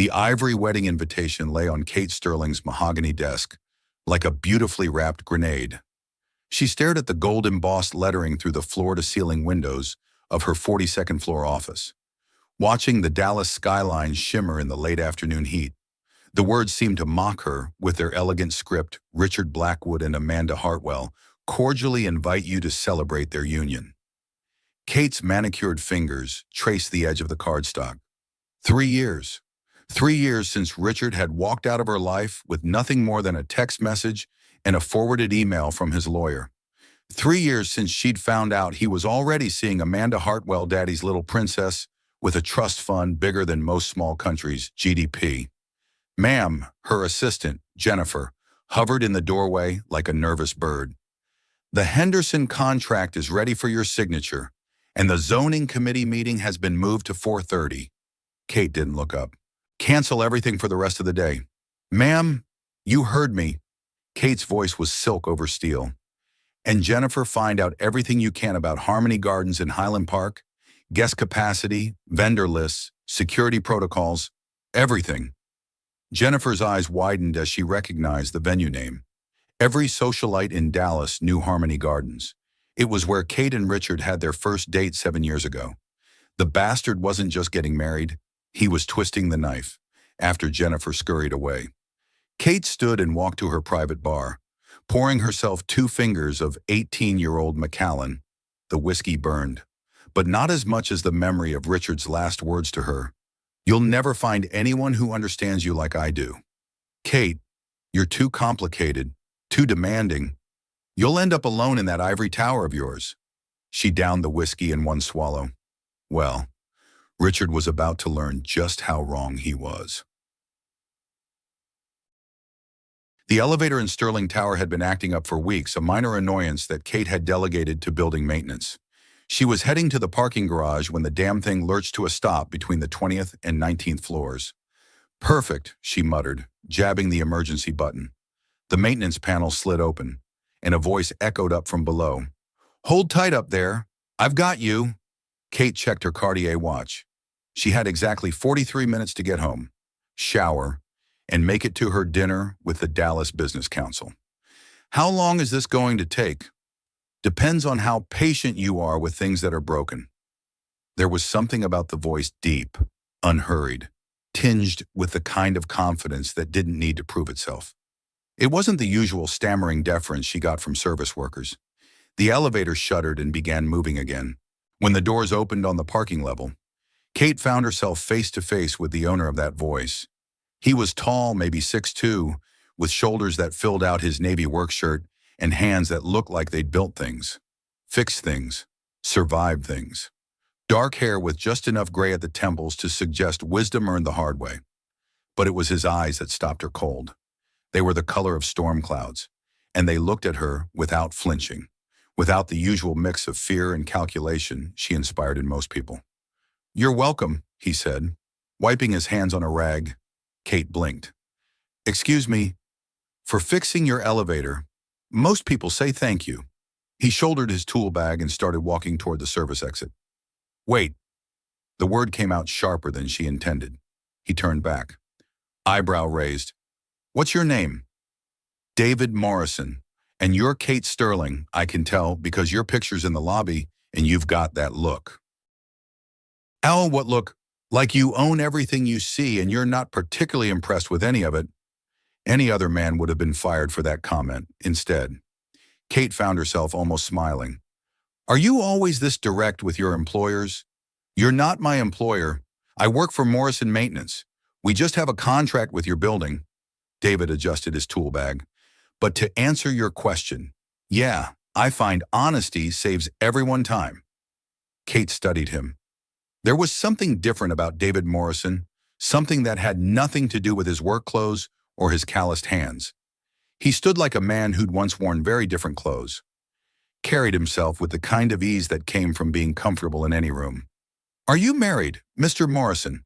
The ivory wedding invitation lay on Kate Sterling's mahogany desk, like a beautifully wrapped grenade. She stared at the gold-embossed lettering through the floor-to-ceiling windows of her 42nd floor office, watching the Dallas skyline shimmer in the late afternoon heat. The words seemed to mock her with their elegant script. Richard Blackwood and Amanda Hartwell cordially invite you to celebrate their union. Kate's manicured fingers traced the edge of the cardstock. 3 years. 3 years since Richard had walked out of her life with nothing more than a text message and a forwarded email from his lawyer. 3 years since she'd found out he was already seeing Amanda Hartwell, Daddy's little princess, with a trust fund bigger than most small countries' GDP. Ma'am, her assistant, Jennifer, hovered in the doorway like a nervous bird. The Henderson contract is ready for your signature, and the zoning committee meeting has been moved to 4:30. Kate didn't look up. Cancel everything for the rest of the day. Ma'am, you heard me. Kate's voice was silk over steel. And Jennifer, find out everything you can about Harmony Gardens in Highland Park, guest capacity, vendor lists, security protocols, everything. Jennifer's eyes widened as she recognized the venue name. Every socialite in Dallas knew Harmony Gardens. It was where Kate and Richard had their first date 7 years ago. The bastard wasn't just getting married, he was twisting the knife, after Jennifer scurried away. Kate stood and walked to her private bar, pouring herself 2 fingers of 18-year-old Macallan. The whiskey burned, but not as much as the memory of Richard's last words to her. You'll never find anyone who understands you like I do. Kate, you're too complicated, too demanding. You'll end up alone in that ivory tower of yours. She downed the whiskey in one swallow. Well, Richard was about to learn just how wrong he was. The elevator in Sterling Tower had been acting up for weeks, a minor annoyance that Kate had delegated to building maintenance. She was heading to the parking garage when the damn thing lurched to a stop between the 20th and 19th floors. Perfect, she muttered, jabbing the emergency button. The maintenance panel slid open, and a voice echoed up from below. Hold tight up there. I've got you. Kate checked her Cartier watch. She had exactly 43 minutes to get home, shower, and make it to her dinner with the Dallas Business Council. How long is this going to take? Depends on how patient you are with things that are broken. There was something about the voice deep, unhurried, tinged with the kind of confidence that didn't need to prove itself. It wasn't the usual stammering deference she got from service workers. The elevator shuddered and began moving again. When the doors opened on the parking level, Kate found herself face to face with the owner of that voice. He was tall, maybe 6'2", with shoulders that filled out his navy work shirt and hands that looked like they'd built things, fixed things, survived things. Dark hair with just enough gray at the temples to suggest wisdom earned the hard way. But it was his eyes that stopped her cold. They were the color of storm clouds, and they looked at her without flinching, without the usual mix of fear and calculation she inspired in most people. You're welcome, he said, wiping his hands on a rag. Kate blinked. Excuse me, for fixing your elevator, most people say thank you. He shouldered his tool bag and started walking toward the service exit. Wait. The word came out sharper than she intended. He turned back, eyebrow raised. What's your name? David Morrison. And you're Kate Sterling, I can tell, because your picture's in the lobby and you've got that look. Oh, what look? Like you own everything you see and you're not particularly impressed with any of it. Any other man would have been fired for that comment. Instead, Kate found herself almost smiling. Are you always this direct with your employers? You're not my employer. I work for Morrison Maintenance. We just have a contract with your building. David adjusted his tool bag. But to answer your question, yeah, I find honesty saves everyone time. Kate studied him. There was something different about David Morrison, something that had nothing to do with his work clothes or his calloused hands. He stood like a man who'd once worn very different clothes, carried himself with the kind of ease that came from being comfortable in any room. Are you married, Mr. Morrison?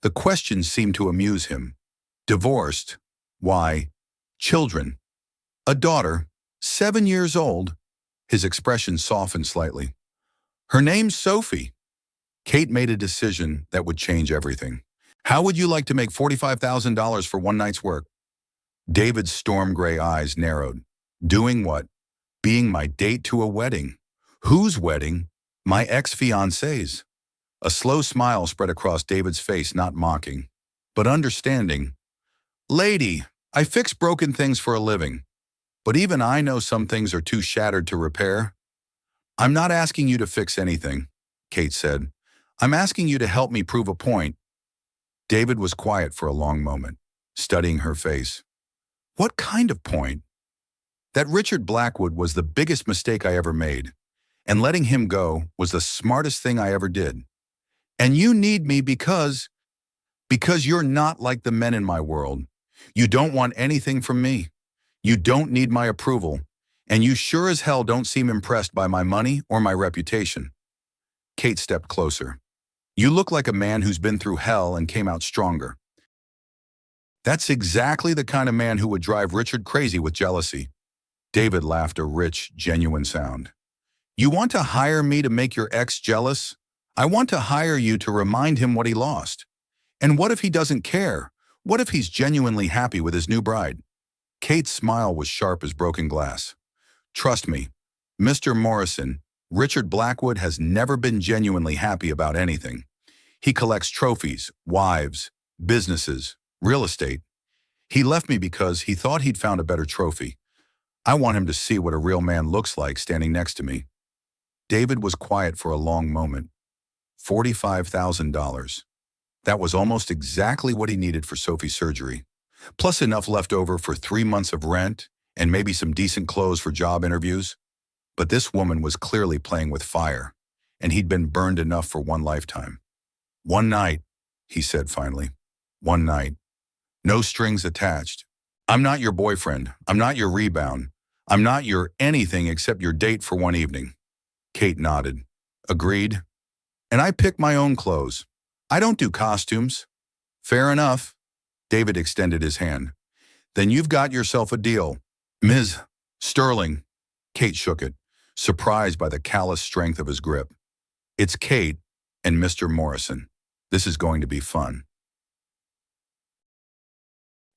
The question seemed to amuse him. Divorced? Why, children. A daughter, 7 years old. His expression softened slightly. Her name's Sophie. Kate made a decision that would change everything. How would you like to make $45,000 for one night's work? David's storm gray eyes narrowed. Doing what? Being my date to a wedding. Whose wedding? My ex-fiancé's. A slow smile spread across David's face, not mocking, but understanding. Lady, I fix broken things for a living, but even I know some things are too shattered to repair. I'm not asking you to fix anything, Kate said. I'm asking you to help me prove a point. David was quiet for a long moment, studying her face. What kind of point? That Richard Blackwood was the biggest mistake I ever made, and letting him go was the smartest thing I ever did. And you need me because you're not like the men in my world. You don't want anything from me. You don't need my approval, and you sure as hell don't seem impressed by my money or my reputation. Kate stepped closer. You look like a man who's been through hell and came out stronger. That's exactly the kind of man who would drive Richard crazy with jealousy. David laughed a rich, genuine sound. You want to hire me to make your ex jealous? I want to hire you to remind him what he lost. And what if he doesn't care? What if he's genuinely happy with his new bride? Kate's smile was sharp as broken glass. Trust me, Mr. Morrison, Richard Blackwood has never been genuinely happy about anything. He collects trophies, wives, businesses, real estate. He left me because he thought he'd found a better trophy. I want him to see what a real man looks like standing next to me. David was quiet for a long moment. $45,000. That was almost exactly what he needed for Sophie's surgery, plus enough left over for 3 months of rent and maybe some decent clothes for job interviews. But this woman was clearly playing with fire, and he'd been burned enough for one lifetime. One night, he said finally. One night. No strings attached. I'm not your boyfriend. I'm not your rebound. I'm not your anything except your date for one evening. Kate nodded. Agreed. And I pick my own clothes. I don't do costumes. Fair enough. David extended his hand. Then you've got yourself a deal. Ms. Sterling. Kate shook it, surprised by the callous strength of his grip. It's Kate and Mr. Morrison. This is going to be fun.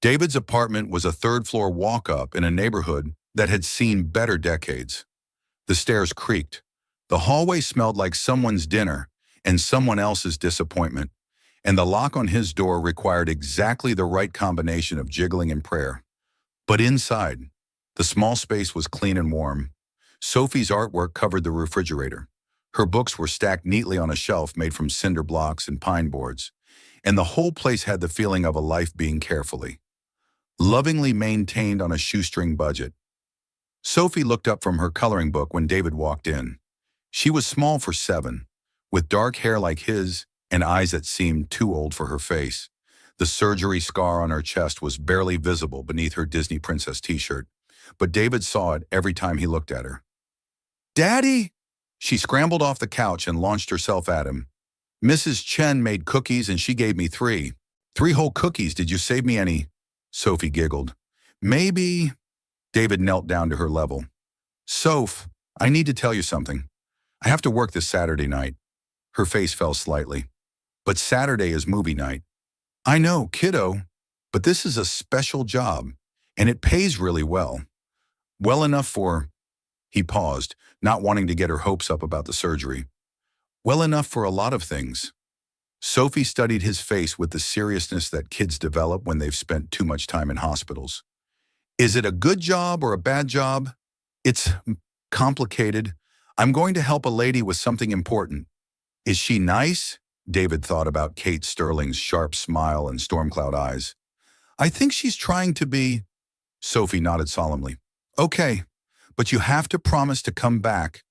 David's apartment was a third-floor walk-up in a neighborhood that had seen better decades. The stairs creaked. The hallway smelled like someone's dinner and someone else's disappointment, and the lock on his door required exactly the right combination of jiggling and prayer. But inside, the small space was clean and warm. Sophie's artwork covered the refrigerator. Her books were stacked neatly on a shelf made from cinder blocks and pine boards, and the whole place had the feeling of a life being carefully, lovingly maintained on a shoestring budget. Sophie looked up from her coloring book when David walked in. She was small for 7, with dark hair like his and eyes that seemed too old for her face. The surgery scar on her chest was barely visible beneath her Disney princess t-shirt, but David saw it every time he looked at her. Daddy! She scrambled off the couch and launched herself at him. Mrs. Chen made cookies and she gave me 3. 3 whole cookies. Did you save me any? Sophie giggled. Maybe. David knelt down to her level. Soph, I need to tell you something. I have to work this Saturday night. Her face fell slightly. But Saturday is movie night. I know, kiddo, but this is a special job, and it pays really well. Well enough for... He paused, not wanting to get her hopes up about the surgery. Well enough for a lot of things. Sophie studied his face with the seriousness that kids develop when they've spent too much time in hospitals. Is it a good job or a bad job? It's complicated. I'm going to help a lady with something important. Is she nice? David thought about Kate Sterling's sharp smile and storm-cloud eyes. I think she's trying to be... Sophie nodded solemnly. Okay, but you have to promise to come back.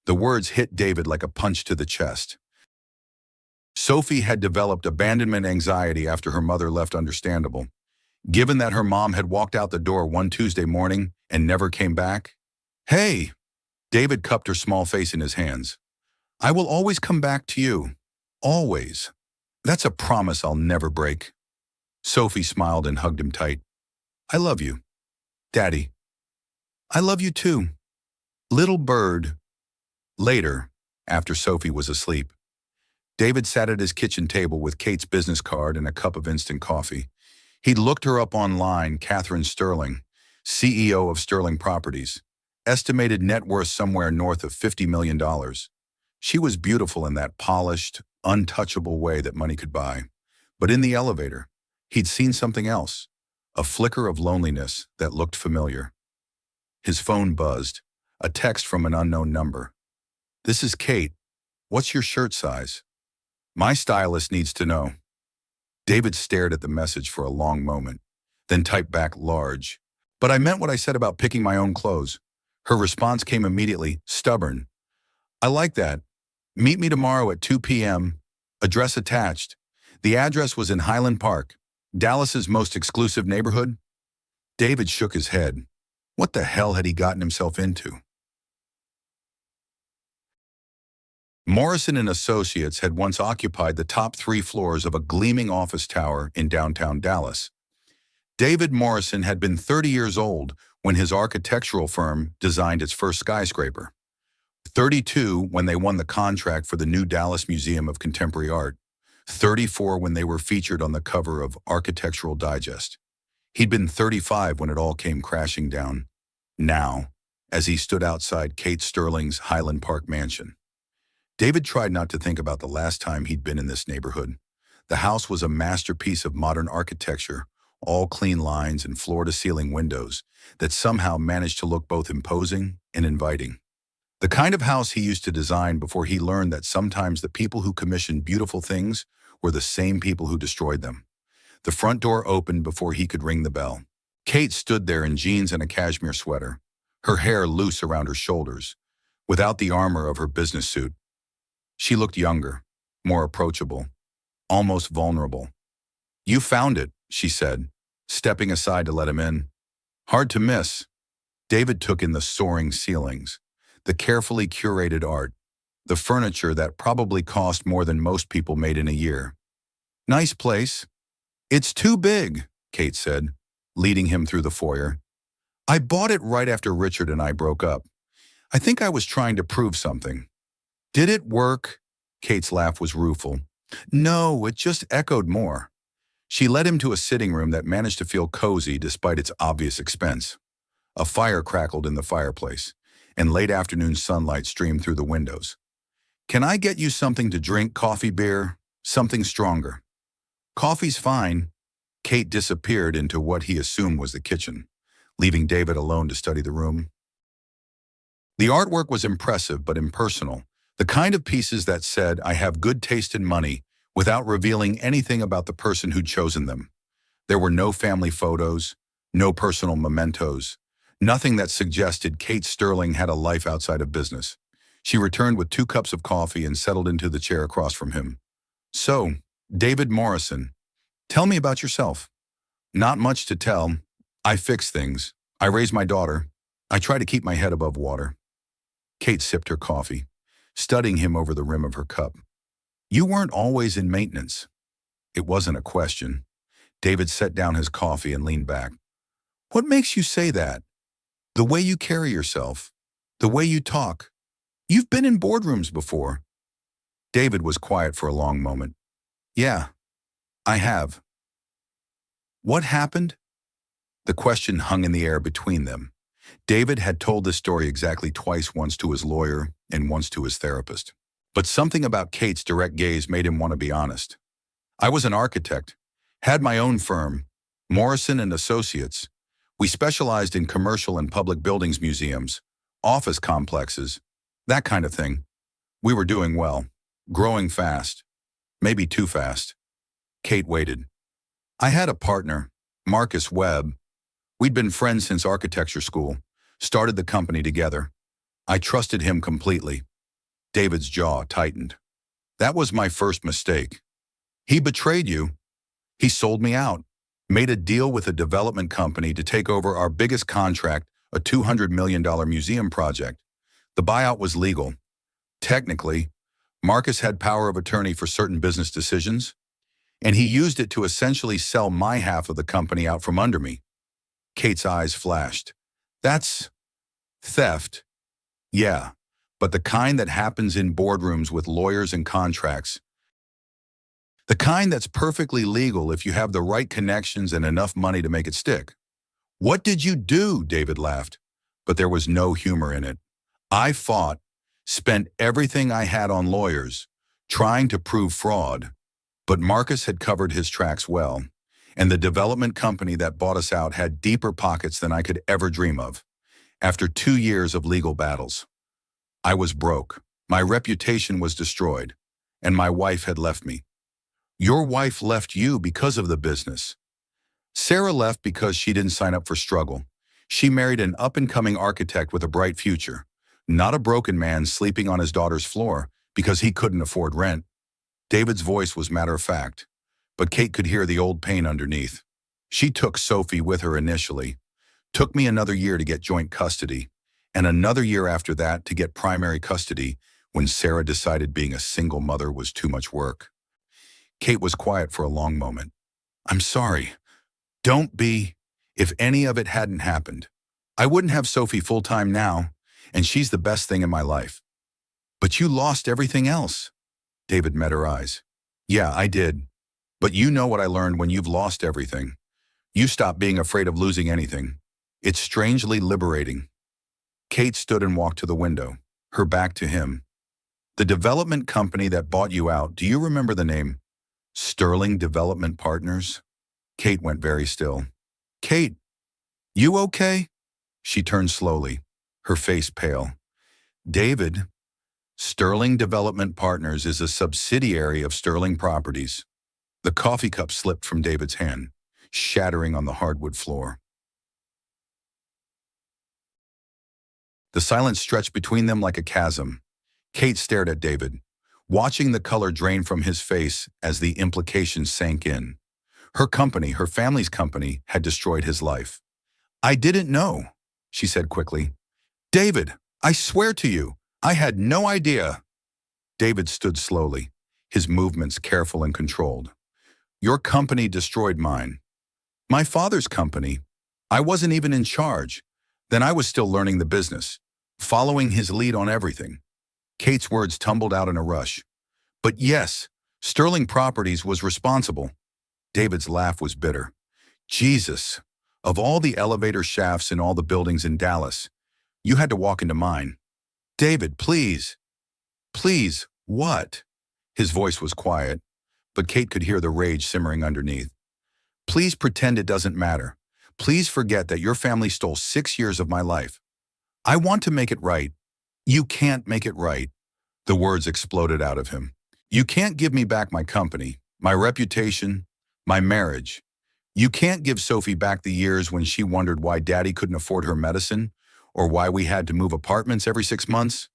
The words hit David like a punch to the chest. Sophie had developed abandonment anxiety after her mother left, understandable. Given that her mom had walked out the door one Tuesday morning and never came back. Hey! David cupped her small face in his hands. I will always come back to you. Always. That's a promise I'll never break. Sophie smiled and hugged him tight. I love you, Daddy. I love you too. Little bird. Later, after Sophie was asleep. David sat at his kitchen table with Kate's business card and a cup of instant coffee. He'd looked her up online, Catherine Sterling, CEO of Sterling Properties, estimated net worth somewhere north of $50 million. She was beautiful in that polished, untouchable way that money could buy. But in the elevator, he'd seen something else, a flicker of loneliness that looked familiar. His phone buzzed, a text from an unknown number. "This is Kate. What's your shirt size? My stylist needs to know." David stared at the message for a long moment, then typed back large. "But I meant what I said about picking my own clothes." Her response came immediately, stubborn. "I like that. Meet me tomorrow at 2 p.m. Address attached." The address was in Highland Park, Dallas's most exclusive neighborhood. David shook his head. What the hell had he gotten himself into? Morrison and Associates had once occupied the top 3 floors of a gleaming office tower in downtown Dallas. David Morrison had been 30 years old when his architectural firm designed its first skyscraper. 32 when they won the contract for the new Dallas Museum of Contemporary Art. 34 when they were featured on the cover of Architectural Digest. He'd been 35 when it all came crashing down. Now, as he stood outside Kate Sterling's Highland Park mansion, David tried not to think about the last time he'd been in this neighborhood. The house was a masterpiece of modern architecture, all clean lines and floor-to-ceiling windows that somehow managed to look both imposing and inviting. The kind of house he used to design before he learned that sometimes the people who commissioned beautiful things were the same people who destroyed them. The front door opened before he could ring the bell. Kate stood there in jeans and a cashmere sweater, her hair loose around her shoulders, without the armor of her business suit. She looked younger, more approachable, almost vulnerable. "You found it," she said, stepping aside to let him in. "Hard to miss." David took in the soaring ceilings, the carefully curated art, the furniture that probably cost more than most people made in a year. "Nice place." "It's too big," Kate said, leading him through the foyer. "I bought it right after Richard and I broke up. I think I was trying to prove something." "Did it work?" Kate's laugh was rueful. "No, it just echoed more." She led him to a sitting room that managed to feel cozy despite its obvious expense. A fire crackled in the fireplace, and late afternoon sunlight streamed through the windows. "Can I get you something to drink, coffee, beer? Something stronger?" "Coffee's fine." Kate disappeared into what he assumed was the kitchen, leaving David alone to study the room. The artwork was impressive but impersonal, the kind of pieces that said, "I have good taste in money," without revealing anything about the person who'd chosen them. There were no family photos, no personal mementos, nothing that suggested Kate Sterling had a life outside of business. She returned with 2 cups of coffee and settled into the chair across from him. "So, David Morrison, tell me about yourself." "Not much to tell. I fix things. I raise my daughter. I try to keep my head above water." Kate sipped her coffee, studying him over the rim of her cup. "You weren't always in maintenance." It wasn't a question. David set down his coffee and leaned back. "What makes you say that? The way you carry yourself, the way you talk. You've been in boardrooms before." David was quiet for a long moment. "Yeah, I have." "What happened?" The question hung in the air between them. David had told this story exactly twice, once to his lawyer and once to his therapist. But something about Kate's direct gaze made him want to be honest. "I was an architect, had my own firm, Morrison and Associates. We specialized in commercial and public buildings, museums, office complexes, that kind of thing. We were doing well, growing fast, maybe too fast." Kate waited. "I had a partner, Marcus Webb. We'd been friends since architecture school, started the company together. I trusted him completely." David's jaw tightened. "That was my first mistake. He betrayed you. He sold me out, made a deal with a development company to take over our biggest contract, a $200 million museum project. The buyout was legal. Technically, Marcus had power of attorney for certain business decisions, and he used it to essentially sell my half of the company out from under me." Kate's eyes flashed. "That's theft." "Yeah, but the kind that happens in boardrooms with lawyers and contracts, The kind that's perfectly legal if you have the right connections and enough money to make it stick. What did you do? David laughed, but there was no humor in it. I fought, spent everything I had on lawyers, trying to prove fraud. But Marcus had covered his tracks well, and the development company that bought us out had deeper pockets than I could ever dream of. After 2 years of legal battles, I was broke. My reputation was destroyed, and my wife had left me. Your wife left you because of the business. Sarah left because she didn't sign up for struggle. She married an up-and-coming architect with a bright future, not a broken man sleeping on his daughter's floor because he couldn't afford rent. David's voice was matter-of-fact, but Kate could hear the old pain underneath. She took Sophie with her initially, took me another year to get joint custody, and another year after that to get primary custody when Sarah decided being a single mother was too much work. Kate was quiet for a long moment. I'm sorry. Don't be. If any of it hadn't happened, I wouldn't have Sophie full-time now, and she's the best thing in my life. But you lost everything else. David met her eyes. Yeah, I did. But you know what I learned when you've lost everything. You stop being afraid of losing anything. It's strangely liberating. Kate stood and walked to the window, her back to him. The development company that bought you out, do you remember the name? Sterling Development Partners? Kate went very still. Kate, you okay? She turned slowly, her face pale. David, Sterling Development Partners is a subsidiary of Sterling Properties. The coffee cup slipped from David's hand, shattering on the hardwood floor. The silence stretched between them like a chasm. Kate stared at David, watching the color drain from his face as the implications sank in. Her company, her family's company, had destroyed his life. I didn't know, she said quickly. David, I swear to you, I had no idea. David stood slowly, his movements careful and controlled. Your company destroyed mine. My father's company. I wasn't even in charge. Then I was still learning the business, following his lead on everything. Kate's words tumbled out in a rush. But yes, Sterling Properties was responsible. David's laugh was bitter. Jesus, of all the elevator shafts in all the buildings in Dallas, you had to walk into mine. David, please. Please, what? His voice was quiet, but Kate could hear the rage simmering underneath. Please pretend it doesn't matter. Please forget that your family stole 6 years of my life. I want to make it right. You can't make it right. The words exploded out of him. You can't give me back my company, my reputation, my marriage. You can't give Sophie back the years when she wondered why Daddy couldn't afford her medicine or why we had to move apartments every 6 months.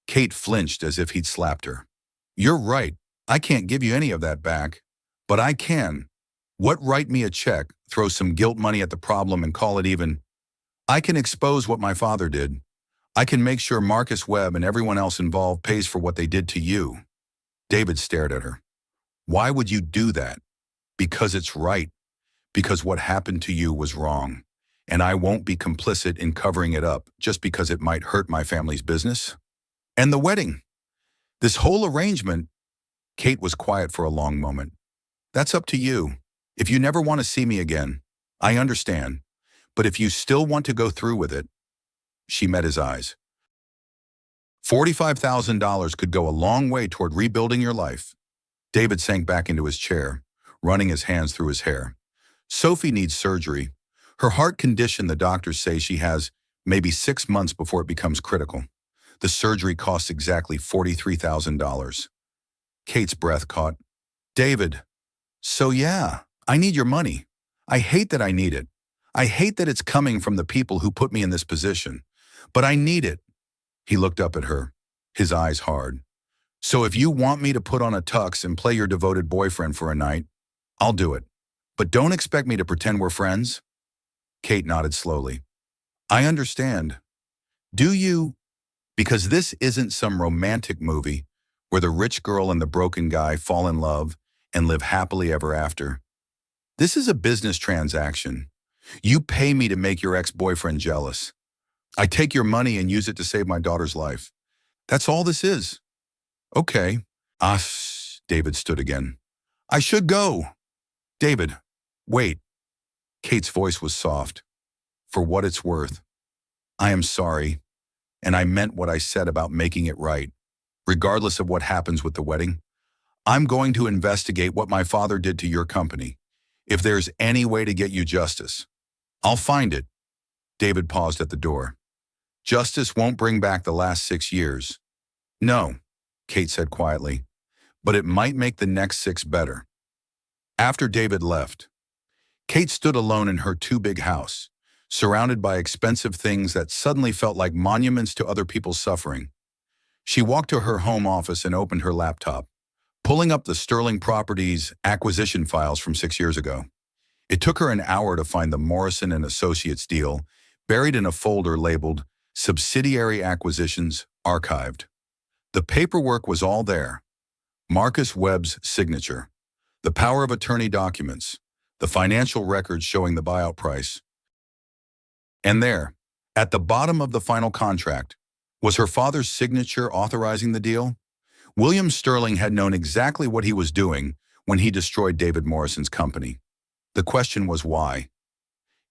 Kate flinched as if he'd slapped her. You're right. I can't give you any of that back. But I can. What, write me a check, throw some guilt money at the problem and call it even? I can expose what my father did. I can make sure Marcus Webb and everyone else involved pays for what they did to you. David stared at her. Why would you do that? Because it's right. Because what happened to you was wrong. And I won't be complicit in covering it up just because it might hurt my family's business. And the wedding. This whole arrangement. Kate was quiet for a long moment. That's up to you. If you never want to see me again, I understand. But if you still want to go through with it. She met his eyes. $45,000 could go a long way toward rebuilding your life. David sank back into his chair, running his hands through his hair. Sophie needs surgery. Her heart condition, the doctors say she has maybe 6 months before it becomes critical. The surgery costs exactly $43,000. Kate's breath caught. David, so yeah, I need your money. I hate that I need it. I hate that it's coming from the people who put me in this position. But I need it. He looked up at her, his eyes hard. So if you want me to put on a tux and play your devoted boyfriend for a night, I'll do it. But don't expect me to pretend we're friends. Kate nodded slowly. I understand. Do you? Because this isn't some romantic movie where the rich girl and the broken guy fall in love and live happily ever after. This is a business transaction. You pay me to make your ex-boyfriend jealous. I take your money and use it to save my daughter's life. That's all this is. Okay. David stood again. I should go. David, wait. Kate's voice was soft. For what it's worth, I am sorry, and I meant what I said about making it right. Regardless of what happens with the wedding, I'm going to investigate what my father did to your company. If there's any way to get you justice, I'll find it. David paused at the door. Justice won't bring back the last 6 years. No, Kate said quietly, but it might make the next 6 better. After David left, Kate stood alone in her too big house, surrounded by expensive things that suddenly felt like monuments to other people's suffering. She walked to her home office and opened her laptop, pulling up the Sterling Properties acquisition files from 6 years ago. It took her an hour to find the Morrison & Associates deal, buried in a folder labeled Subsidiary Acquisitions Archived. The paperwork was all there. Marcus Webb's signature, the power of attorney documents, the financial records showing the buyout price. And there, at the bottom of the final contract, was her father's signature authorizing the deal. William Sterling had known exactly what he was doing when he destroyed David Morrison's company. The question was why.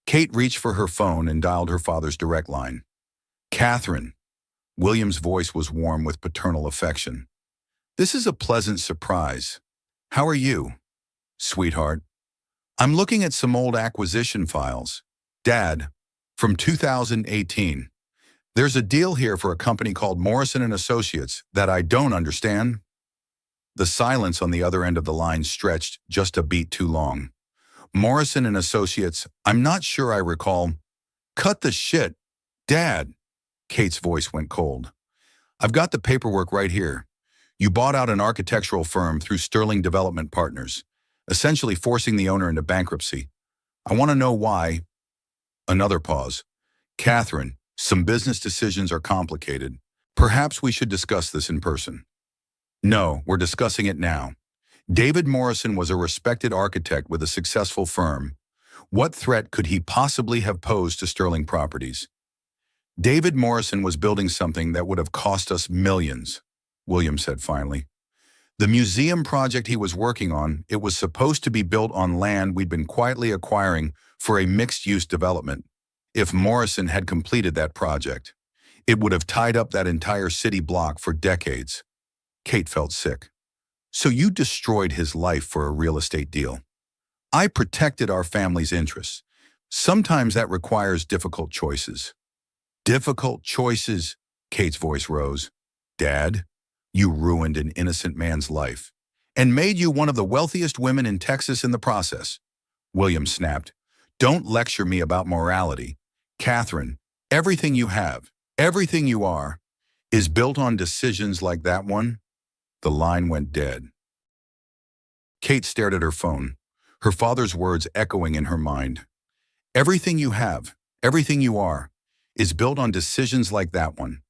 Kate reached for her phone and dialed her father's direct line. Catherine. William's voice was warm with paternal affection. This is a pleasant surprise. How are you, sweetheart? I'm looking at some old acquisition files. Dad, from 2018. There's a deal here for a company called Morrison & Associates that I don't understand. The silence on the other end of the line stretched just a beat too long. Morrison & Associates, I'm not sure I recall. Cut the shit. Dad. Kate's voice went cold. I've got the paperwork right here. You bought out an architectural firm through Sterling Development Partners, essentially forcing the owner into bankruptcy. I want to know why. Another pause. Catherine, some business decisions are complicated. Perhaps we should discuss this in person. No, we're discussing it now. David Morrison was a respected architect with a successful firm. What threat could he possibly have posed to Sterling Properties? David Morrison was building something that would have cost us millions, William said finally. The museum project he was working on, it was supposed to be built on land we'd been quietly acquiring for a mixed-use development. If Morrison had completed that project, it would have tied up that entire city block for decades. Kate felt sick. So you destroyed his life for a real estate deal. I protected our family's interests. Sometimes that requires difficult choices. Difficult choices, Kate's voice rose. Dad, you ruined an innocent man's life and made you one of the wealthiest women in Texas in the process. William snapped. Don't lecture me about morality. Catherine, everything you have, everything you are, is built on decisions like that one. The line went dead. Kate stared at her phone, her father's words echoing in her mind. Everything you have, everything you are, is built on decisions like that one.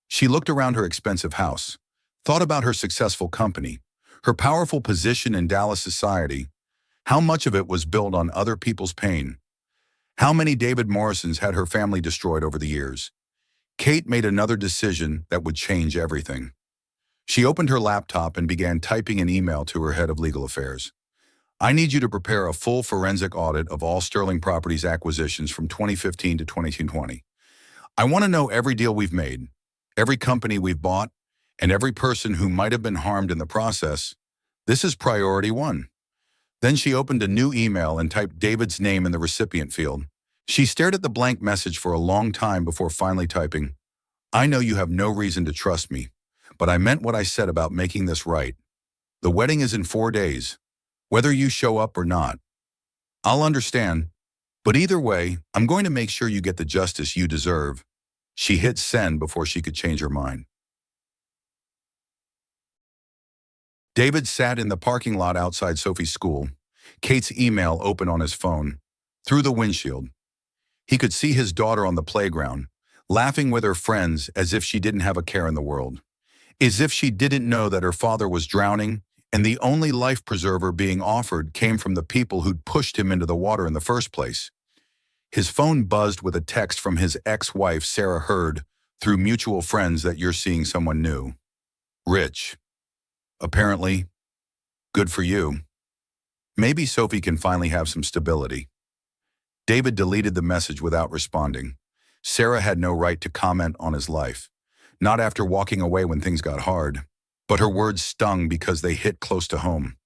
She looked around her expensive house, thought about her successful company, her powerful position in Dallas society. How much of it was built on other people's pain? How many David Morrisons had her family destroyed over the years? Kate made another decision that would change everything. She opened her laptop and began typing an email to her head of legal affairs. I need you to prepare a full forensic audit of all Sterling Properties acquisitions from 2015 to 2020. I want to know every deal we've made, every company we've bought, and every person who might have been harmed in the process. This is priority 1. Then she opened a new email and typed David's name in the recipient field. She stared at the blank message for a long time before finally typing, I know you have no reason to trust me, but I meant what I said about making this right. The wedding is in 4 days, whether you show up or not. I'll understand, but either way, I'm going to make sure you get the justice you deserve. She hit send before she could change her mind. David sat in the parking lot outside Sophie's school, Kate's email open on his phone. Through the windshield, he could see his daughter on the playground, laughing with her friends as if she didn't have a care in the world, as if she didn't know that her father was drowning and the only life preserver being offered came from the people who'd pushed him into the water in the first place. His phone buzzed with a text from his ex-wife, Sarah Hurd, through mutual friends that you're seeing someone new. Rich. Apparently. Good for you. Maybe Sophie can finally have some stability. David deleted the message without responding. Sarah had no right to comment on his life. Not after walking away when things got hard. But her words stung because they hit close to home.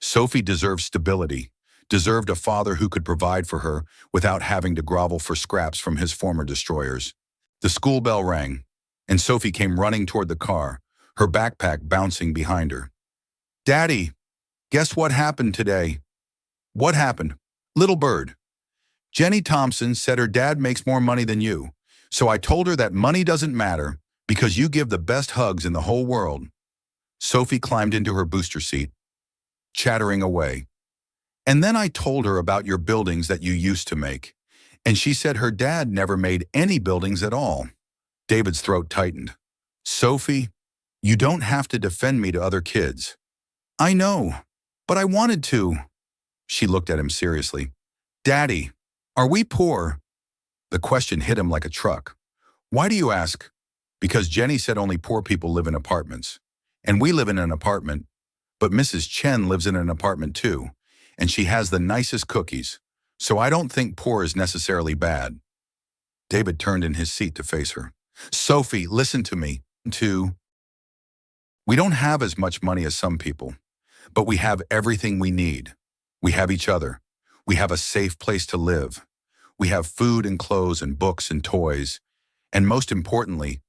Sophie deserved stability, deserved a father who could provide for her without having to grovel for scraps from his former destroyers. The school bell rang, and Sophie came running toward the car, her backpack bouncing behind her. "Daddy, guess what happened today?" "What happened?" "Little bird. Jenny Thompson said her dad makes more money than you, so I told her that money doesn't matter because you give the best hugs in the whole world." Sophie climbed into her booster seat, chattering away. "And then I told her about your buildings that you used to make, and she said her dad never made any buildings at all." David's throat tightened. "Sophie, you don't have to defend me to other kids." "I know, but I wanted to." She looked at him seriously. "Daddy, are we poor?" The question hit him like a truck. "Why do you ask?" "Because Jenny said only poor people live in apartments. And we live in an apartment. But Mrs. Chen lives in an apartment too, and she has the nicest cookies. So I don't think poor is necessarily bad." David turned in his seat to face her. "Sophie, listen to me. We don't have as much money as some people, but we have everything we need. We have each other. We have a safe place to live. We have food and clothes and books and toys. And most importantly,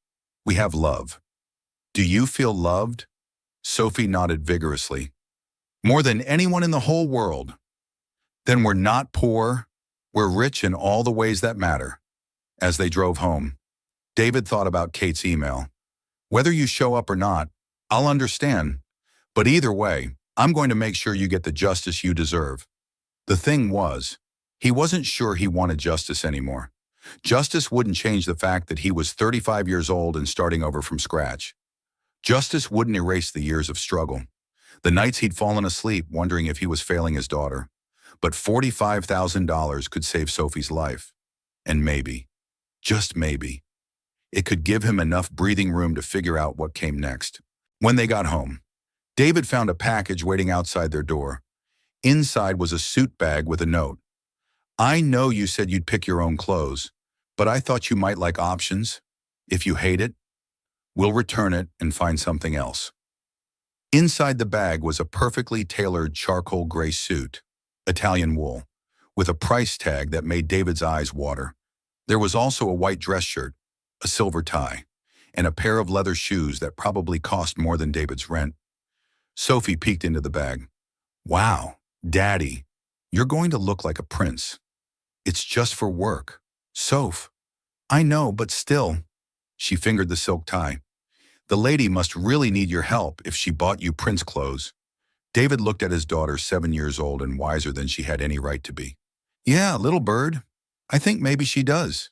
we have love. Do you feel loved?" Sophie nodded vigorously. "More than anyone in the whole world." "Then we're not poor. We're rich in all the ways that matter." As they drove home, David thought about Kate's email. "Whether you show up or not, I'll understand. But either way, I'm going to make sure you get the justice you deserve." The thing was, he wasn't sure he wanted justice anymore. Justice wouldn't change the fact that he was 35 years old and starting over from scratch. Justice wouldn't erase the years of struggle, the nights he'd fallen asleep wondering if he was failing his daughter. But $45,000 could save Sophie's life. And maybe, just maybe, it could give him enough breathing room to figure out what came next. When they got home, David found a package waiting outside their door. Inside was a suit bag with a note. "I know you said you'd pick your own clothes, but I thought you might like options. If you hate it, we'll return it and find something else." Inside the bag was a perfectly tailored charcoal gray suit, Italian wool, with a price tag that made David's eyes water. There was also a white dress shirt, a silver tie, and a pair of leather shoes that probably cost more than David's rent. Sophie peeked into the bag. "Wow, Daddy, you're going to look like a prince." "It's just for work." "Soph, I know, but still." She fingered the silk tie. "The lady must really need your help if she bought you prince clothes." David looked at his daughter, 7 years old and wiser than she had any right to be. "Yeah, little bird. I think maybe she does."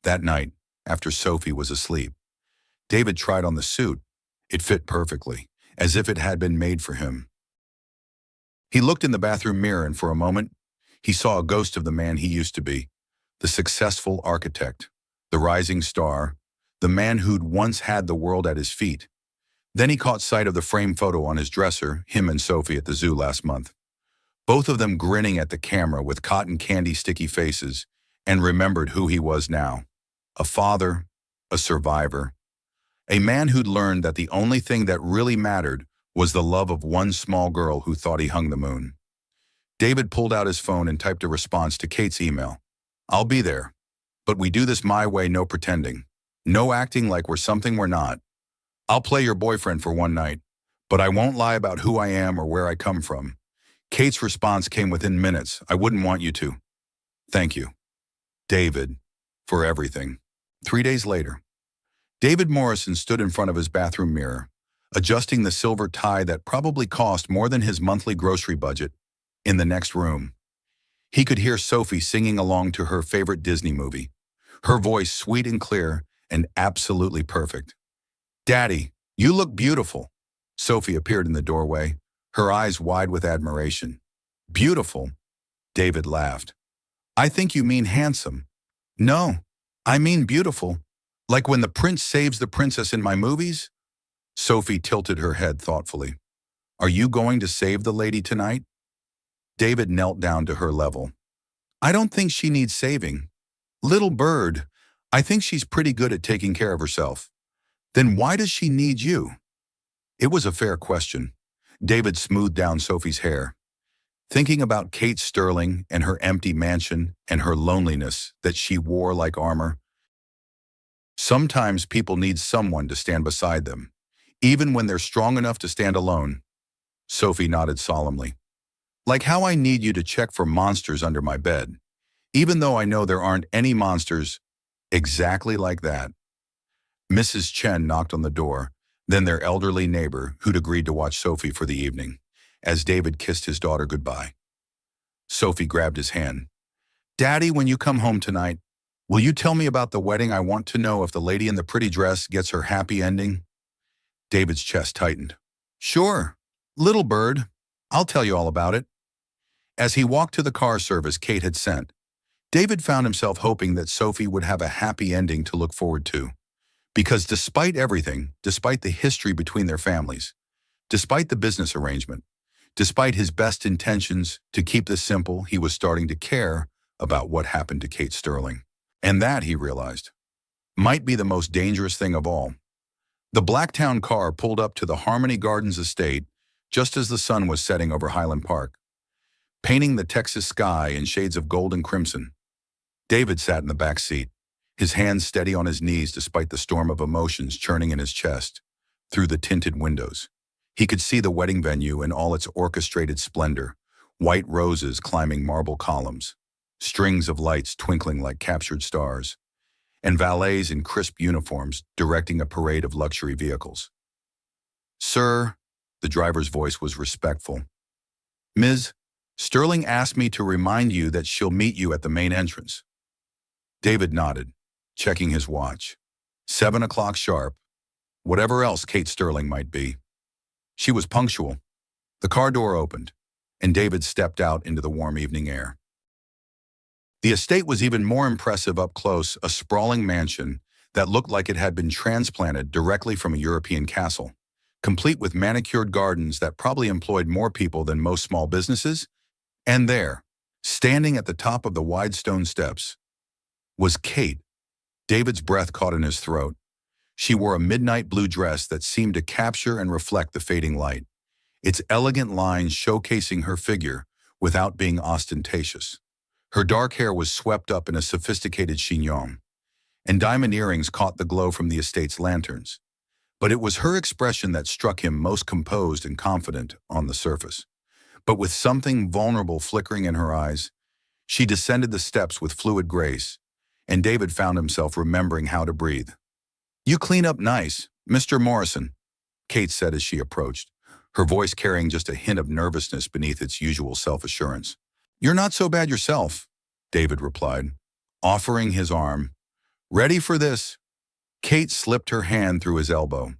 That night, after Sophie was asleep, David tried on the suit. It fit perfectly, as if it had been made for him. He looked in the bathroom mirror and for a moment, he saw a ghost of the man he used to be, the successful architect, the rising star, the man who'd once had the world at his feet. Then he caught sight of the framed photo on his dresser, him and Sophie at the zoo last month. Both of them grinning at the camera with cotton candy sticky faces, and remembered who he was now. A father, a survivor, a man who'd learned that the only thing that really mattered was the love of one small girl who thought he hung the moon. David pulled out his phone and typed a response to Kate's email. "I'll be there, but we do this my way, no pretending. No acting like we're something we're not. I'll play your boyfriend for one night, but I won't lie about who I am or where I come from." Kate's response came within minutes. "I wouldn't want you to. Thank you, David, for everything." 3 days later, David Morrison stood in front of his bathroom mirror, adjusting the silver tie that probably cost more than his monthly grocery budget. In the next room, he could hear Sophie singing along to her favorite Disney movie, her voice sweet and clear and absolutely perfect. "Daddy, you look beautiful." Sophie appeared in the doorway, her eyes wide with admiration. "Beautiful?" David laughed. "I think you mean handsome." "No, I mean beautiful. Like when the prince saves the princess in my movies?" Sophie tilted her head thoughtfully. "Are you going to save the lady tonight?" David knelt down to her level. I don't think she needs saving. Little bird, I think she's pretty good at taking care of herself. Then why does she need you? It was a fair question. David smoothed down Sophie's hair. Thinking about Kate Sterling and her empty mansion and her loneliness that she wore like armor. Sometimes people need someone to stand beside them, even when they're strong enough to stand alone. Sophie nodded solemnly. Like how I need you to check for monsters under my bed, even though I know there aren't any monsters exactly like that. Mrs. Chen knocked on the door, then their elderly neighbor who'd agreed to watch Sophie for the evening, as David kissed his daughter goodbye. Sophie grabbed his hand. Daddy, when you come home tonight, will you tell me about the wedding? I want to know if the lady in the pretty dress gets her happy ending. David's chest tightened. Sure, little bird, I'll tell you all about it. As he walked to the car service Kate had sent, David found himself hoping that Sophie would have a happy ending to look forward to. Because despite everything, despite the history between their families, despite the business arrangement, despite his best intentions to keep this simple, he was starting to care about what happened to Kate Sterling. And that, he realized, might be the most dangerous thing of all. The Blacktown car pulled up to the Harmony Gardens estate just as the sun was setting over Highland Park, painting the Texas sky in shades of gold and crimson. David sat in the back seat, his hands steady on his knees despite the storm of emotions churning in his chest. Through the tinted windows, he could see the wedding venue in all its orchestrated splendor, white roses climbing marble columns, strings of lights twinkling like captured stars, and valets in crisp uniforms directing a parade of luxury vehicles. Sir, the driver's voice was respectful. Ms. Sterling asked me to remind you that she'll meet you at the main entrance. David nodded, checking his watch. 7 o'clock sharp, whatever else Kate Sterling might be. She was punctual. The car door opened, and David stepped out into the warm evening air. The estate was even more impressive up close, a sprawling mansion that looked like it had been transplanted directly from a European castle, complete with manicured gardens that probably employed more people than most small businesses. And there, standing at the top of the wide stone steps, was Kate. David's breath caught in his throat. She wore a midnight blue dress that seemed to capture and reflect the fading light, its elegant lines showcasing her figure without being ostentatious. Her dark hair was swept up in a sophisticated chignon, and diamond earrings caught the glow from the estate's lanterns. But it was her expression that struck him, most composed and confident on the surface. But with something vulnerable flickering in her eyes, she descended the steps with fluid grace, and David found himself remembering how to breathe. You clean up nice, Mr. Morrison, Kate said as she approached, her voice carrying just a hint of nervousness beneath its usual self-assurance. You're not so bad yourself, David replied, offering his arm. Ready for this? Kate slipped her hand through his elbow,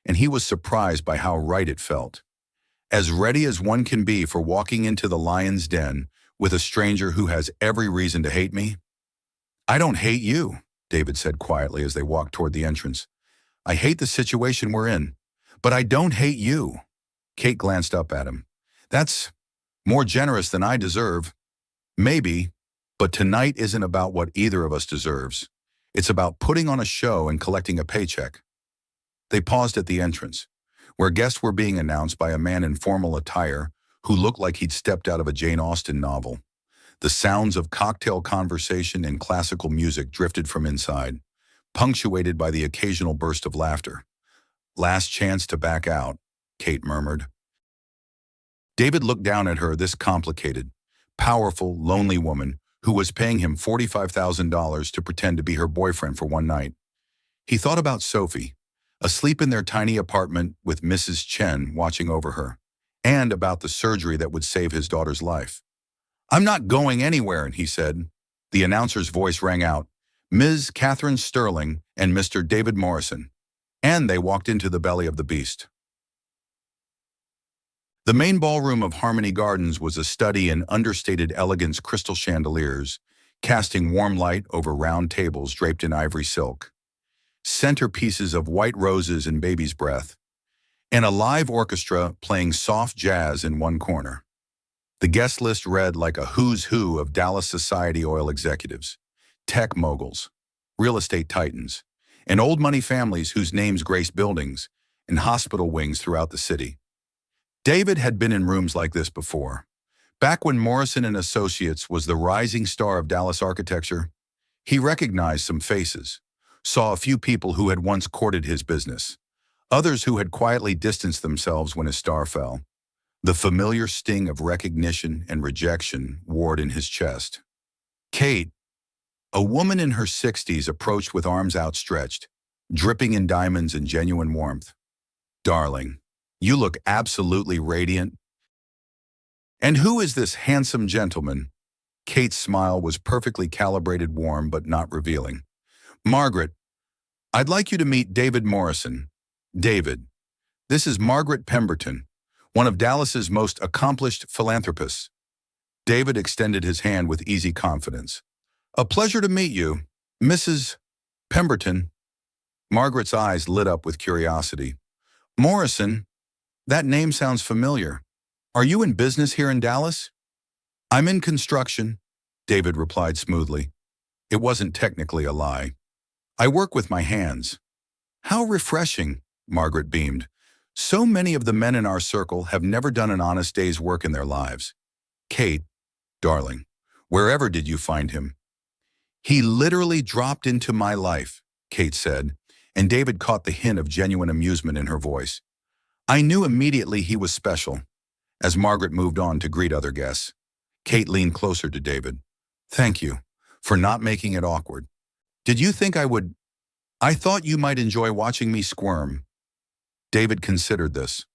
and he was surprised by how right it felt. As ready as one can be for walking into the lion's den with a stranger who has every reason to hate me. I don't hate you, David said quietly as they walked toward the entrance. I hate the situation we're in, but I don't hate you. Kate glanced up at him. That's more generous than I deserve. Maybe, but tonight isn't about what either of us deserves. It's about putting on a show and collecting a paycheck. They paused at the entrance, where guests were being announced by a man in formal attire who looked like he'd stepped out of a Jane Austen novel. The sounds of cocktail conversation and classical music drifted from inside, punctuated by the occasional burst of laughter. Last chance to back out, Kate murmured. David looked down at her, this complicated, powerful, lonely woman who was paying him $45,000 to pretend to be her boyfriend for one night. He thought about Sophie, asleep in their tiny apartment with Mrs. Chen watching over her, and about the surgery that would save his daughter's life. I'm not going anywhere, he said. The announcer's voice rang out, Ms. Catherine Sterling and Mr. David Morrison, and they walked into the belly of the beast. The main ballroom of Harmony Gardens was a study in understated elegance, crystal chandeliers, casting warm light over round tables draped in ivory silk, centerpieces of white roses and baby's breath, and a live orchestra playing soft jazz in one corner. The guest list read like a who's who of Dallas society oil executives, tech moguls, real estate titans, and old money families whose names grace buildings and hospital wings throughout the city. David had been in rooms like this before. Back when Morrison and Associates was the rising star of Dallas architecture, he recognized some faces, saw a few people who had once courted his business, others who had quietly distanced themselves when his star fell. The familiar sting of recognition and rejection warred in his chest. Kate, a woman in her 60s, approached with arms outstretched, dripping in diamonds and genuine warmth. "Darling, you look absolutely radiant." "And who is this handsome gentleman?" Kate's smile was perfectly calibrated, warm but not revealing. "Margaret, I'd like you to meet David Morrison." "David, this is Margaret Pemberton, one of Dallas's most accomplished philanthropists." David extended his hand with easy confidence. "A pleasure to meet you, Mrs. Pemberton." Margaret's eyes lit up with curiosity. "Morrison, that name sounds familiar. Are you in business here in Dallas?" "I'm in construction," David replied smoothly. It wasn't technically a lie. "I work with my hands." "How refreshing," Margaret beamed. "So many of the men in our circle have never done an honest day's work in their lives." "Kate, darling, wherever did you find him?" "He literally dropped into my life," Kate said, and David caught the hint of genuine amusement in her voice. "I knew immediately he was special." As Margaret moved on to greet other guests, Kate leaned closer to David. "Thank you for not making it awkward. Did you think I would? I thought you might enjoy watching me squirm." David considered this.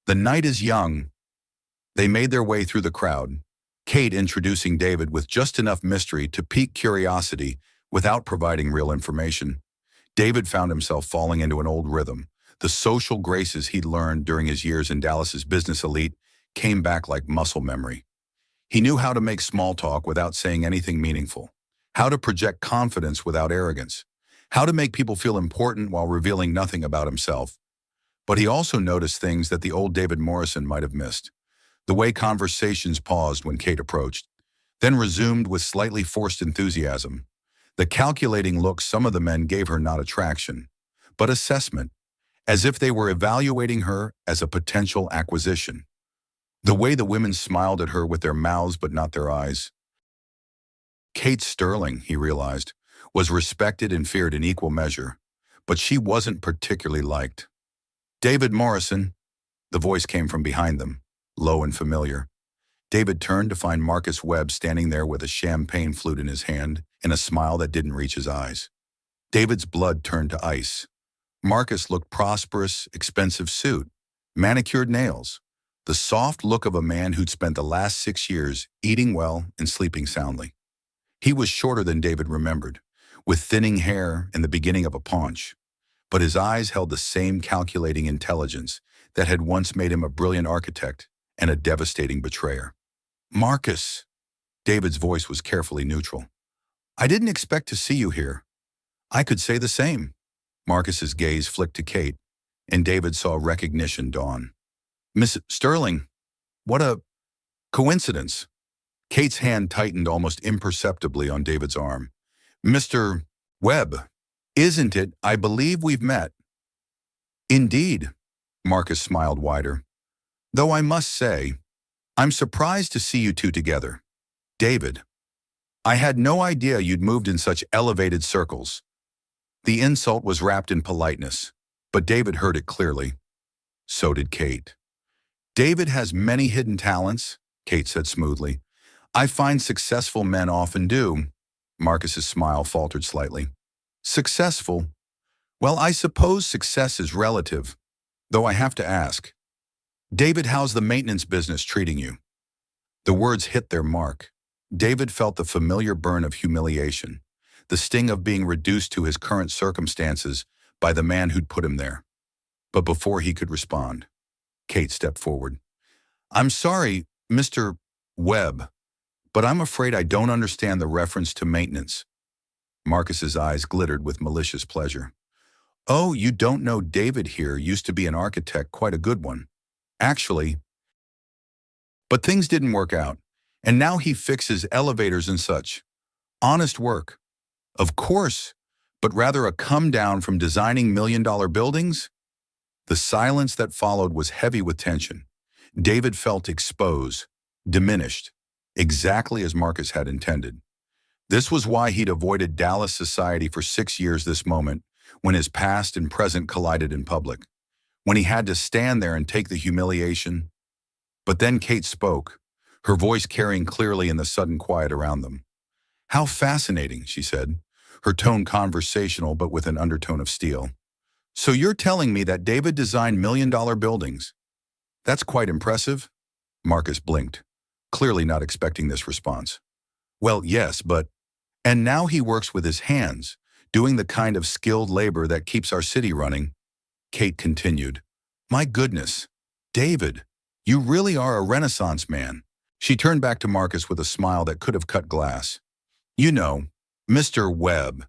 "The night is young." They made their way through the crowd, Kate introducing David with just enough mystery to pique curiosity without providing real information. David found himself falling into an old rhythm. The social graces he'd learned during his years in Dallas's business elite came back like muscle memory. He knew how to make small talk without saying anything meaningful, how to project confidence without arrogance, how to make people feel important while revealing nothing about himself. But he also noticed things that the old David Morrison might have missed. The way conversations paused when Kate approached, then resumed with slightly forced enthusiasm. The calculating look some of the men gave her, not attraction, but assessment, as if they were evaluating her as a potential acquisition. The way the women smiled at her with their mouths but not their eyes. Kate Sterling, he realized, was respected and feared in equal measure, but she wasn't particularly liked. "David Morrison," the voice came from behind them, low and familiar. David turned to find Marcus Webb standing there with a champagne flute in his hand and a smile that didn't reach his eyes. David's blood turned to ice. Marcus looked prosperous, expensive suit, manicured nails, the soft look of a man who'd spent the last 6 years eating well and sleeping soundly. He was shorter than David remembered, with thinning hair and the beginning of a paunch, but his eyes held the same calculating intelligence that had once made him a brilliant architect and a devastating betrayer. "Marcus," David's voice was carefully neutral. "I didn't expect to see you here." "I could say the same." Marcus's gaze flicked to Kate, and David saw recognition dawn. "Miss Sterling, what a coincidence." Kate's hand tightened almost imperceptibly on David's arm. "Mr. Webb, isn't it? I believe we've met." "Indeed," Marcus smiled wider. "Though I must say, I'm surprised to see you two together. David, I had no idea you'd moved in such elevated circles." The insult was wrapped in politeness, but David heard it clearly. So did Kate. "David has many hidden talents," Kate said smoothly. "I find successful men often do." Marcus's smile faltered slightly. "Successful? Well, I suppose success is relative, though I have to ask. David, how's the maintenance business treating you?" The words hit their mark. David felt the familiar burn of humiliation, the sting of being reduced to his current circumstances by the man who'd put him there. But before he could respond, Kate stepped forward. "I'm sorry, Mr. Webb, but I'm afraid I don't understand the reference to maintenance." Marcus's eyes glittered with malicious pleasure. "Oh, you don't know David here used to be an architect, quite a good one. Actually, But things didn't work out, and now he fixes elevators and such. Honest work. Of course, but rather a come down from designing million-dollar buildings? The silence that followed was heavy with tension. David felt exposed, diminished, exactly as Marcus had intended. This was why he'd avoided Dallas society for 6 years this moment, when his past and present collided in public, when he had to stand there and take the humiliation. But then Kate spoke, her voice carrying clearly in the sudden quiet around them. "How fascinating," she said, her tone conversational but with an undertone of steel. "So you're telling me that David designed million-dollar buildings? That's quite impressive." Marcus blinked, clearly not expecting this response. "Well, yes, but..." "And now he works with his hands, doing the kind of skilled labor that keeps our city running," Kate continued. "My goodness, David, you really are a Renaissance man." She turned back to Marcus with a smile that could have cut glass. "You know, Mr. Webb,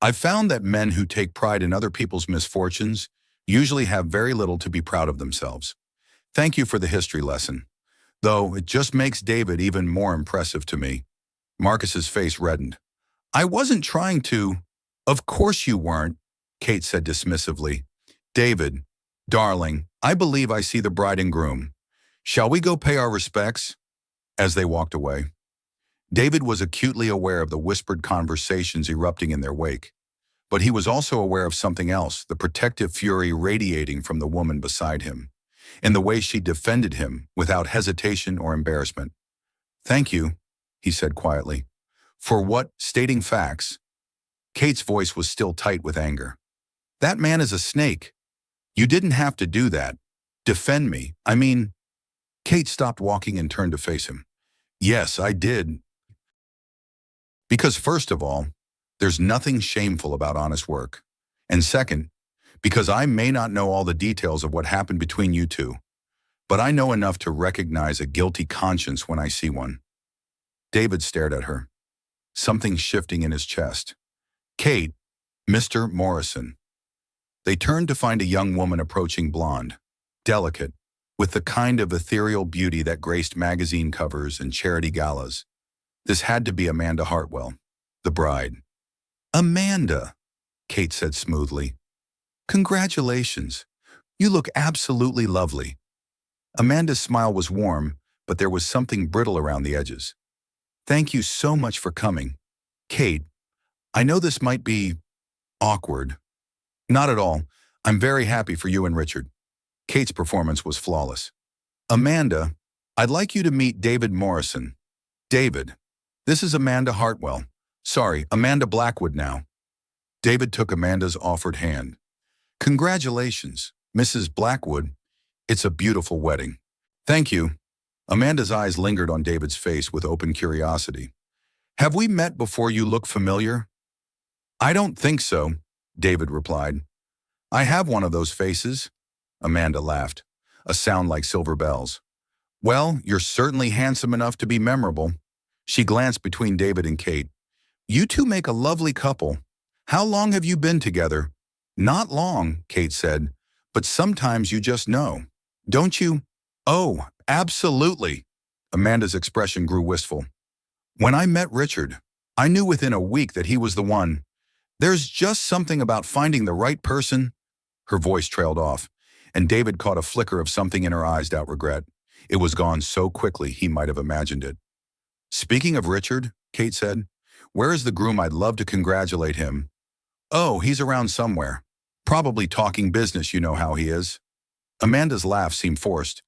I've found that men who take pride in other people's misfortunes usually have very little to be proud of themselves. Thank you for the history lesson, though it just makes David even more impressive to me." Marcus's face reddened. "I wasn't trying to..." "Of course you weren't," Kate said dismissively. "David, darling, I believe I see the bride and groom. Shall we go pay our respects?" As they walked away, David was acutely aware of the whispered conversations erupting in their wake. But he was also aware of something else, the protective fury radiating from the woman beside him, in the way she defended him without hesitation or embarrassment. "Thank you," he said quietly. "For what? Stating facts." Kate's voice was still tight with anger. "That man is a snake. You didn't have to do that. Defend me. I mean..." Kate stopped walking and turned to face him. "Yes, I did. Because first of all, there's nothing shameful about honest work. And second, because I may not know all the details of what happened between you two, but I know enough to recognize a guilty conscience when I see one." David stared at her, something shifting in his chest. "Kate, Mr. Morrison." They turned to find a young woman approaching, blonde, delicate, with the kind of ethereal beauty that graced magazine covers and charity galas. This had to be Amanda Hartwell, the bride. "Amanda," Kate said smoothly. "Congratulations. You look absolutely lovely." Amanda's smile was warm, but there was something brittle around the edges. "Thank you so much for coming. Kate, I know this might be awkward." "Not at all. I'm very happy for you and Richard." Kate's performance was flawless. "Amanda, I'd like you to meet David Morrison." "David, this is Amanda Hartwell. Sorry, Amanda Blackwood now." David took Amanda's offered hand. "Congratulations, Mrs. Blackwood. It's a beautiful wedding." "Thank you." Amanda's eyes lingered on David's face with open curiosity. "Have we met before? You look familiar." "I don't think so," David replied. "I have one of those faces." Amanda laughed, a sound like silver bells. "Well, you're certainly handsome enough to be memorable." She glanced between David and Kate. "You two make a lovely couple. How long have you been together?" "Not long," Kate said, "but sometimes you just know. Don't you?" "Oh, absolutely." Amanda's expression grew wistful. "When I met Richard, I knew within a week that he was the one. There's just something about finding the right person." Her voice trailed off, and David caught a flicker of something in her eyes without regret. It was gone so quickly he might have imagined it. "Speaking of Richard," Kate said, "where is the groom? I'd love to congratulate him." "Oh, he's around somewhere. Probably talking business, you know how he is." Amanda's laugh seemed forced.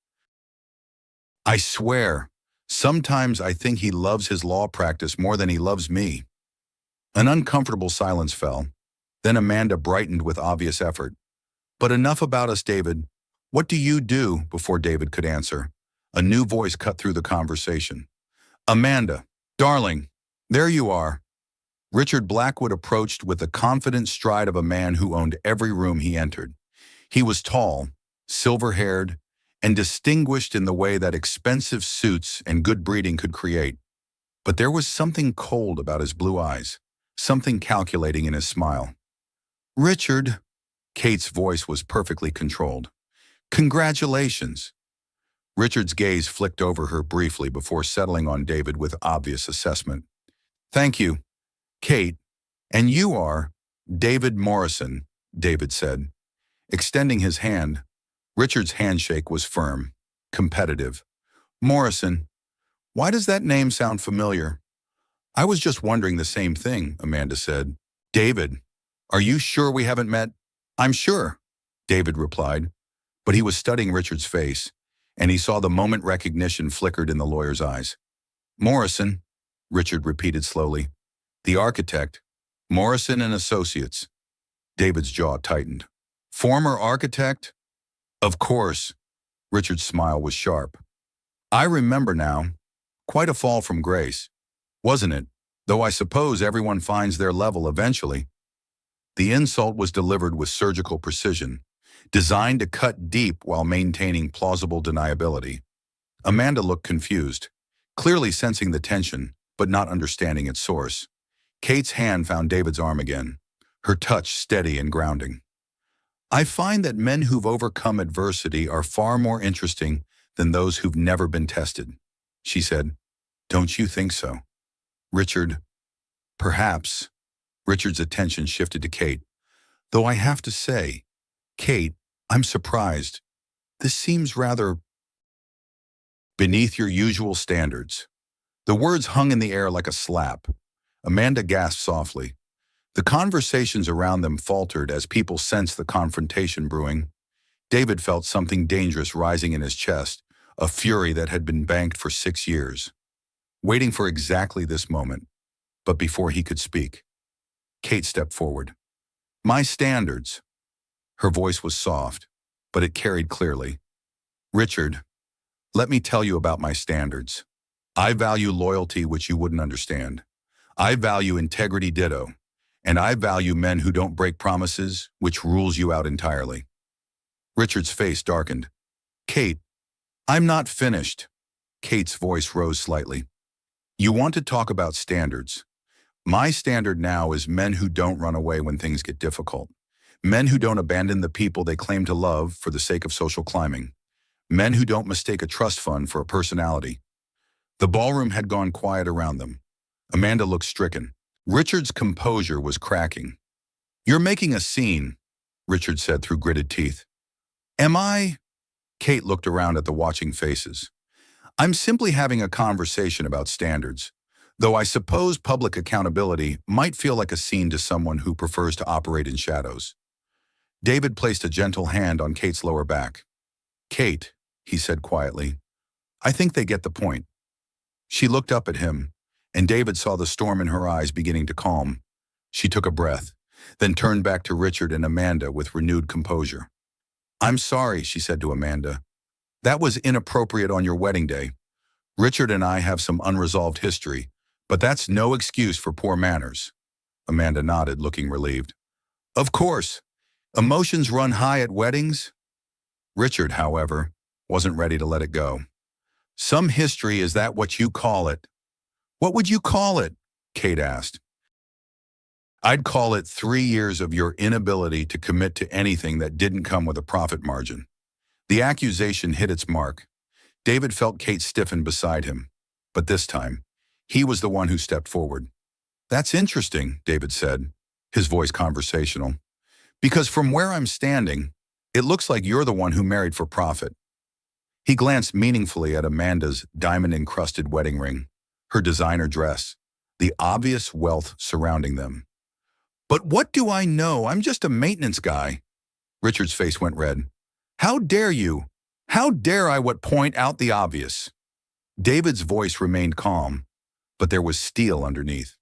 "I swear, sometimes I think he loves his law practice more than he loves me." An uncomfortable silence fell. Then Amanda brightened with obvious effort. "But enough about us, David. What do you do?" Before David could answer, a new voice cut through the conversation. "Amanda, darling, there you are." Richard Blackwood approached with the confident stride of a man who owned every room he entered. He was tall, silver-haired, and distinguished in the way that expensive suits and good breeding could create. But there was something cold about his blue eyes, something calculating in his smile. "Richard," Kate's voice was perfectly controlled. "Congratulations." Richard's gaze flicked over her briefly before settling on David with obvious assessment. Thank you, Kate. And you are David Morrison, David said. Extending his hand, Richard's handshake was firm, competitive. Morrison, why does that name sound familiar? I was just wondering the same thing, Amanda said. David, are you sure we haven't met? I'm sure, David replied, but he was studying Richard's face, and he saw the moment recognition flickered in the lawyer's eyes. Morrison, Richard repeated slowly. The architect, Morrison and Associates. David's jaw tightened. Former architect? Of course. Richard's smile was sharp. I remember now. Quite a fall from grace, wasn't it? Though I suppose everyone finds their level eventually. The insult was delivered with surgical precision, designed to cut deep while maintaining plausible deniability. Amanda looked confused, clearly sensing the tension, but not understanding its source. Kate's hand found David's arm again, her touch steady and grounding. I find that men who've overcome adversity are far more interesting than those who've never been tested, she said. Don't you think so? Richard, perhaps. Richard's attention shifted to Kate. Though I have to say, Kate, I'm surprised. This seems rather beneath your usual standards. The words hung in the air like a slap. Amanda gasped softly. The conversations around them faltered as people sensed the confrontation brewing. David felt something dangerous rising in his chest, a fury that had been banked for 6 years, waiting for exactly this moment. But before he could speak, Kate stepped forward. My standards. Her voice was soft, but it carried clearly. Richard, let me tell you about my standards. I value loyalty, which you wouldn't understand. I value integrity ditto. And I value men who don't break promises, which rules you out entirely. Richard's face darkened. Kate, I'm not finished. Kate's voice rose slightly. You want to talk about standards. My standard now is men who don't run away when things get difficult. Men who don't abandon the people they claim to love for the sake of social climbing. Men who don't mistake a trust fund for a personality. The ballroom had gone quiet around them. Amanda looked stricken. Richard's composure was cracking. You're making a scene, Richard said through gritted teeth. Am I? Kate looked around at the watching faces. I'm simply having a conversation about standards, though I suppose public accountability might feel like a scene to someone who prefers to operate in shadows. David placed a gentle hand on Kate's lower back. Kate, he said quietly, I think they get the point. She looked up at him, and David saw the storm in her eyes beginning to calm. She took a breath, then turned back to Richard and Amanda with renewed composure. I'm sorry, she said to Amanda. That was inappropriate on your wedding day. Richard and I have some unresolved history, but that's no excuse for poor manners. Amanda nodded, looking relieved. Of course. Emotions run high at weddings. Richard, however, wasn't ready to let it go. Some history, is that what you call it? What would you call it? Kate asked. I'd call it 3 years of your inability to commit to anything that didn't come with a profit margin. The accusation hit its mark. David felt Kate stiffen beside him, but this time, he was the one who stepped forward. That's interesting, David said, his voice conversational. Because from where I'm standing, it looks like you're the one who married for profit. He glanced meaningfully at Amanda's diamond-encrusted wedding ring, her designer dress, the obvious wealth surrounding them. But what do I know? I'm just a maintenance guy. Richard's face went red. How dare you? How dare I point out the obvious? David's voice remained calm, but there was steel underneath.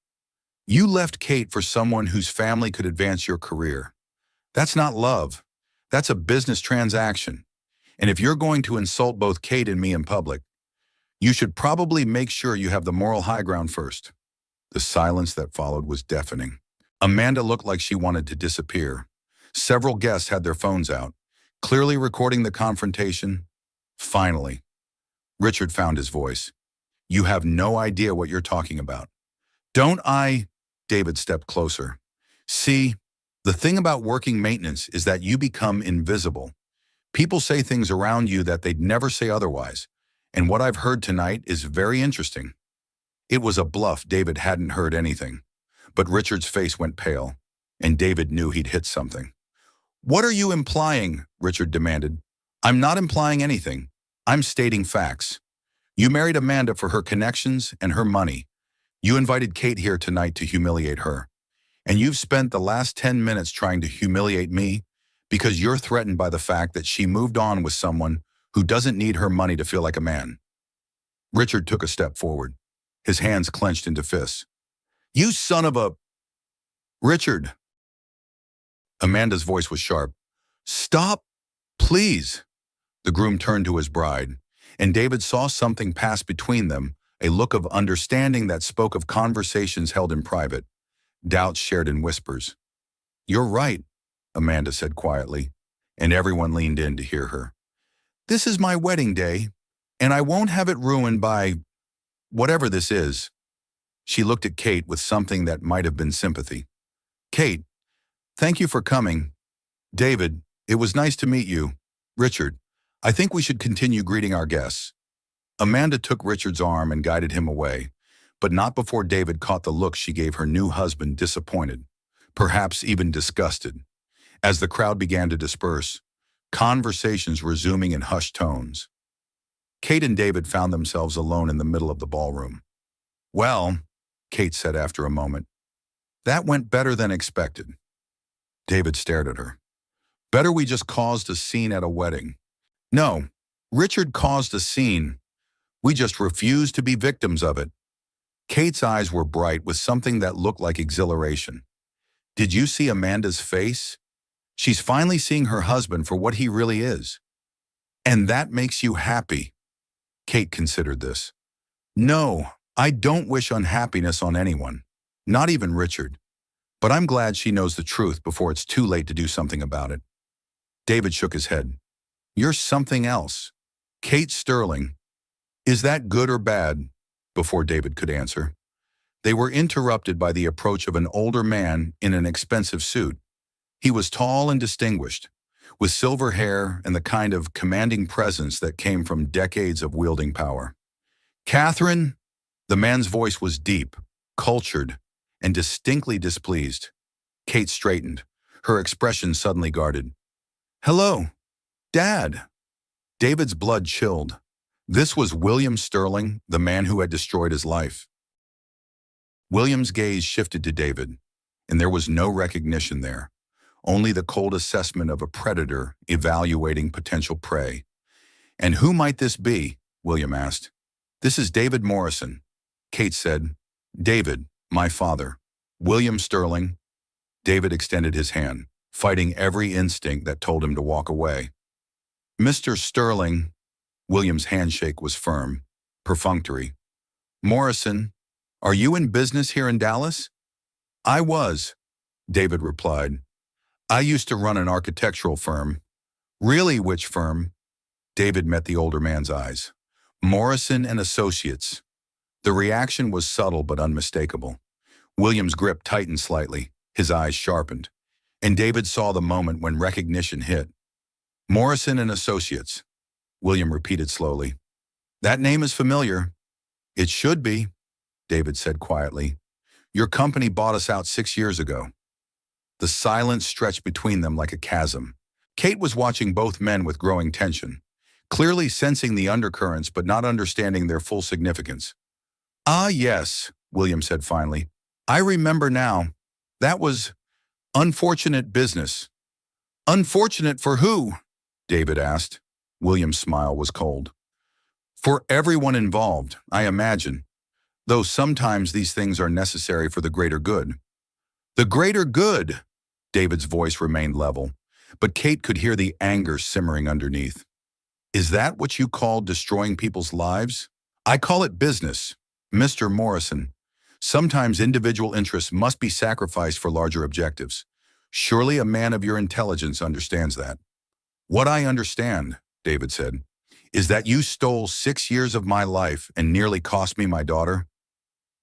You left Kate for someone whose family could advance your career. That's not love. That's a business transaction. And if you're going to insult both Kate and me in public, you should probably make sure you have the moral high ground first. The silence that followed was deafening. Amanda looked like she wanted to disappear. Several guests had their phones out, clearly recording the confrontation. Finally, Richard found his voice. You have no idea what you're talking about. Don't I? David stepped closer. See, the thing about working maintenance is that you become invisible. People say things around you that they'd never say otherwise, and what I've heard tonight is very interesting." It was a bluff. David hadn't heard anything, but Richard's face went pale, and David knew he'd hit something. "What are you implying?" Richard demanded. "I'm not implying anything. I'm stating facts. You married Amanda for her connections and her money. You invited Kate here tonight to humiliate her. And you've spent the last 10 minutes trying to humiliate me because you're threatened by the fact that she moved on with someone who doesn't need her money to feel like a man." Richard took a step forward, his hands clenched into fists. "You son of a—" "Richard." Amanda's voice was sharp. "Stop, please." The groom turned to his bride, and David saw something pass between them, a look of understanding that spoke of conversations held in private, doubts shared in whispers. "You're right," Amanda said quietly, and everyone leaned in to hear her. "This is my wedding day, and I won't have it ruined by whatever this is." She looked at Kate with something that might have been sympathy. "Kate, thank you for coming. David, it was nice to meet you. Richard, I think we should continue greeting our guests." Amanda took Richard's arm and guided him away, but not before David caught the look she gave her new husband, disappointed, perhaps even disgusted. As the crowd began to disperse, conversations resuming in hushed tones, Kate and David found themselves alone in the middle of the ballroom. "Well," Kate said after a moment, "that went better than expected." David stared at her. "Better we just caused a scene at a wedding." "No, Richard caused a scene. We just refused to be victims of it." Kate's eyes were bright with something that looked like exhilaration. "Did you see Amanda's face? She's finally seeing her husband for what he really is. And that makes you happy." Kate considered this. "No, I don't wish unhappiness on anyone, not even Richard. But I'm glad she knows the truth before it's too late to do something about it." David shook his head. "You're something else. Kate Sterling. Is that good or bad?" Before David could answer, they were interrupted by the approach of an older man in an expensive suit. He was tall and distinguished, with silver hair and the kind of commanding presence that came from decades of wielding power. "Catherine?" The man's voice was deep, cultured, and distinctly displeased. Kate straightened, her expression suddenly guarded. "Hello, Dad." David's blood chilled. This was William Sterling, the man who had destroyed his life. William's gaze shifted to David, and there was no recognition there, only the cold assessment of a predator evaluating potential prey. "And who might this be?" William asked. "This is David Morrison," Kate said. "David, my father. William Sterling." David extended his hand, fighting every instinct that told him to walk away. "Mr. Sterling." William's handshake was firm, perfunctory. "Morrison, are you in business here in Dallas?" "I was," David replied. "I used to run an architectural firm." "Really, which firm?" David met the older man's eyes. "Morrison and Associates." The reaction was subtle but unmistakable. William's grip tightened slightly, his eyes sharpened, and David saw the moment when recognition hit. "Morrison and Associates," William repeated slowly. "That name is familiar." "It should be," David said quietly. "Your company bought us out 6 years ago." The silence stretched between them like a chasm. Kate was watching both men with growing tension, clearly sensing the undercurrents but not understanding their full significance. "Ah, yes," William said finally. "I remember now. That was unfortunate business." "Unfortunate for who?" David asked. William's smile was cold. "For everyone involved, I imagine. Though sometimes these things are necessary for the greater good." "The greater good!" David's voice remained level, but Kate could hear the anger simmering underneath. "Is that what you call destroying people's lives?" "I call it business, Mr. Morrison. Sometimes individual interests must be sacrificed for larger objectives. Surely a man of your intelligence understands that." "What I understand," David said, "is that you stole 6 years of my life and nearly cost me my daughter."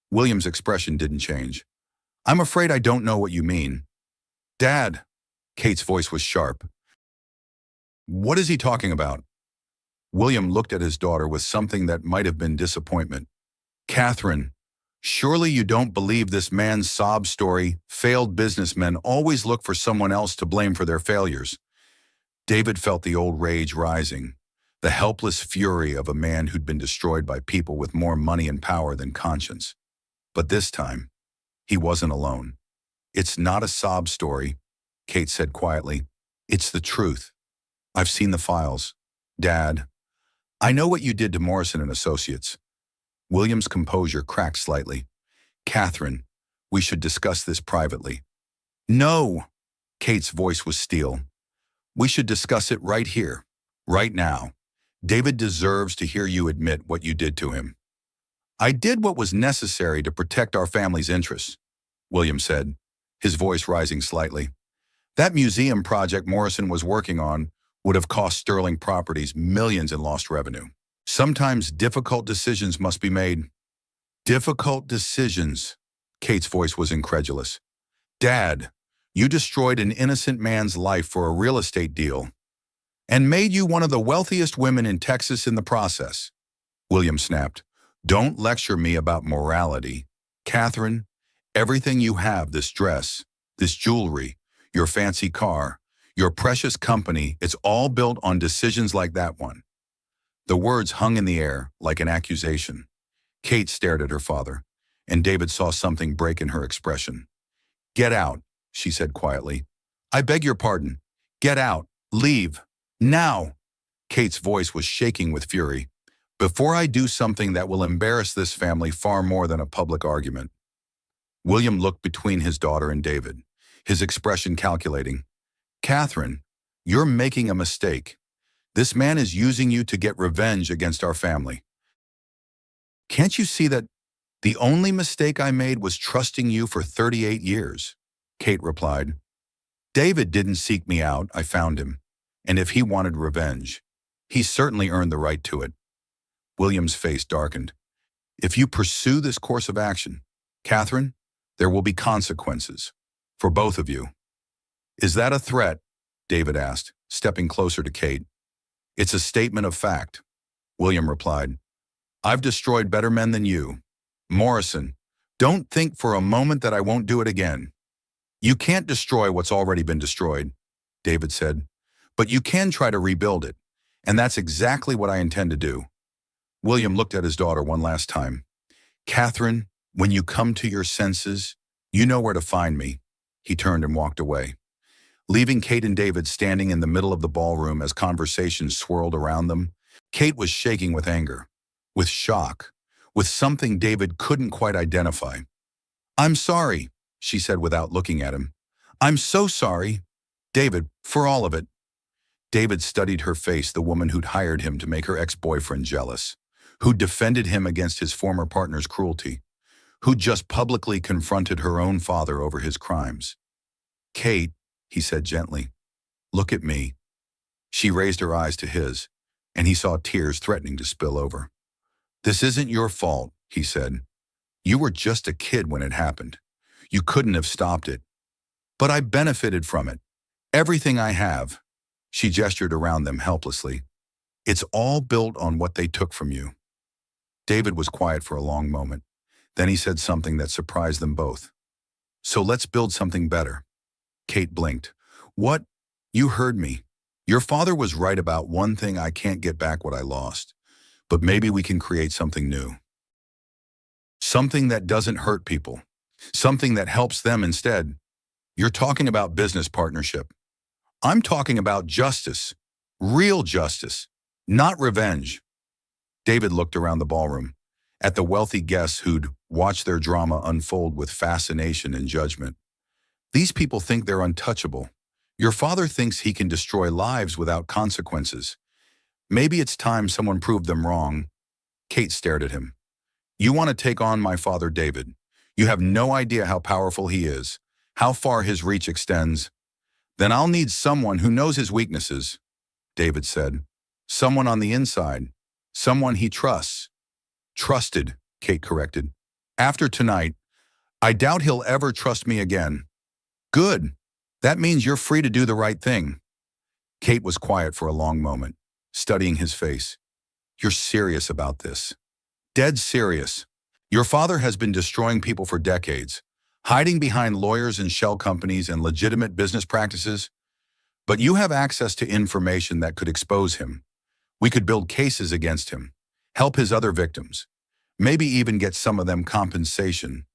William's expression didn't change. "I'm afraid I don't know what you mean." "Dad," Kate's voice was sharp, What is he talking about? William looked at his daughter with something that might have been disappointment. Catherine, surely you don't believe this man's sob story. Failed businessmen always look for someone else to blame for their failures. David felt the old rage rising, the helpless fury of a man who'd been destroyed by people with more money and power than conscience. But this time, he wasn't alone. It's not a sob story, Kate said quietly. It's the truth. I've seen the files. Dad, I know what you did to Morrison and Associates. William's composure cracked slightly. Catherine, we should discuss this privately. No! Kate's voice was steel. We should discuss it right here, right now. David deserves to hear you admit what you did to him. I did what was necessary to protect our family's interests, William said, his voice rising slightly. That museum project Morrison was working on would have cost Sterling Properties millions in lost revenue. Sometimes difficult decisions must be made. Difficult decisions. Kate's voice was incredulous. Dad, you destroyed an innocent man's life for a real estate deal and made you one of the wealthiest women in Texas in the process. William snapped. Don't lecture me about morality. Catherine, everything you have, this dress, this jewelry, your fancy car, your precious company, it's all built on decisions like that one. The words hung in the air like an accusation. Kate stared at her father, and David saw something break in her expression. Get out, she said quietly. I beg your pardon. Get out. Leave. Now. Kate's voice was shaking with fury. Before I do something that will embarrass this family far more than a public argument. William looked between his daughter and David, his expression calculating. Catherine, you're making a mistake. This man is using you to get revenge against our family. Can't you see that the only mistake I made was trusting you for 38 years? Kate replied. David didn't seek me out, I found him. And if he wanted revenge, he certainly earned the right to it. William's face darkened. If you pursue this course of action, Catherine, there will be consequences for both of you. Is that a threat? David asked, stepping closer to Kate. It's a statement of fact, William replied. I've destroyed better men than you. Morrison, don't think for a moment that I won't do it again. You can't destroy what's already been destroyed, David said, but you can try to rebuild it, and that's exactly what I intend to do. William looked at his daughter one last time. Catherine, when you come to your senses, you know where to find me. He turned and walked away, leaving Kate and David standing in the middle of the ballroom as conversations swirled around them. Kate was shaking with anger, with shock, with something David couldn't quite identify. I'm sorry, she said without looking at him. I'm so sorry, David, for all of it. David studied her face, the woman who'd hired him to make her ex-boyfriend jealous, who'd defended him against his former partner's cruelty, who'd just publicly confronted her own father over his crimes. Kate, he said gently, look at me. She raised her eyes to his, and he saw tears threatening to spill over. This isn't your fault, he said. You were just a kid when it happened. You couldn't have stopped it. But I benefited from it. Everything I have. She gestured around them helplessly. It's all built on what they took from you. David was quiet for a long moment. Then he said something that surprised them both. So let's build something better. Kate blinked. What? You heard me. Your father was right about one thing. I can't get back what I lost. But maybe we can create something new. Something that doesn't hurt people. Something that helps them instead. You're talking about business partnership. I'm talking about justice. Real justice. Not revenge. David looked around the ballroom, at the wealthy guests who'd watched their drama unfold with fascination and judgment. These people think they're untouchable. Your father thinks he can destroy lives without consequences. Maybe it's time someone proved them wrong. Kate stared at him. You want to take on my father, David. You have no idea how powerful he is, how far his reach extends. Then I'll need someone who knows his weaknesses, David said. Someone on the inside. Someone he trusts. Trusted, Kate corrected. After tonight, I doubt he'll ever trust me again. Good. That means you're free to do the right thing. Kate was quiet for a long moment, studying his face. You're serious about this? Dead serious. Your father has been destroying people for decades, hiding behind lawyers and shell companies and legitimate business practices. But you have access to information that could expose him. We could build cases against him, help his other victims, maybe even get some of them compensation.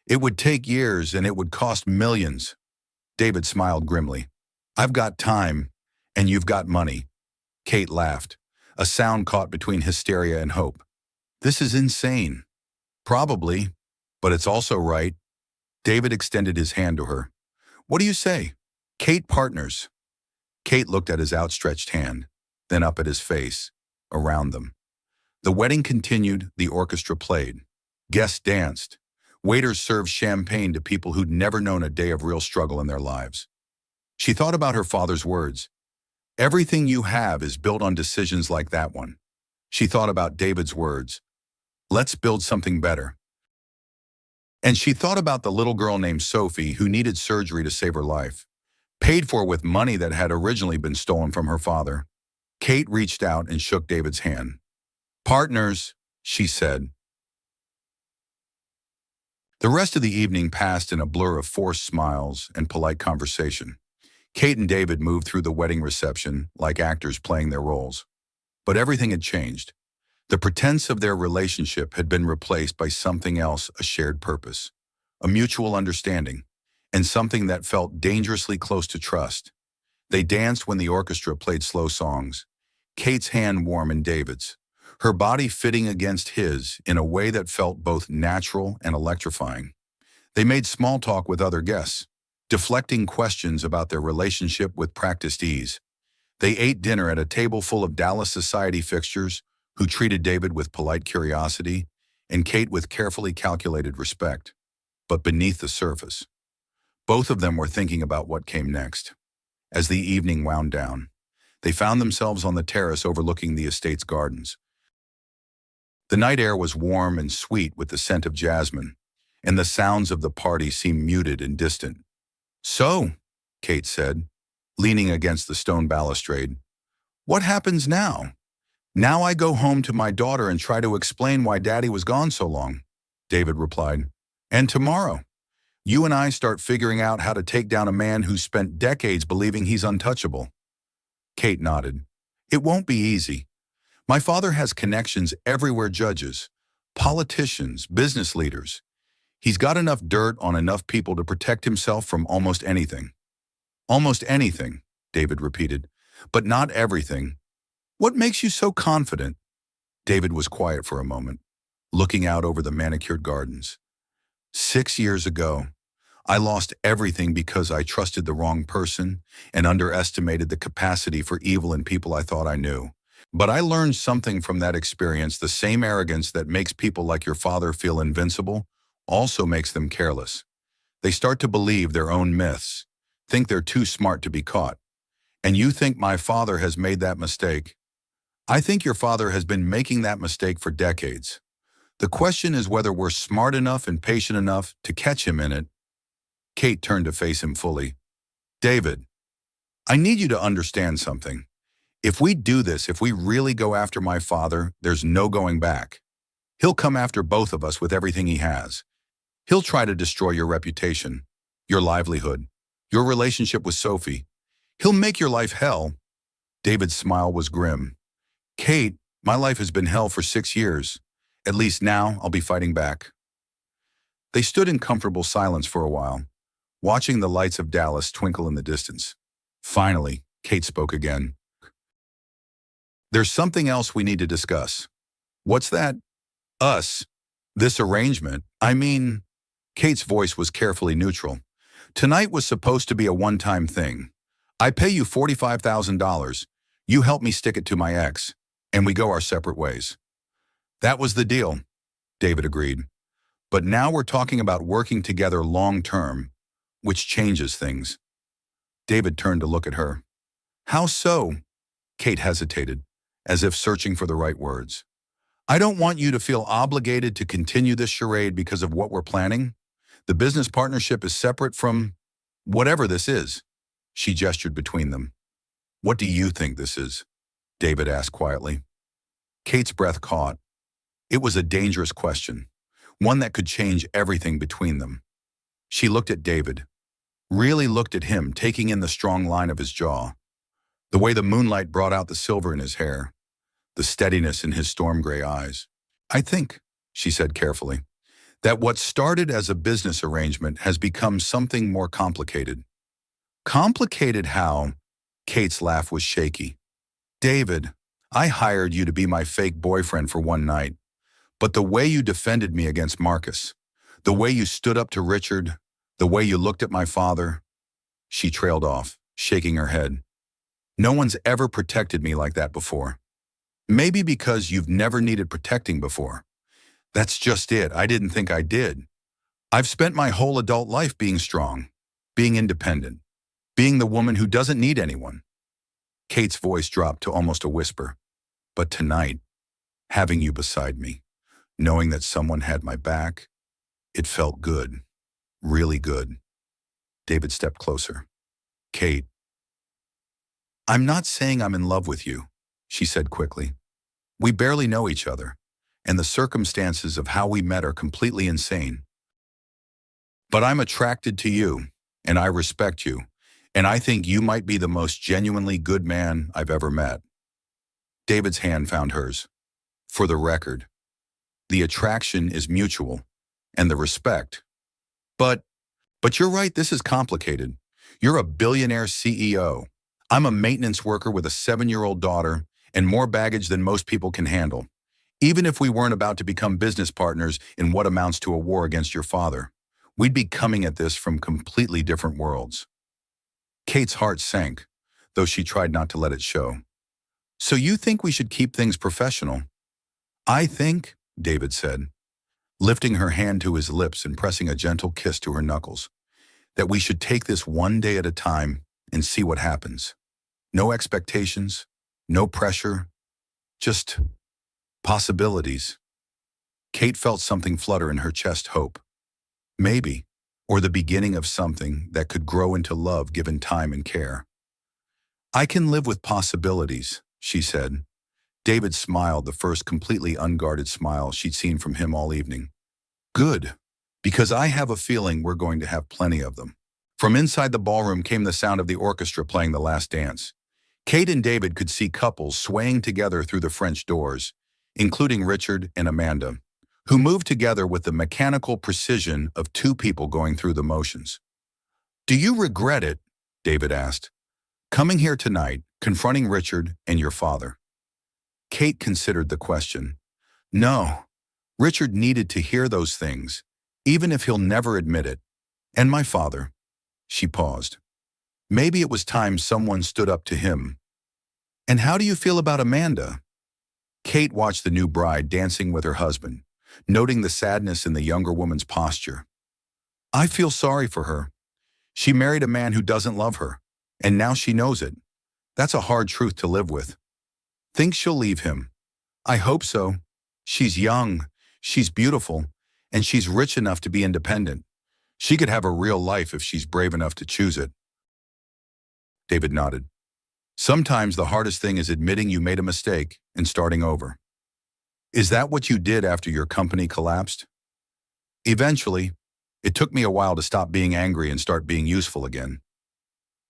It would take years and it would cost millions. David smiled grimly. I've got time, and you've got money. Kate laughed, a sound caught between hysteria and hope. This is insane. Probably, but it's also right. David extended his hand to her. What do you say? Kate Partners. Kate looked at his outstretched hand, then up at his face, around them. The wedding continued, the orchestra played. Guests danced. Waiters served champagne to people who'd never known a day of real struggle in their lives. She thought about her father's words. Everything you have is built on decisions like that one. She thought about David's words. Let's build something better. And she thought about the little girl named Sophie who needed surgery to save her life, paid for with money that had originally been stolen from her father. Kate reached out and shook David's hand. Partners, she said. The rest of the evening passed in a blur of forced smiles and polite conversation. Kate and David moved through the wedding reception like actors playing their roles. But everything had changed. The pretense of their relationship had been replaced by something else, a shared purpose, a mutual understanding, and something that felt dangerously close to trust. They danced when the orchestra played slow songs, Kate's hand warm in David's, her body fitting against his in a way that felt both natural and electrifying. They made small talk with other guests, deflecting questions about their relationship with practiced ease. They ate dinner at a table full of Dallas society fixtures who treated David with polite curiosity and Kate with carefully calculated respect. But beneath the surface, both of them were thinking about what came next. As the evening wound down, they found themselves on the terrace overlooking the estate's gardens. The night air was warm and sweet with the scent of jasmine, and the sounds of the party seemed muted and distant. So, Kate said, leaning against the stone balustrade, what happens now? Now I go home to my daughter and try to explain why Daddy was gone so long, David replied. And tomorrow, you and I start figuring out how to take down a man who spent decades believing he's untouchable. Kate nodded. It won't be easy. My father has connections everywhere, judges, politicians, business leaders. He's got enough dirt on enough people to protect himself from almost anything. Almost anything, David repeated, but not everything. What makes you so confident? David was quiet for a moment, looking out over the manicured gardens. 6 years ago, I lost everything because I trusted the wrong person and underestimated the capacity for evil in people I thought I knew. But I learned something from that experience. The same arrogance that makes people like your father feel invincible also makes them careless. They start to believe their own myths, think they're too smart to be caught. And you think my father has made that mistake? I think your father has been making that mistake for decades. The question is whether we're smart enough and patient enough to catch him in it. Kate turned to face him fully. David, I need you to understand something. If we do this, if we really go after my father, there's no going back. He'll come after both of us with everything he has. He'll try to destroy your reputation, your livelihood, your relationship with Sophie. He'll make your life hell. David's smile was grim. Kate, my life has been hell for 6 years. At least now I'll be fighting back. They stood in comfortable silence for a while, watching the lights of Dallas twinkle in the distance. Finally, Kate spoke again. There's something else we need to discuss. What's that? Us. This arrangement. I mean, Kate's voice was carefully neutral. Tonight was supposed to be a one-time thing. I pay you $45,000. You help me stick it to my ex, and we go our separate ways. That was the deal, David agreed. But now we're talking about working together long-term, which changes things. David turned to look at her. How so? Kate hesitated, as if searching for the right words. I don't want you to feel obligated to continue this charade because of what we're planning. The business partnership is separate from whatever this is. She gestured between them. "What do you think this is?" David asked quietly. Kate's breath caught. It was a dangerous question, one that could change everything between them. She looked at David, really looked at him, taking in the strong line of his jaw, the way the moonlight brought out the silver in his hair, the steadiness in his storm gray eyes. "I think," she said carefully, "that what started as a business arrangement has become something more complicated." "Complicated how?" Kate's laugh was shaky. "David, I hired you to be my fake boyfriend for one night, but the way you defended me against Marcus, the way you stood up to Richard, the way you looked at my father—" She trailed off, shaking her head. "No one's ever protected me like that before. Maybe because you've never needed protecting before. That's just it. I didn't think I did. I've spent my whole adult life being strong, being independent, being the woman who doesn't need anyone." Kate's voice dropped to almost a whisper. "But tonight, having you beside me, knowing that someone had my back, it felt good, really good." David stepped closer. "Kate, I'm not saying I'm in love with you," she said quickly. "We barely know each other, and the circumstances of how we met are completely insane. But I'm attracted to you, and I respect you, and I think you might be the most genuinely good man I've ever met." David's hand found hers. "For the record, the attraction is mutual, and the respect. But you're right, this is complicated. You're a billionaire CEO. I'm a maintenance worker with a 7-year-old daughter and more baggage than most people can handle. Even if we weren't about to become business partners in what amounts to a war against your father, we'd be coming at this from completely different worlds." Kate's heart sank, though she tried not to let it show. "So you think we should keep things professional?" "I think," David said, lifting her hand to his lips and pressing a gentle kiss to her knuckles, "that we should take this one day at a time and see what happens. No expectations, no pressure, just possibilities." Kate felt something flutter in her chest, hope. Maybe, or the beginning of something that could grow into love given time and care. "I can live with possibilities," she said. David smiled, the first completely unguarded smile she'd seen from him all evening. "Good, because I have a feeling we're going to have plenty of them." From inside the ballroom came the sound of the orchestra playing The Last Dance. Kate and David could see couples swaying together through the French doors, including Richard and Amanda, who moved together with the mechanical precision of two people going through the motions. "Do you regret it?" David asked. "Coming here tonight, confronting Richard and your father?" Kate considered the question. "No, Richard needed to hear those things, even if he'll never admit it. And my father." She paused. "Maybe it was time someone stood up to him." "And how do you feel about Amanda?" Kate watched the new bride dancing with her husband, noting the sadness in the younger woman's posture. "I feel sorry for her. She married a man who doesn't love her, and now she knows it. That's a hard truth to live with." "Think she'll leave him?" "I hope so. She's young, she's beautiful, and she's rich enough to be independent. She could have a real life if she's brave enough to choose it." David nodded. "Sometimes the hardest thing is admitting you made a mistake and starting over." "Is that what you did after your company collapsed?" "Eventually. It took me a while to stop being angry and start being useful again."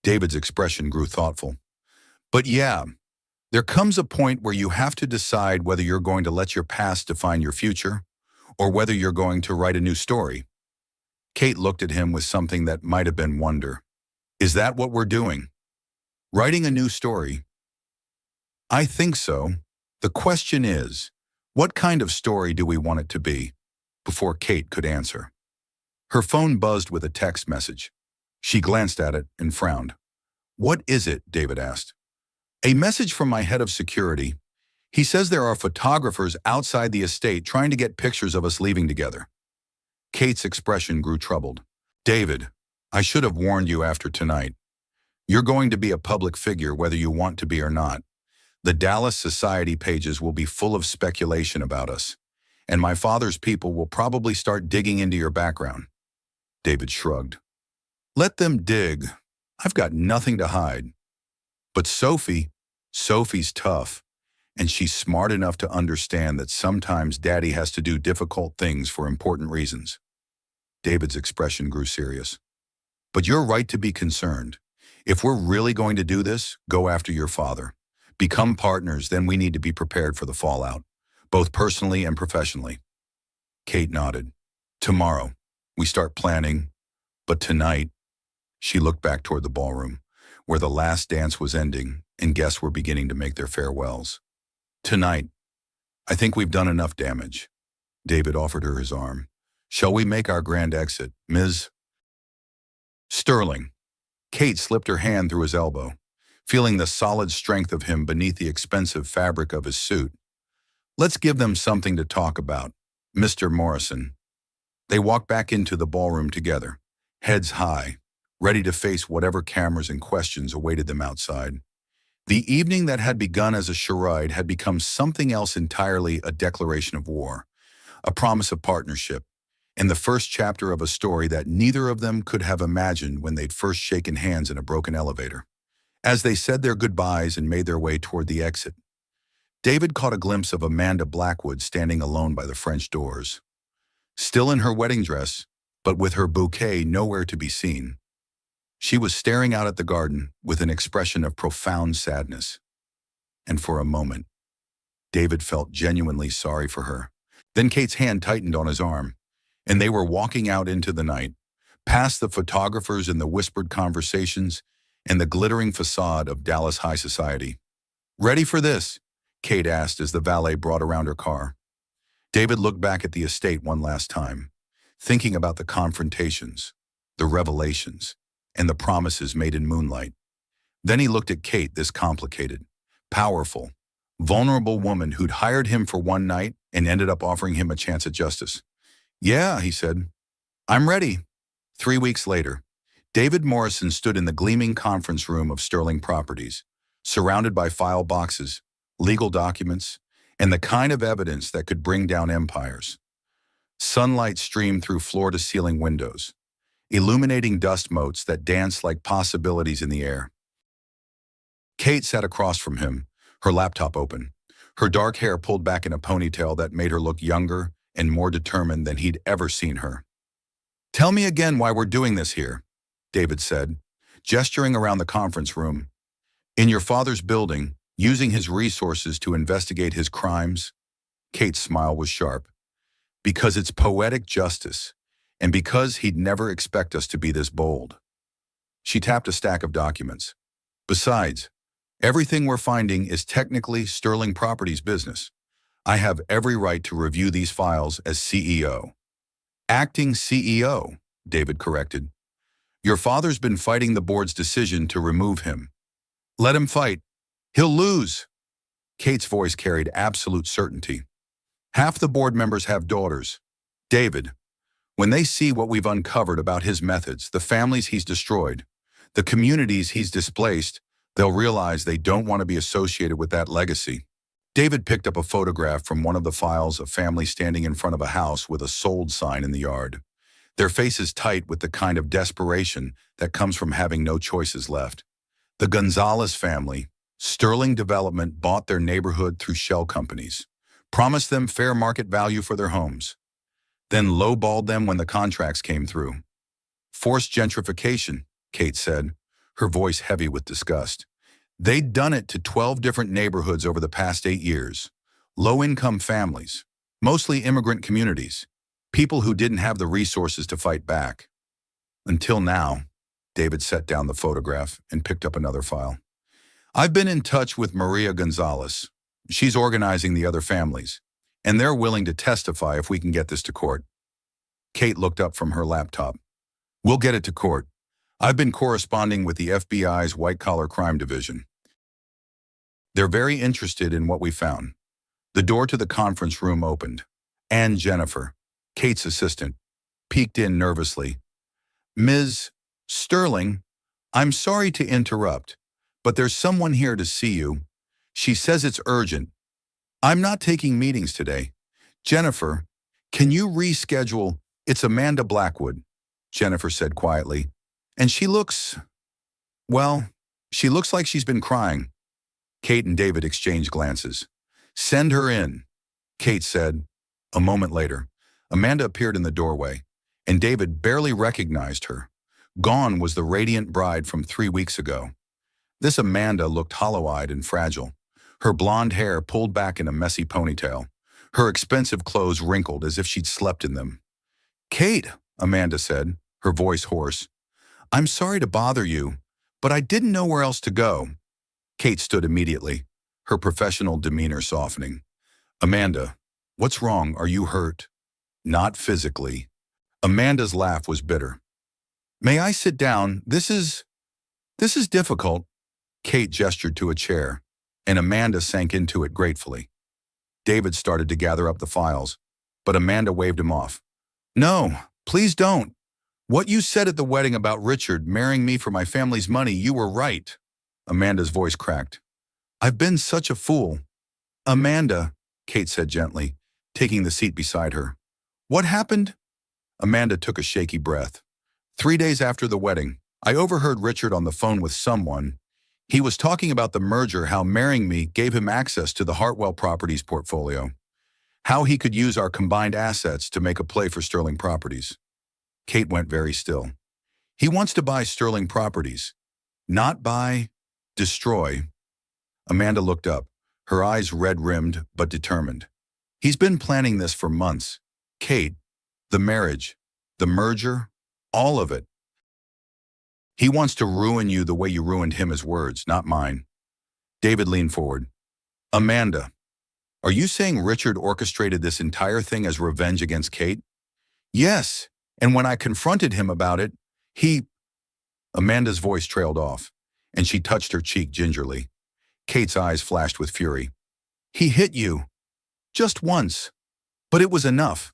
David's expression grew thoughtful. "But yeah, there comes a point where you have to decide whether you're going to let your past define your future, or whether you're going to write a new story." Kate looked at him with something that might have been wonder. "Is that what we're doing? Writing a new story?" "I think so. The question is, what kind of story do we want it to be?" Before Kate could answer, her phone buzzed with a text message. She glanced at it and frowned. "What is it?" David asked. "A message from my head of security. He says there are photographers outside the estate trying to get pictures of us leaving together." Kate's expression grew troubled. "David, I should have warned you after tonight. You're going to be a public figure whether you want to be or not. The Dallas Society pages will be full of speculation about us, and my father's people will probably start digging into your background." David shrugged. "Let them dig. I've got nothing to hide." But Sophie's tough, and she's smart enough to understand that sometimes Daddy has to do difficult things for important reasons. David's expression grew serious. But you're right to be concerned. If we're really going to do this, go after your father. Become partners, then we need to be prepared for the fallout, both personally and professionally. Kate nodded. Tomorrow, we start planning, but tonight, she looked back toward the ballroom, where the last dance was ending and guests were beginning to make their farewells. Tonight, I think we've done enough damage. David offered her his arm. Shall we make our grand exit, Ms. Sterling? Kate slipped her hand through his elbow, feeling the solid strength of him beneath the expensive fabric of his suit. Let's give them something to talk about, Mr. Morrison. They walked back into the ballroom together, heads high, ready to face whatever cameras and questions awaited them outside. The evening that had begun as a charade had become something else entirely, a declaration of war, a promise of partnership, and the first chapter of a story that neither of them could have imagined when they'd first shaken hands in a broken elevator. As they said their goodbyes and made their way toward the exit, David caught a glimpse of Amanda Blackwood standing alone by the French doors. Still in her wedding dress, but with her bouquet nowhere to be seen. She was staring out at the garden with an expression of profound sadness. And for a moment, David felt genuinely sorry for her. Then Kate's hand tightened on his arm, and they were walking out into the night, past the photographers and the whispered conversations and the glittering facade of Dallas high society. Ready for this? Kate asked as the valet brought around her car. David looked back at the estate one last time, thinking about the confrontations, the revelations, and the promises made in moonlight. Then he looked at Kate, this complicated, powerful, vulnerable woman who'd hired him for one night and ended up offering him a chance at justice. Yeah, he said. I'm ready. 3 weeks later, David Morrison stood in the gleaming conference room of Sterling Properties, surrounded by file boxes, legal documents, and the kind of evidence that could bring down empires. Sunlight streamed through floor-to-ceiling windows, illuminating dust motes that danced like possibilities in the air. Kate sat across from him, her laptop open, her dark hair pulled back in a ponytail that made her look younger and more determined than he'd ever seen her. Tell me again why we're doing this here, David said, gesturing around the conference room. In your father's building, using his resources to investigate his crimes? Kate's smile was sharp. Because it's poetic justice, and because he'd never expect us to be this bold. She tapped a stack of documents. Besides, everything we're finding is technically Sterling Properties business. I have every right to review these files as CEO. Acting CEO, David corrected. Your father's been fighting the board's decision to remove him. Let him fight. He'll lose. Kate's voice carried absolute certainty. Half the board members have daughters. David, when they see what we've uncovered about his methods, the families he's destroyed, the communities he's displaced, they'll realize they don't want to be associated with that legacy. David picked up a photograph from one of the files, a family standing in front of a house with a sold sign in the yard. Their faces tight with the kind of desperation that comes from having no choices left. The Gonzalez family, Sterling Development, bought their neighborhood through shell companies, promised them fair market value for their homes, then lowballed them when the contracts came through. Forced gentrification, Kate said, her voice heavy with disgust. They'd done it to 12 different neighborhoods over the past 8 years. Low-income families, mostly immigrant communities, people who didn't have the resources to fight back. Until now, David set down the photograph and picked up another file. I've been in touch with Maria Gonzalez. She's organizing the other families, and they're willing to testify if we can get this to court. Kate looked up from her laptop. We'll get it to court. I've been corresponding with the FBI's white-collar crime division. They're very interested in what we found. The door to the conference room opened. And Jennifer, Kate's assistant, peeked in nervously. Ms. Sterling, I'm sorry to interrupt, but there's someone here to see you. She says it's urgent. I'm not taking meetings today. Jennifer, can you reschedule? It's Amanda Blackwood, Jennifer said quietly. And she looks, well, She looks like she's been crying. Kate and David exchanged glances. Send her in, Kate said. A moment later, Amanda appeared in the doorway, and David barely recognized her. Gone was the radiant bride from 3 weeks ago. This Amanda looked hollow-eyed and fragile, her blonde hair pulled back in a messy ponytail, her expensive clothes wrinkled as if she'd slept in them. Kate, Amanda said, her voice hoarse. I'm sorry to bother you, but I didn't know where else to go. Kate stood immediately, her professional demeanor softening. Amanda, what's wrong? Are you hurt? Not physically. Amanda's laugh was bitter. May I sit down? This is difficult. Kate gestured to a chair, and Amanda sank into it gratefully. David started to gather up the files, but Amanda waved him off. No, please don't. What you said at the wedding about Richard marrying me for my family's money, you were right. Amanda's voice cracked. I've been such a fool. Amanda, Kate said gently, taking the seat beside her. What happened? Amanda took a shaky breath. 3 days after the wedding, I overheard Richard on the phone with someone. He was talking about the merger, how marrying me gave him access to the Hartwell Properties portfolio, how he could use our combined assets to make a play for Sterling Properties. Kate went very still. He wants to buy Sterling Properties, not buy, destroy. Amanda looked up, her eyes red-rimmed but determined. He's been planning this for months. Kate, the marriage, the merger, all of it. He wants to ruin you the way you ruined him, his words, not mine. David leaned forward. Amanda, are you saying Richard orchestrated this entire thing as revenge against Kate? Yes, and when I confronted him about it, Amanda's voice trailed off, and she touched her cheek gingerly. Kate's eyes flashed with fury. He hit you. Just once. But it was enough.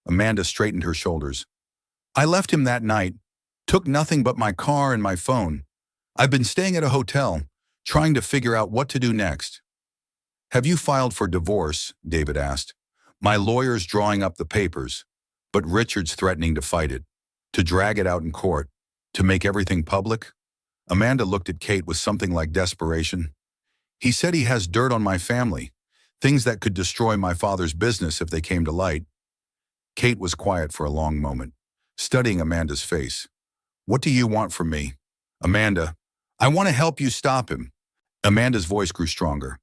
Amanda straightened her shoulders. I left him that night, took nothing but my car and my phone. I've been staying at a hotel, trying to figure out what to do next. Have you filed for divorce? David asked. My lawyer's drawing up the papers, but Richard's threatening to fight it, to drag it out in court, to make everything public. Amanda looked at Kate with something like desperation. He said he has dirt on my family, things that could destroy my father's business if they came to light. Kate was quiet for a long moment, studying Amanda's face. What do you want from me? Amanda, I want to help you stop him. Amanda's voice grew stronger.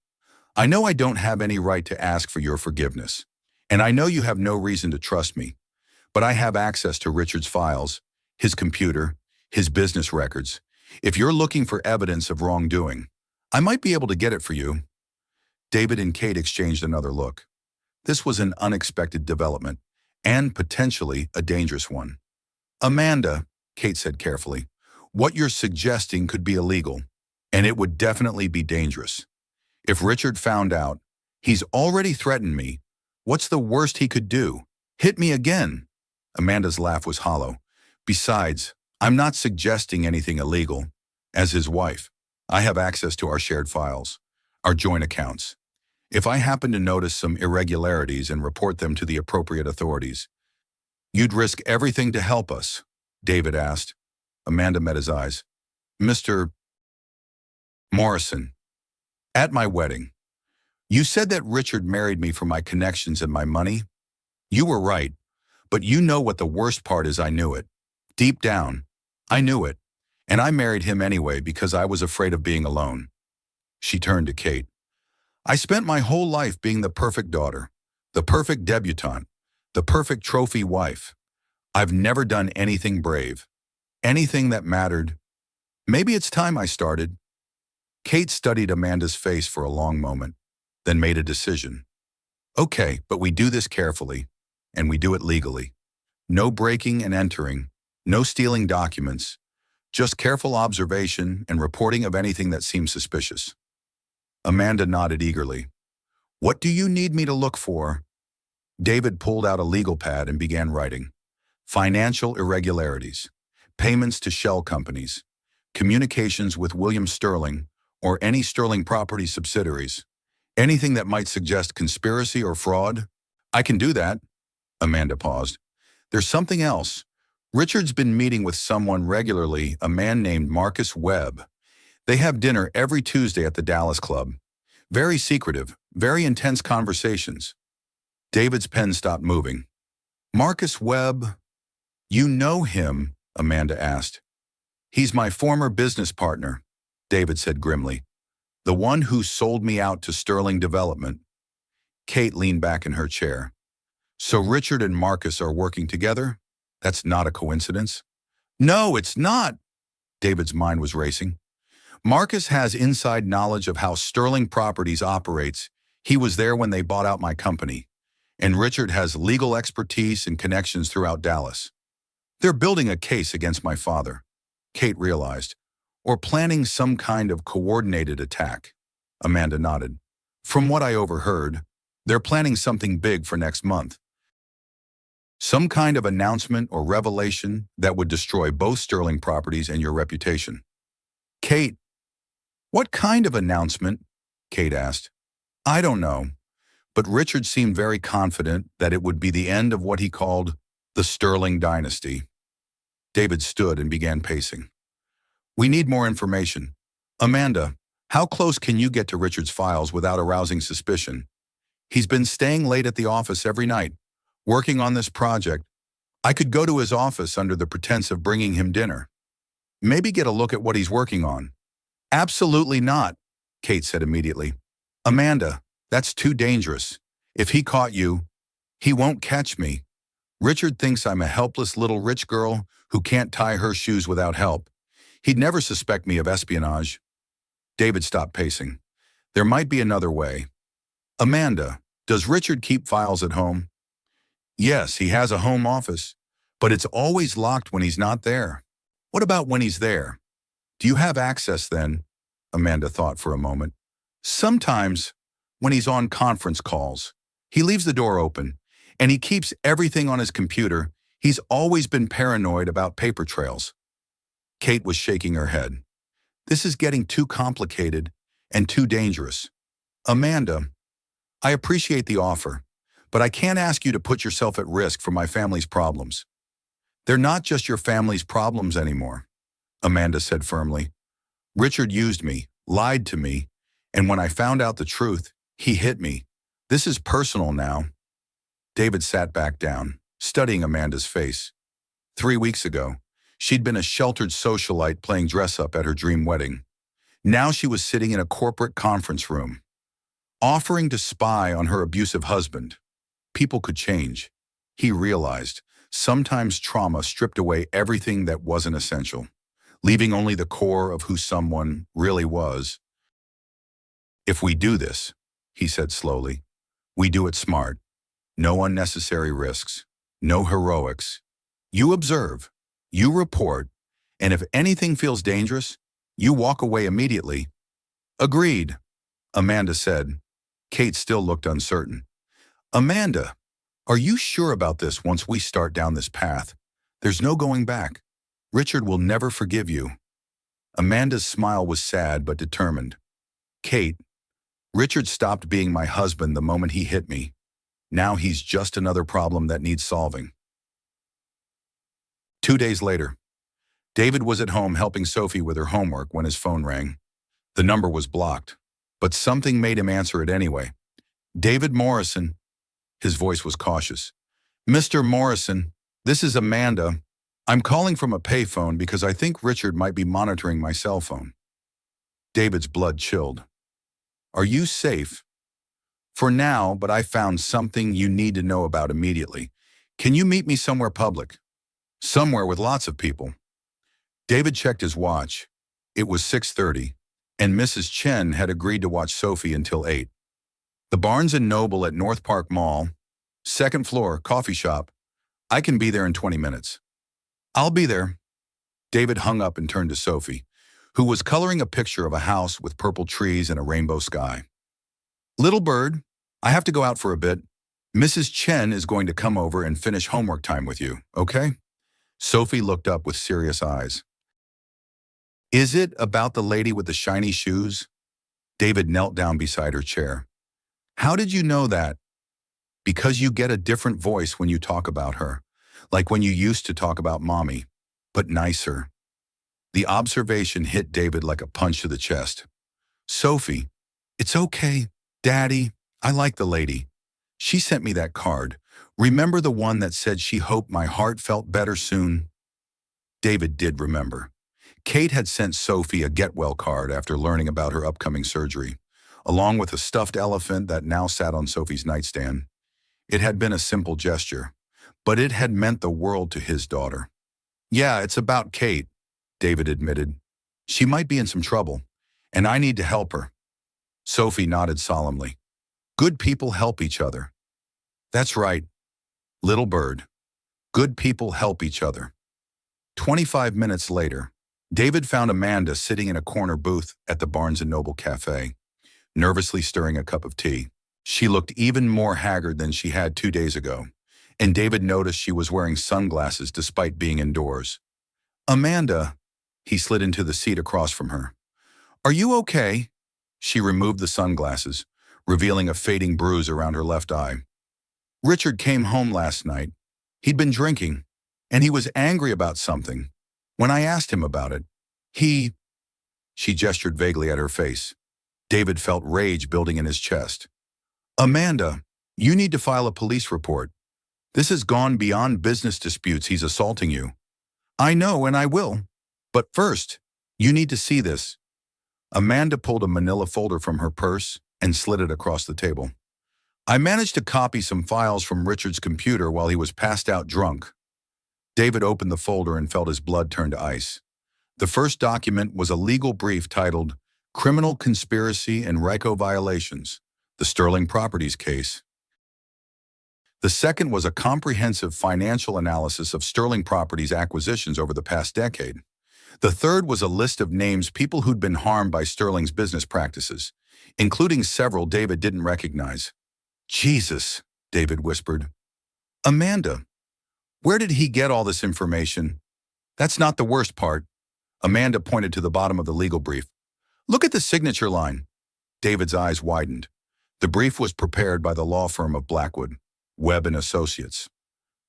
I know I don't have any right to ask for your forgiveness, and I know you have no reason to trust me, but I have access to Richard's files, his computer, his business records. If you're looking for evidence of wrongdoing, I might be able to get it for you. David and Kate exchanged another look. This was an unexpected development, and potentially a dangerous one. Amanda, Kate said carefully, what you're suggesting could be illegal, and it would definitely be dangerous. If Richard found out, he's already threatened me. What's the worst he could do? Hit me again. Amanda's laugh was hollow. Besides, I'm not suggesting anything illegal. As his wife, I have access to our shared files, our joint accounts. If I happen to notice some irregularities and report them to the appropriate authorities, you'd risk everything to help us, David asked. Amanda met his eyes. Mr. Morrison, at my wedding, you said that Richard married me for my connections and my money. You were right, but you know what the worst part is. I knew it. Deep down, I knew it, and I married him anyway because I was afraid of being alone. She turned to Kate. I spent my whole life being the perfect daughter, the perfect debutante, the perfect trophy wife. I've never done anything brave, anything that mattered. Maybe it's time I started. Kate studied Amanda's face for a long moment, then made a decision. Okay, but we do this carefully, and we do it legally. No breaking and entering, no stealing documents, just careful observation and reporting of anything that seems suspicious. Amanda nodded eagerly. What do you need me to look for? David pulled out a legal pad and began writing. Financial irregularities, payments to shell companies, communications with William Sterling or any Sterling Property subsidiaries, anything that might suggest conspiracy or fraud. I can do that. Amanda paused. There's something else. Richard's been meeting with someone regularly, a man named Marcus Webb. They have dinner every Tuesday at the Dallas Club. Very secretive, very intense conversations. David's pen stopped moving. Marcus Webb, you know him? Amanda asked. He's my former business partner, David said grimly. The one who sold me out to Sterling Development. Kate leaned back in her chair. So Richard and Marcus are working together? That's not a coincidence. No, it's not. David's mind was racing. Marcus has inside knowledge of how Sterling Properties operates. He was there when they bought out my company. And Richard has legal expertise and connections throughout Dallas. They're building a case against my father, Kate realized, or planning some kind of coordinated attack. Amanda nodded. From what I overheard, they're planning something big for next month. Some kind of announcement or revelation that would destroy both Sterling Properties and your reputation. Kate, what kind of announcement? Kate asked. I don't know, but Richard seemed very confident that it would be the end of what he called the Sterling dynasty. David stood and began pacing. We need more information. Amanda, how close can you get to Richard's files without arousing suspicion? He's been staying late at the office every night, working on this project. I could go to his office under the pretense of bringing him dinner. Maybe get a look at what he's working on. Absolutely not, Kate said immediately. Amanda, that's too dangerous. If he caught you, he won't catch me. Richard thinks I'm a helpless little rich girl who can't tie her shoes without help. He'd never suspect me of espionage. David stopped pacing. There might be another way. Amanda, does Richard keep files at home? Yes, he has a home office, but it's always locked when he's not there. What about when he's there? Do you have access then? Amanda thought for a moment. Sometimes, when he's on conference calls, he leaves the door open, and he keeps everything on his computer. He's always been paranoid about paper trails. Kate was shaking her head. This is getting too complicated and too dangerous. Amanda, I appreciate the offer, but I can't ask you to put yourself at risk for my family's problems. They're not just your family's problems anymore, Amanda said firmly. Richard used me, lied to me, and when I found out the truth, he hit me. This is personal now. David sat back down, studying Amanda's face. 3 weeks ago, she'd been a sheltered socialite playing dress-up at her dream wedding. Now she was sitting in a corporate conference room, offering to spy on her abusive husband. People could change. He realized sometimes trauma stripped away everything that wasn't essential, leaving only the core of who someone really was. If we do this, he said slowly, we do it smart. No unnecessary risks, no heroics. You observe, you report, and if anything feels dangerous, you walk away immediately. Agreed, Amanda said. Kate still looked uncertain. Amanda, are you sure about this once we start down this path? There's no going back. Richard will never forgive you. Amanda's smile was sad but determined. Kate, Richard stopped being my husband the moment he hit me. Now he's just another problem that needs solving. 2 days later, David was at home helping Sophie with her homework when his phone rang. The number was blocked, but something made him answer it anyway. David Morrison. His voice was cautious. Mr. Morrison, this is Amanda. I'm calling from a payphone because I think Richard might be monitoring my cell phone. David's blood chilled. Are you safe? For now, but I found something you need to know about immediately. Can you meet me somewhere public? Somewhere with lots of people. David checked his watch. It was 6:30, and Mrs. Chen had agreed to watch Sophie until 8. The Barnes & Noble at North Park Mall, 2nd floor, coffee shop. I can be there in 20 minutes. I'll be there. David hung up and turned to Sophie, who was coloring a picture of a house with purple trees and a rainbow sky. Little bird, I have to go out for a bit. Mrs. Chen is going to come over and finish homework time with you, okay? Sophie looked up with serious eyes. Is it about the lady with the shiny shoes? David knelt down beside her chair. How did you know that? Because you get a different voice when you talk about her, like when you used to talk about Mommy, but nicer. The observation hit David like a punch to the chest. Sophie, it's okay. Daddy, I like the lady. She sent me that card. Remember the one that said she hoped my heart felt better soon? David did remember. Kate had sent Sophie a get well card after learning about her upcoming surgery, along with a stuffed elephant that now sat on Sophie's nightstand. It had been a simple gesture, but it had meant the world to his daughter. Yeah, it's about Kate, David admitted. She might be in some trouble, and I need to help her. Sophie nodded solemnly. Good people help each other. That's right, little bird. Good people help each other. 25 minutes later, David found Amanda sitting in a corner booth at the Barnes & Noble cafe, nervously stirring a cup of tea. She looked even more haggard than she had 2 days ago, and David noticed she was wearing sunglasses despite being indoors. Amanda, he slid into the seat across from her. Are you okay? She removed the sunglasses, revealing a fading bruise around her left eye. Richard came home last night. He'd been drinking, and he was angry about something. When I asked him about it, she gestured vaguely at her face. David felt rage building in his chest. Amanda, you need to file a police report. This has gone beyond business disputes. He's assaulting you. I know, and I will. But first, you need to see this. Amanda pulled a manila folder from her purse and slid it across the table. I managed to copy some files from Richard's computer while he was passed out drunk. David opened the folder and felt his blood turn to ice. The first document was a legal brief titled Criminal Conspiracy and RICO Violations, the Sterling Properties Case. The second was a comprehensive financial analysis of Sterling Properties acquisitions over the past decade. The third was a list of names people who'd been harmed by Sterling's business practices, including several David didn't recognize. Jesus, David whispered. Amanda, where did he get all this information? That's not the worst part. Amanda pointed to the bottom of the legal brief. Look at the signature line. David's eyes widened. The brief was prepared by the law firm of Blackwood, Webb and Associates.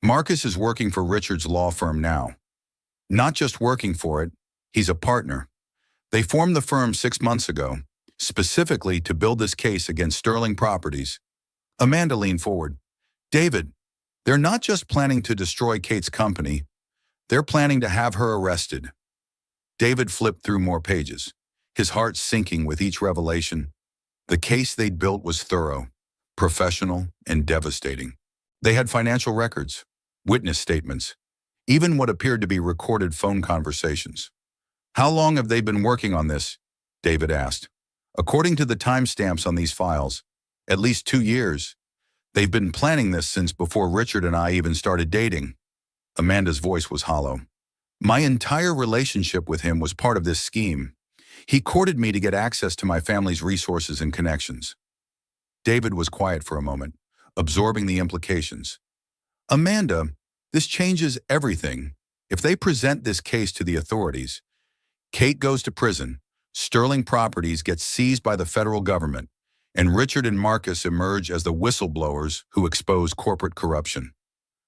Marcus is working for Richard's law firm now. Not just working for it, he's a partner. They formed the firm 6 months ago, specifically to build this case against Sterling Properties. Amanda leaned forward. David, they're not just planning to destroy Kate's company, they're planning to have her arrested. David flipped through more pages, his heart sinking with each revelation. The case they'd built was thorough, professional, and devastating. They had financial records, witness statements, even what appeared to be recorded phone conversations. How long have they been working on this? David asked. According to the timestamps on these files, at least 2 years. They've been planning this since before Richard and I even started dating. Amanda's voice was hollow. My entire relationship with him was part of this scheme. He courted me to get access to my family's resources and connections. David was quiet for a moment, absorbing the implications. Amanda, this changes everything. If they present this case to the authorities, Kate goes to prison, Sterling Properties gets seized by the federal government, and Richard and Marcus emerge as the whistleblowers who expose corporate corruption.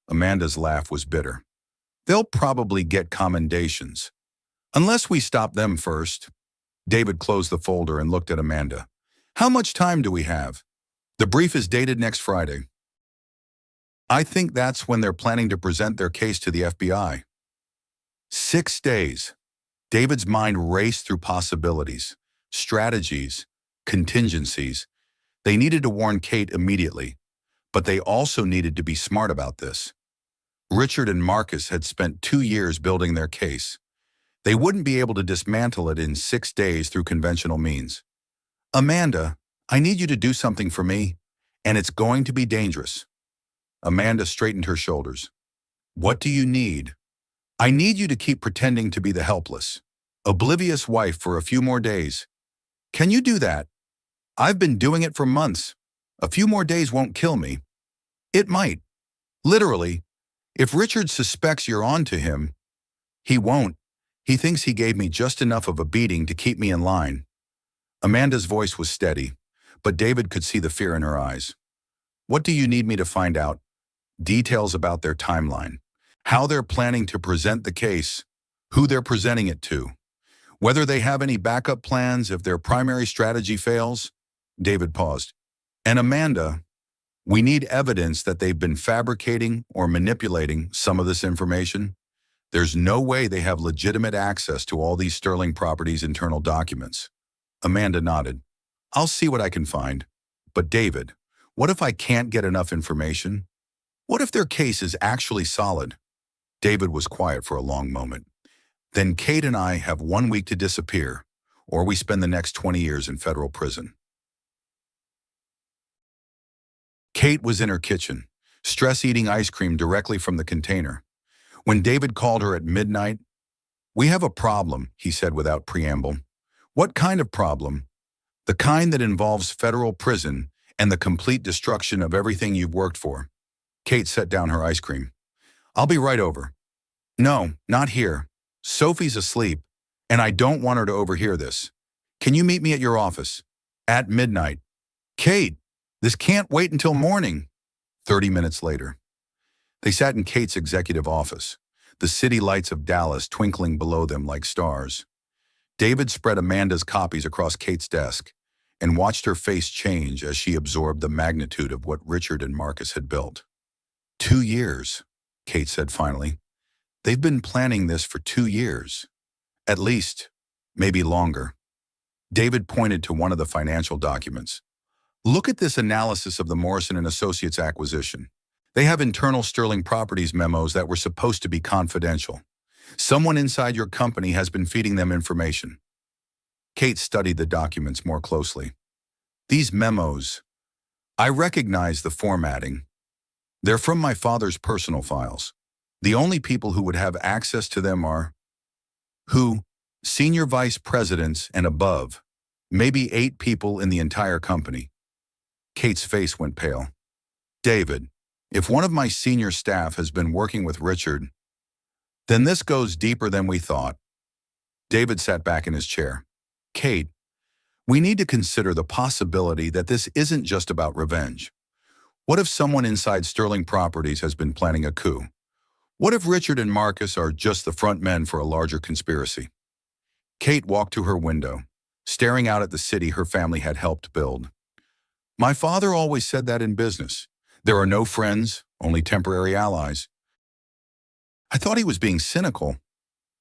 Amanda's laugh was bitter. They'll probably get commendations. Unless we stop them first. David closed the folder and looked at Amanda. How much time do we have? The brief is dated next Friday. I think that's when they're planning to present their case to the FBI. 6 days. David's mind raced through possibilities, strategies, contingencies. They needed to warn Kate immediately, but they also needed to be smart about this. Richard and Marcus had spent 2 years building their case. They wouldn't be able to dismantle it in 6 days through conventional means. Amanda, I need you to do something for me, and it's going to be dangerous. Amanda straightened her shoulders. What do you need? I need you to keep pretending to be the helpless, oblivious wife for a few more days. Can you do that? I've been doing it for months. A few more days won't kill me. It might. Literally. If Richard suspects you're on to him, he won't. He thinks he gave me just enough of a beating to keep me in line. Amanda's voice was steady, but David could see the fear in her eyes. What do you need me to find out? Details about their timeline, how they're planning to present the case, who they're presenting it to. Whether they have any backup plans if their primary strategy fails? David paused. And Amanda, we need evidence that they've been fabricating or manipulating some of this information. There's no way they have legitimate access to all these Sterling Properties internal documents. Amanda nodded. I'll see what I can find. But David, what if I can't get enough information? What if their case is actually solid? David was quiet for a long moment. Then Kate and I have 1 week to disappear, or we spend the next 20 years in federal prison. Kate was in her kitchen, eating ice cream directly from the container. When David called her at midnight, "We have a problem," he said without preamble. "What kind of problem?" "The kind that involves federal prison and the complete destruction of everything you've worked for." Kate set down her ice cream. "I'll be right over." "No, not here. Sophie's asleep, and I don't want her to overhear this. Can you meet me at your office?" "At midnight." "Kate, this can't wait until morning." 30 minutes later. They sat in Kate's executive office, the city lights of Dallas twinkling below them like stars. David spread Amanda's copies across Kate's desk and watched her face change as she absorbed the magnitude of what Richard and Marcus had built. 2 years, Kate said finally. They've been planning this for 2 years. At least, maybe longer. David pointed to one of the financial documents. Look at this analysis of the Morrison & Associates acquisition. They have internal Sterling Properties memos that were supposed to be confidential. Someone inside your company has been feeding them information. Kate studied the documents more closely. These memos, I recognize the formatting. They're from my father's personal files. The only people who would have access to them are senior vice presidents and above, maybe 8 people in the entire company. Kate's face went pale. David, if one of my senior staff has been working with Richard, then this goes deeper than we thought. David sat back in his chair. Kate, we need to consider the possibility that this isn't just about revenge. What if someone inside Sterling Properties has been planning a coup? What if Richard and Marcus are just the front men for a larger conspiracy? Kate walked to her window, staring out at the city her family had helped build. My father always said that in business. There are no friends, only temporary allies. I thought he was being cynical.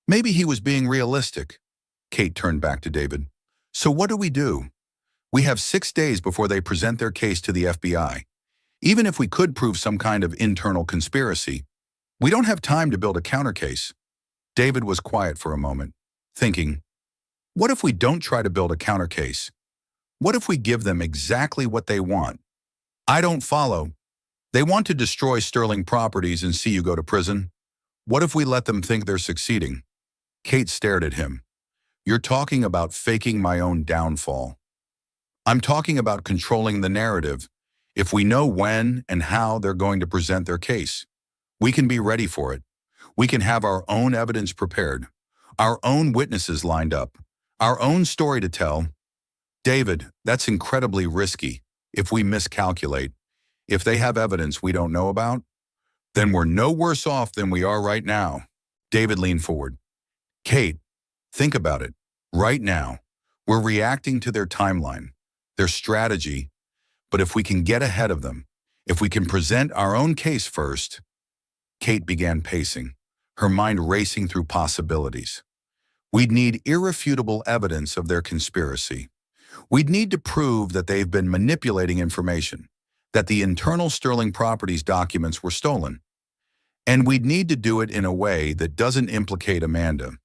Maybe he was being realistic. Kate turned back to David. So what do? We have 6 days before they present their case to the FBI. Even if we could prove some kind of internal conspiracy, we don't have time to build a counter case. David was quiet for a moment, thinking, what if we don't try to build a counter case? What if we give them exactly what they want? I don't follow. They want to destroy Sterling Properties and see you go to prison. What if we let them think they're succeeding? Kate stared at him. You're talking about faking my own downfall. I'm talking about controlling the narrative. If we know when and how they're going to present their case, we can be ready for it. We can have our own evidence prepared, our own witnesses lined up, our own story to tell. David, that's incredibly risky. If we miscalculate, if they have evidence we don't know about, then we're no worse off than we are right now. David leaned forward. Kate, think about it. Right now, we're reacting to their timeline, their strategy. But if we can get ahead of them, if we can present our own case first. Kate began pacing, her mind racing through possibilities. We'd need irrefutable evidence of their conspiracy. We'd need to prove that they've been manipulating information, that the internal Sterling Properties documents were stolen. And we'd need to do it in a way that doesn't implicate Amanda.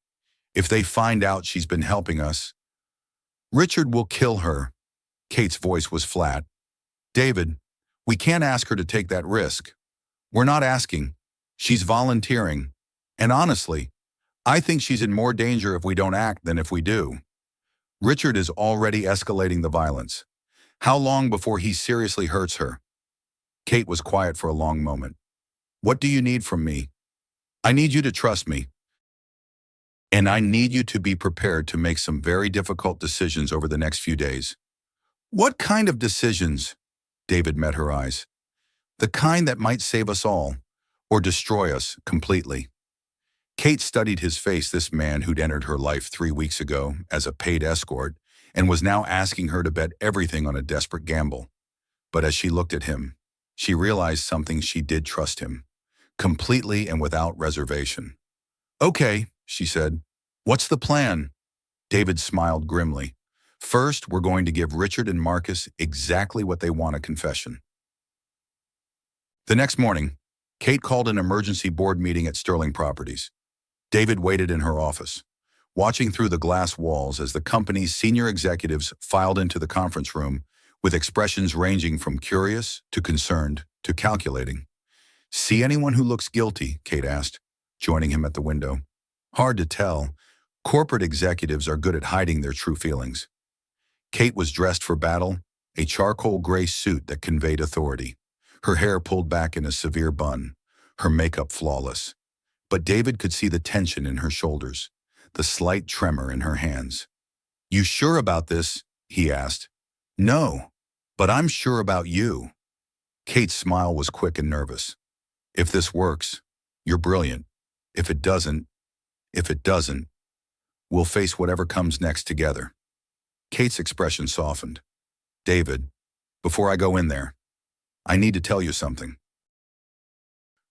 If they find out she's been helping us, Richard will kill her. Kate's voice was flat. David, we can't ask her to take that risk. We're not asking. She's volunteering. And honestly, I think she's in more danger if we don't act than if we do. Richard is already escalating the violence. How long before he seriously hurts her? Kate was quiet for a long moment. What do you need from me? I need you to trust me. And I need you to be prepared to make some very difficult decisions over the next few days. What kind of decisions? David met her eyes. The kind that might save us all, or destroy us completely. Kate studied his face, this man who'd entered her life 3 weeks ago as a paid escort and was now asking her to bet everything on a desperate gamble. But as she looked at him, she realized something: she did trust him, completely and without reservation. "Okay," she said. "What's the plan?" David smiled grimly. "First, we're going to give Richard and Marcus exactly what they want: a confession." The next morning, Kate called an emergency board meeting at Sterling Properties. David waited in her office, watching through the glass walls as the company's senior executives filed into the conference room with expressions ranging from curious to concerned to calculating. "See anyone who looks guilty?" Kate asked, joining him at the window. "Hard to tell. Corporate executives are good at hiding their true feelings." Kate was dressed for battle, a charcoal gray suit that conveyed authority, her hair pulled back in a severe bun, her makeup flawless. But David could see the tension in her shoulders, the slight tremor in her hands. "You sure about this?" he asked. "No, but I'm sure about you." Kate's smile was quick and nervous. "If this works, you're brilliant. If it doesn't, we'll face whatever comes next together." Kate's expression softened. "David, before I go in there, I need to tell you something.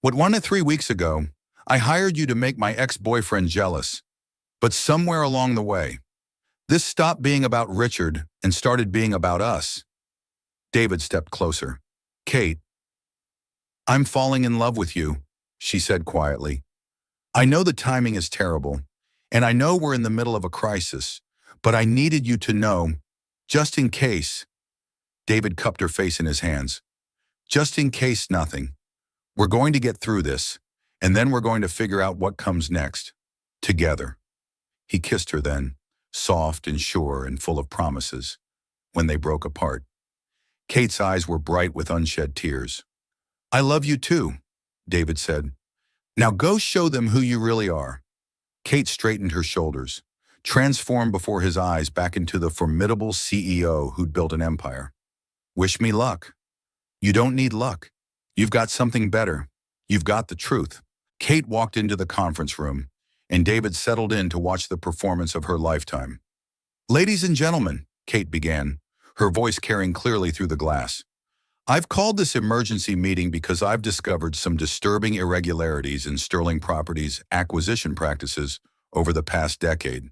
What 3 weeks ago, I hired you to make my ex-boyfriend jealous. But somewhere along the way, this stopped being about Richard and started being about us." David stepped closer. "Kate, I'm falling in love with you," she said quietly. "I know the timing is terrible, and I know we're in the middle of a crisis, but I needed you to know, just in case." David cupped her face in his hands. "Just in case nothing. We're going to get through this, and then we're going to figure out what comes next. Together." He kissed her then, soft and sure and full of promises, when they broke apart. Kate's eyes were bright with unshed tears. "I love you too," David said. "Now go show them who you really are." Kate straightened her shoulders, transformed before his eyes back into the formidable CEO who'd built an empire. "Wish me luck." "You don't need luck. You've got something better. You've got the truth." Kate walked into the conference room, and David settled in to watch the performance of her lifetime. "Ladies and gentlemen," Kate began, her voice carrying clearly through the glass, "I've called this emergency meeting because I've discovered some disturbing irregularities in Sterling Properties' acquisition practices over the past decade."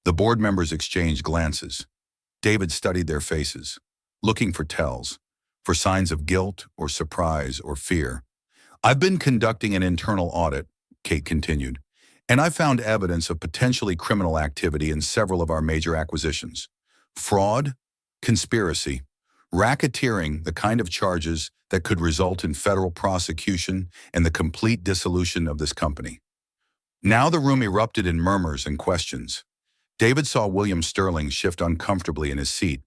The board members exchanged glances. David studied their faces, looking for tells, for signs of guilt or surprise or fear. "I've been conducting an internal audit," Kate continued, "and I've found evidence of potentially criminal activity in several of our major acquisitions. Fraud, conspiracy, racketeering, the kind of charges that could result in federal prosecution and the complete dissolution of this company." Now the room erupted in murmurs and questions. David saw William Sterling shift uncomfortably in his seat,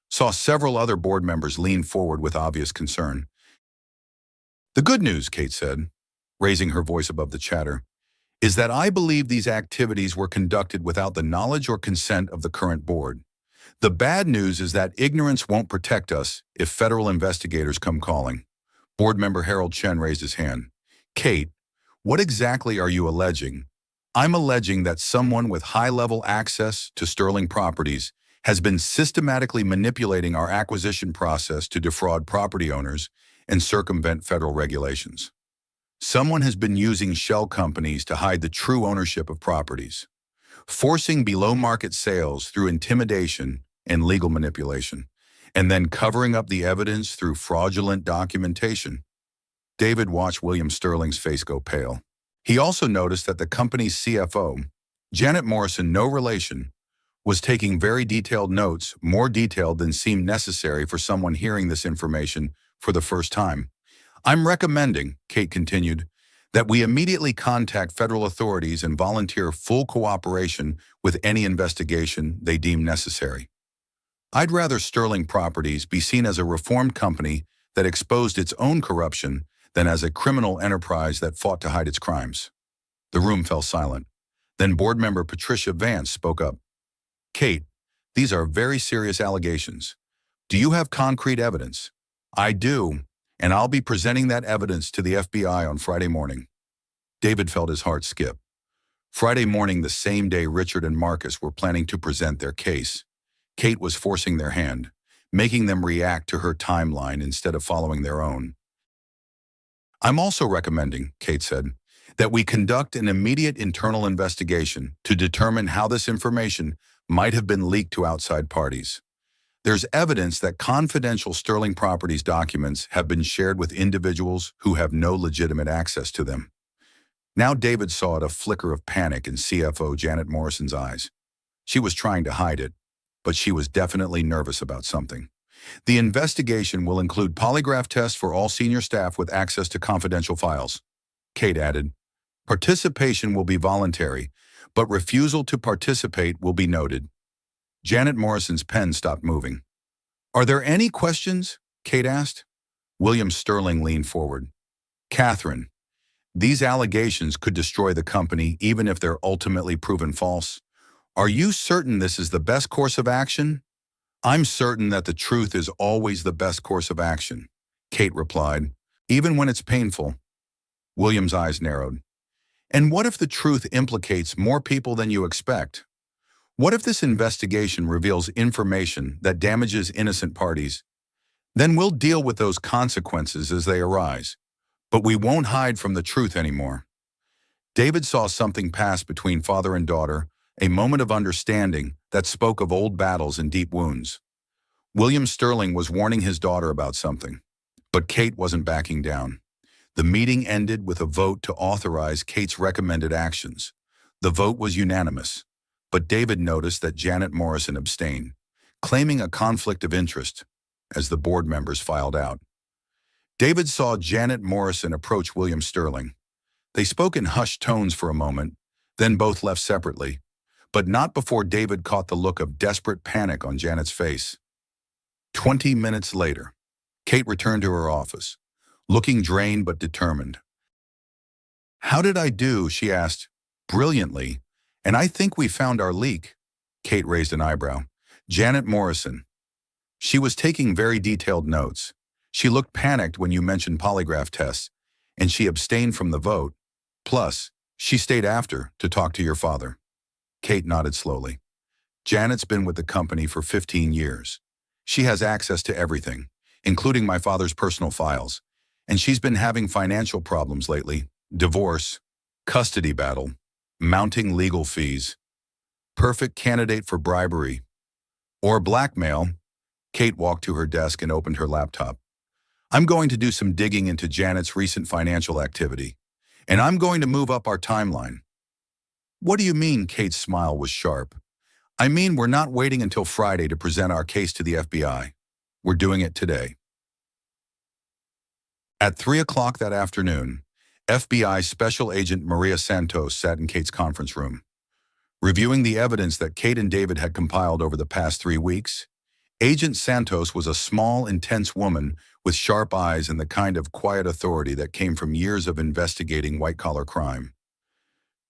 saw several other board members lean forward with obvious concern. "The good news," Kate said, raising her voice above the chatter, "is that I believe these activities were conducted without the knowledge or consent of the current board. The bad news is that ignorance won't protect us if federal investigators come calling." Board member Harold Chen raised his hand. "Kate, what exactly are you alleging?" "I'm alleging that someone with high-level access to Sterling Properties has been systematically manipulating our acquisition process to defraud property owners and circumvent federal regulations. Someone has been using shell companies to hide the true ownership of properties, forcing below-market sales through intimidation and legal manipulation, and then covering up the evidence through fraudulent documentation." David watched William Sterling's face go pale. He also noticed that the company's CFO, Janet Morrison, no relation, was taking very detailed notes, more detailed than seemed necessary for someone hearing this information for the first time. "I'm recommending," Kate continued, "that we immediately contact federal authorities and volunteer full cooperation with any investigation they deem necessary. I'd rather Sterling Properties be seen as a reformed company that exposed its own corruption than as a criminal enterprise that fought to hide its crimes." The room fell silent. Then board member Patricia Vance spoke up. "Kate, these are very serious allegations. Do you have concrete evidence?" "I do, and I'll be presenting that evidence to the FBI on Friday morning." David felt his heart skip. Friday morning, the same day Richard and Marcus were planning to present their case, Kate was forcing their hand, making them react to her timeline instead of following their own. "I'm also recommending," Kate said, "that we conduct an immediate internal investigation to determine how this information might have been leaked to outside parties. There's evidence that confidential Sterling Properties documents have been shared with individuals who have no legitimate access to them." Now David saw a flicker of panic in CFO Janet Morrison's eyes. She was trying to hide it, but she was definitely nervous about something. "The investigation will include polygraph tests for all senior staff with access to confidential files," Kate added. "Participation will be voluntary, but refusal to participate will be noted." Janet Morrison's pen stopped moving. "Are there any questions?" Kate asked. William Sterling leaned forward. "Catherine, these allegations could destroy the company even if they're ultimately proven false. Are you certain this is the best course of action?" "I'm certain that the truth is always the best course of action," Kate replied, "even when it's painful." William's eyes narrowed. "And what if the truth implicates more people than you expect? What if this investigation reveals information that damages innocent parties? Then we'll deal with those consequences as they arise. But we won't hide from the truth anymore." David saw something pass between father and daughter, a moment of understanding that spoke of old battles and deep wounds. William Sterling was warning his daughter about something, but Kate wasn't backing down. The meeting ended with a vote to authorize Kate's recommended actions. The vote was unanimous, but David noticed that Janet Morrison abstained, claiming a conflict of interest, as the board members filed out. David saw Janet Morrison approach William Sterling. They spoke in hushed tones for a moment, then both left separately, but not before David caught the look of desperate panic on Janet's face. 20 minutes later, Kate returned to her office, looking drained but determined. "How did I do?" she asked. "Brilliantly, and I think we found our leak." Kate raised an eyebrow. "Janet Morrison." She was taking very detailed notes. "She looked panicked when you mentioned polygraph tests, and she abstained from the vote. Plus, she stayed after to talk to your father." Kate nodded slowly. "Janet's been with the company for 15 years. She has access to everything, including my father's personal files, and she's been having financial problems lately. Divorce, custody battle, mounting legal fees. Perfect candidate for bribery. Or blackmail." Kate walked to her desk and opened her laptop. "I'm going to do some digging into Janet's recent financial activity, and I'm going to move up our timeline." "What do you mean?" Kate's smile was sharp. "I mean we're not waiting until Friday to present our case to the FBI. We're doing it today." At 3 o'clock that afternoon, FBI Special Agent Maria Santos sat in Kate's conference room. Reviewing the evidence that Kate and David had compiled over the past 3 weeks, Agent Santos was a small, intense woman with sharp eyes and the kind of quiet authority that came from years of investigating white-collar crime.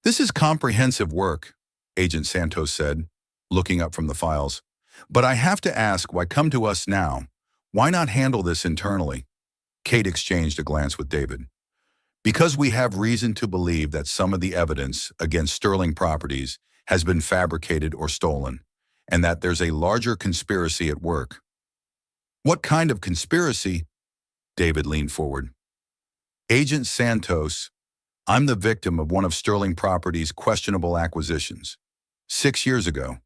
"This is comprehensive work," Agent Santos said, looking up from the files. "But I have to ask, why come to us now? Why not handle this internally?" Kate exchanged a glance with David. "Because we have reason to believe that some of the evidence against Sterling Properties has been fabricated or stolen, and that there's a larger conspiracy at work." "What kind of conspiracy?" David leaned forward. "Agent Santos, I'm the victim of one of Sterling Properties' questionable acquisitions. 6 years ago,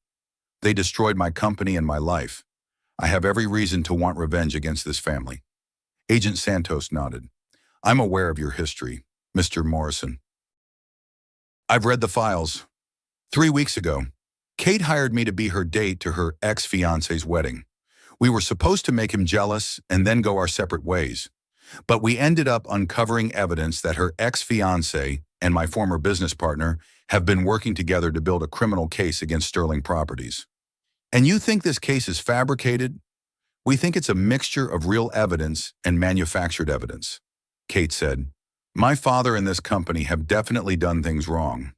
they destroyed my company and my life. I have every reason to want revenge against this family." Agent Santos nodded. "I'm aware of your history, Mr. Morrison. I've read the files. 3 weeks ago, Kate hired me to be her date to her ex-fiance's wedding. We were supposed to make him jealous and then go our separate ways. But we ended up uncovering evidence that her ex-fiance and my former business partner have been working together to build a criminal case against Sterling Properties. And you think this case is fabricated? We think it's a mixture of real evidence and manufactured evidence," Kate said. "My father and this company have definitely done things wrong.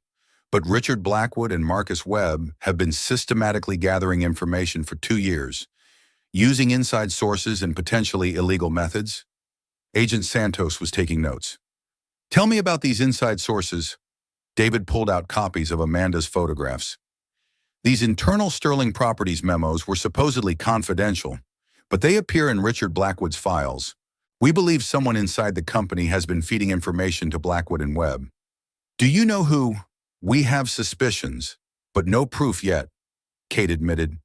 But Richard Blackwood and Marcus Webb have been systematically gathering information for 2 years, using inside sources and potentially illegal methods." Agent Santos was taking notes. Tell me about these inside sources. David pulled out copies of Amanda's photographs. These internal Sterling Properties memos were supposedly confidential, but they appear in Richard Blackwood's files. We believe someone inside the company has been feeding information to Blackwood and Webb. Do you know who? We have suspicions, but no proof yet, Kate admitted.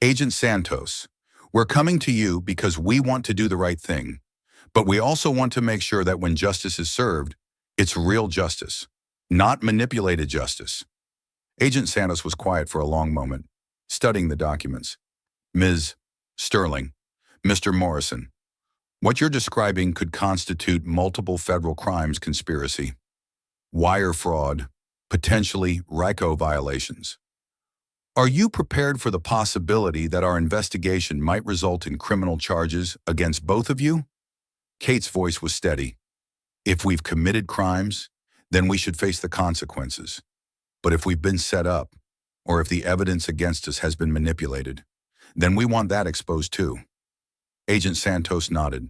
Agent Santos. We're coming to you because we want to do the right thing, but we also want to make sure that when justice is served, it's real justice, not manipulated justice. Agent Santos was quiet for a long moment, studying the documents. Ms. Sterling, Mr. Morrison, what you're describing could constitute multiple federal crimes conspiracy, wire fraud, potentially RICO violations. Are you prepared for the possibility that our investigation might result in criminal charges against both of you? Kate's voice was steady. If we've committed crimes, then we should face the consequences. But if we've been set up, or if the evidence against us has been manipulated, then we want that exposed too. Agent Santos nodded.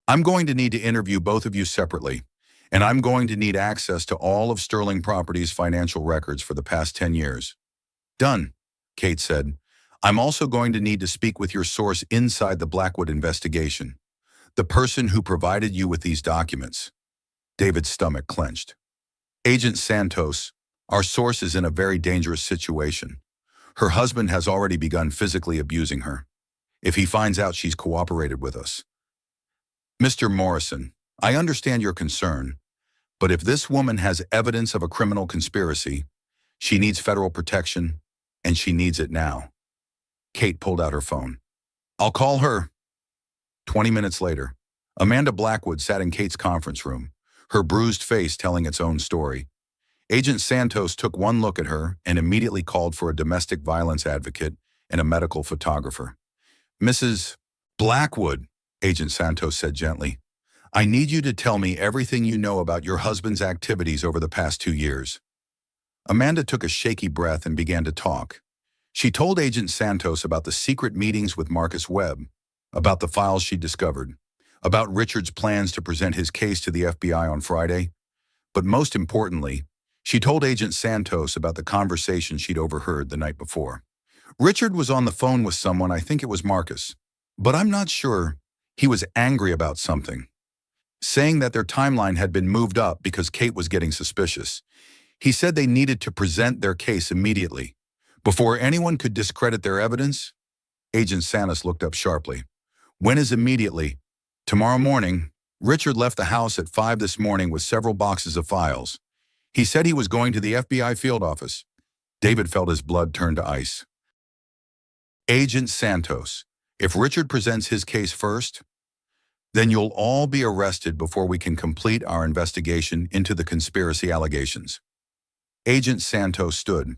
I'm going to need to interview both of you separately, and I'm going to need access to all of Sterling Properties' financial records for the past 10 years. Done, Kate said. I'm also going to need to speak with your source inside the Blackwood investigation, the person who provided you with these documents. David's stomach clenched. Agent Santos, our source is in a very dangerous situation. Her husband has already begun physically abusing her. If he finds out she's cooperated with us. Mr. Morrison, I understand your concern, but if this woman has evidence of a criminal conspiracy, she needs federal protection, and she needs it now. Kate pulled out her phone. I'll call her. 20 minutes later, Amanda Blackwood sat in Kate's conference room, her bruised face telling its own story. Agent Santos took one look at her and immediately called for a domestic violence advocate and a medical photographer. Mrs. Blackwood, Agent Santos said gently, I need you to tell me everything you know about your husband's activities over the past 2 years. Amanda took a shaky breath and began to talk. She told Agent Santos about the secret meetings with Marcus Webb, about the files she discovered, about Richard's plans to present his case to the FBI on Friday. But most importantly, she told Agent Santos about the conversation she'd overheard the night before. Richard was on the phone with someone, I think it was Marcus, but I'm not sure. He was angry about something, saying that their timeline had been moved up because Kate was getting suspicious. He said they needed to present their case immediately, before anyone could discredit their evidence. Agent Santos looked up sharply. When is immediately? Tomorrow morning. Richard left the house at 5 this morning with several boxes of files. He said he was going to the FBI field office. David felt his blood turn to ice. Agent Santos, if Richard presents his case first, then you'll all be arrested before we can complete our investigation into the conspiracy allegations. Agent Santos stood.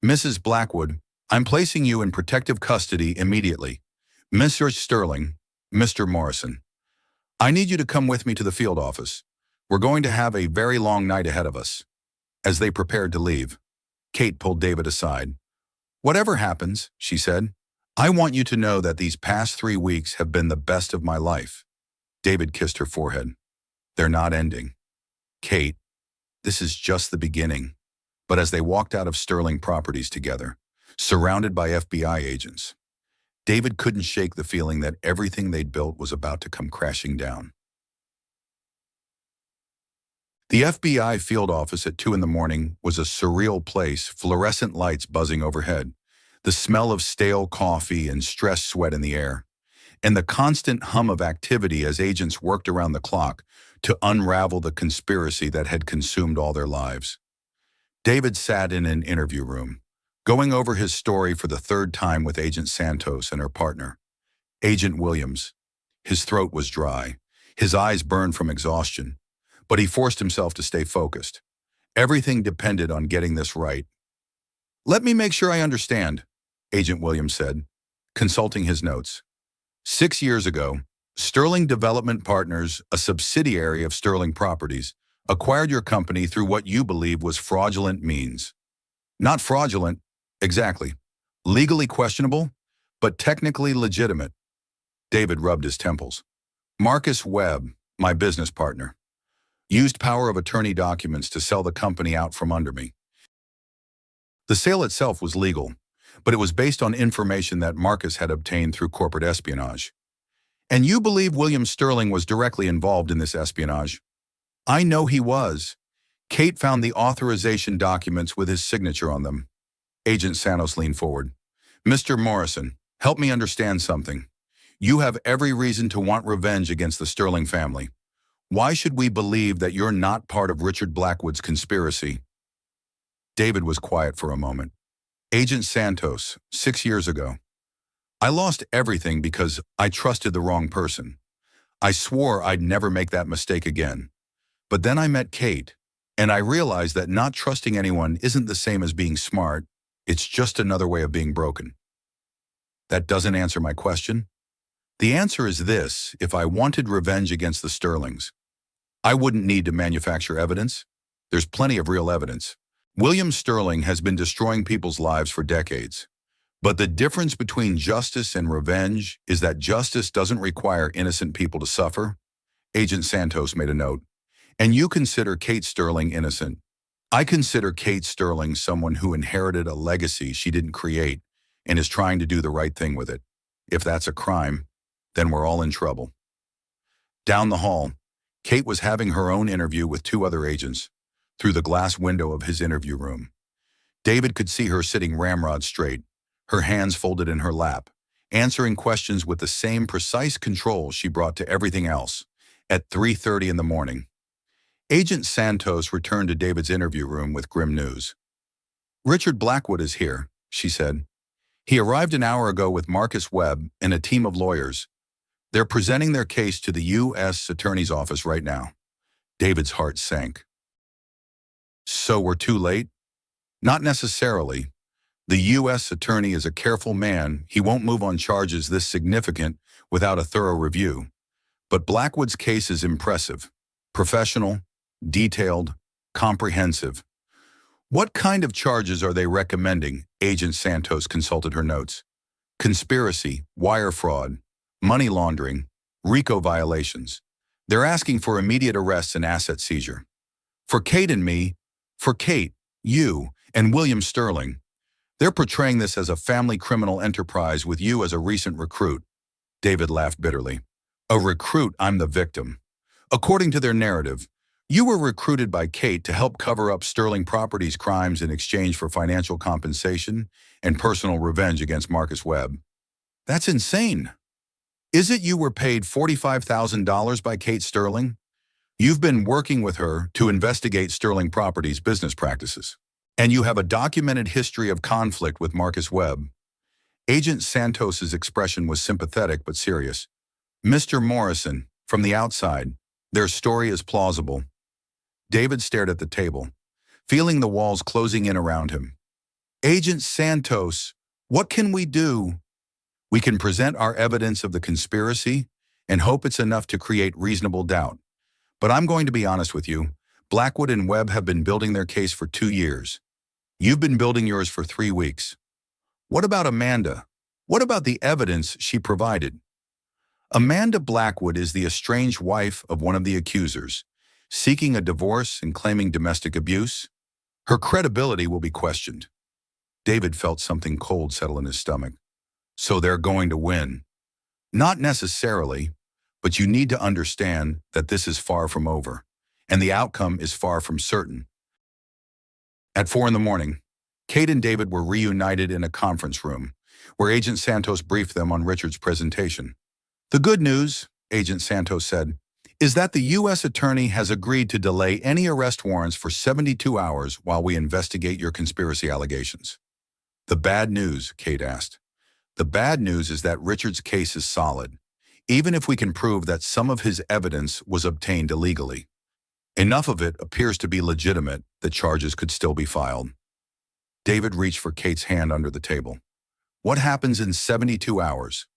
Mrs. Blackwood, I'm placing you in protective custody immediately. Mr. Sterling, Mr. Morrison, I need you to come with me to the field office. We're going to have a very long night ahead of us. As they prepared to leave, Kate pulled David aside. Whatever happens, she said, I want you to know that these past 3 weeks have been the best of my life. David kissed her forehead. They're not ending. Kate, this is just the beginning. But as they walked out of Sterling Properties together, surrounded by FBI agents, David couldn't shake the feeling that everything they'd built was about to come crashing down. The FBI field office at 2 in the morning was a surreal place, fluorescent lights buzzing overhead, the smell of stale coffee and stress sweat in the air, and the constant hum of activity as agents worked around the clock to unravel the conspiracy that had consumed all their lives. David sat in an interview room, going over his story for the 3rd time with Agent Santos and her partner, Agent Williams. His throat was dry, his eyes burned from exhaustion, but he forced himself to stay focused. Everything depended on getting this right. Let me make sure I understand, Agent Williams said, consulting his notes. 6 years ago, Sterling Development Partners, a subsidiary of Sterling Properties, acquired your company through what you believe was fraudulent means. Not fraudulent, exactly. Legally questionable, but technically legitimate. David rubbed his temples. Marcus Webb, my business partner. Used power of attorney documents to sell the company out from under me. The sale itself was legal, but it was based on information that Marcus had obtained through corporate espionage. And you believe William Sterling was directly involved in this espionage? I know he was. Kate found the authorization documents with his signature on them. Agent Santos leaned forward. Mr. Morrison, help me understand something. You have every reason to want revenge against the Sterling family. Why should we believe that you're not part of Richard Blackwood's conspiracy? David was quiet for a moment. Agent Santos, 6 years ago. I lost everything because I trusted the wrong person. I swore I'd never make that mistake again. But then I met Kate, and I realized that not trusting anyone isn't the same as being smart. It's just another way of being broken. That doesn't answer my question. The answer is this: if I wanted revenge against the Sterlings, I wouldn't need to manufacture evidence. There's plenty of real evidence. William Sterling has been destroying people's lives for decades. But the difference between justice and revenge is that justice doesn't require innocent people to suffer. Agent Santos made a note. And you consider Kate Sterling innocent. I consider Kate Sterling someone who inherited a legacy she didn't create and is trying to do the right thing with it. If that's a crime, then we're all in trouble. Down the hall, Kate was having her own interview with 2 other agents through the glass window of his interview room. David could see her sitting ramrod straight, her hands folded in her lap, answering questions with the same precise control she brought to everything else. At 3:30 in the morning, Agent Santos returned to David's interview room with grim news. Richard Blackwood is here, she said. He arrived an hour ago with Marcus Webb and a team of lawyers. They're presenting their case to the U.S. Attorney's Office right now. David's heart sank. So we're too late? Not necessarily. The U.S. Attorney is a careful man. He won't move on charges this significant without a thorough review. But Blackwood's case is impressive, professional, detailed, comprehensive. What kind of charges are they recommending? Agent Santos consulted her notes. Conspiracy, wire fraud, money laundering, RICO violations. They're asking for immediate arrests and asset seizure. For Kate and me, for Kate, you, and William Sterling, they're portraying this as a family criminal enterprise with you as a recent recruit. David laughed bitterly. A recruit, I'm the victim. According to their narrative, you were recruited by Kate to help cover up Sterling Properties crimes in exchange for financial compensation and personal revenge against Marcus Webb. That's insane. Is it you were paid $45,000 by Kate Sterling? You've been working with her to investigate Sterling Properties business practices, and you have a documented history of conflict with Marcus Webb. Agent Santos's expression was sympathetic but serious. Mr. Morrison, from the outside, their story is plausible. David stared at the table, feeling the walls closing in around him. Agent Santos, what can we do? We can present our evidence of the conspiracy and hope it's enough to create reasonable doubt. But I'm going to be honest with you. Blackwood and Webb have been building their case for 2 years. You've been building yours for 3 weeks. What about Amanda? What about the evidence she provided? Amanda Blackwood is the estranged wife of one of the accusers, seeking a divorce and claiming domestic abuse. Her credibility will be questioned. David felt something cold settle in his stomach. So they're going to win. Not necessarily, but you need to understand that this is far from over, and the outcome is far from certain. At 4 in the morning, Kate and David were reunited in a conference room, where Agent Santos briefed them on Richard's presentation. The good news, Agent Santos said, is that the U.S. Attorney has agreed to delay any arrest warrants for 72 hours while we investigate your conspiracy allegations. The bad news, Kate asked. The bad news is that Richard's case is solid, even if we can prove that some of his evidence was obtained illegally. Enough of it appears to be legitimate that charges could still be filed. David reached for Kate's hand under the table. What happens in 72 hours?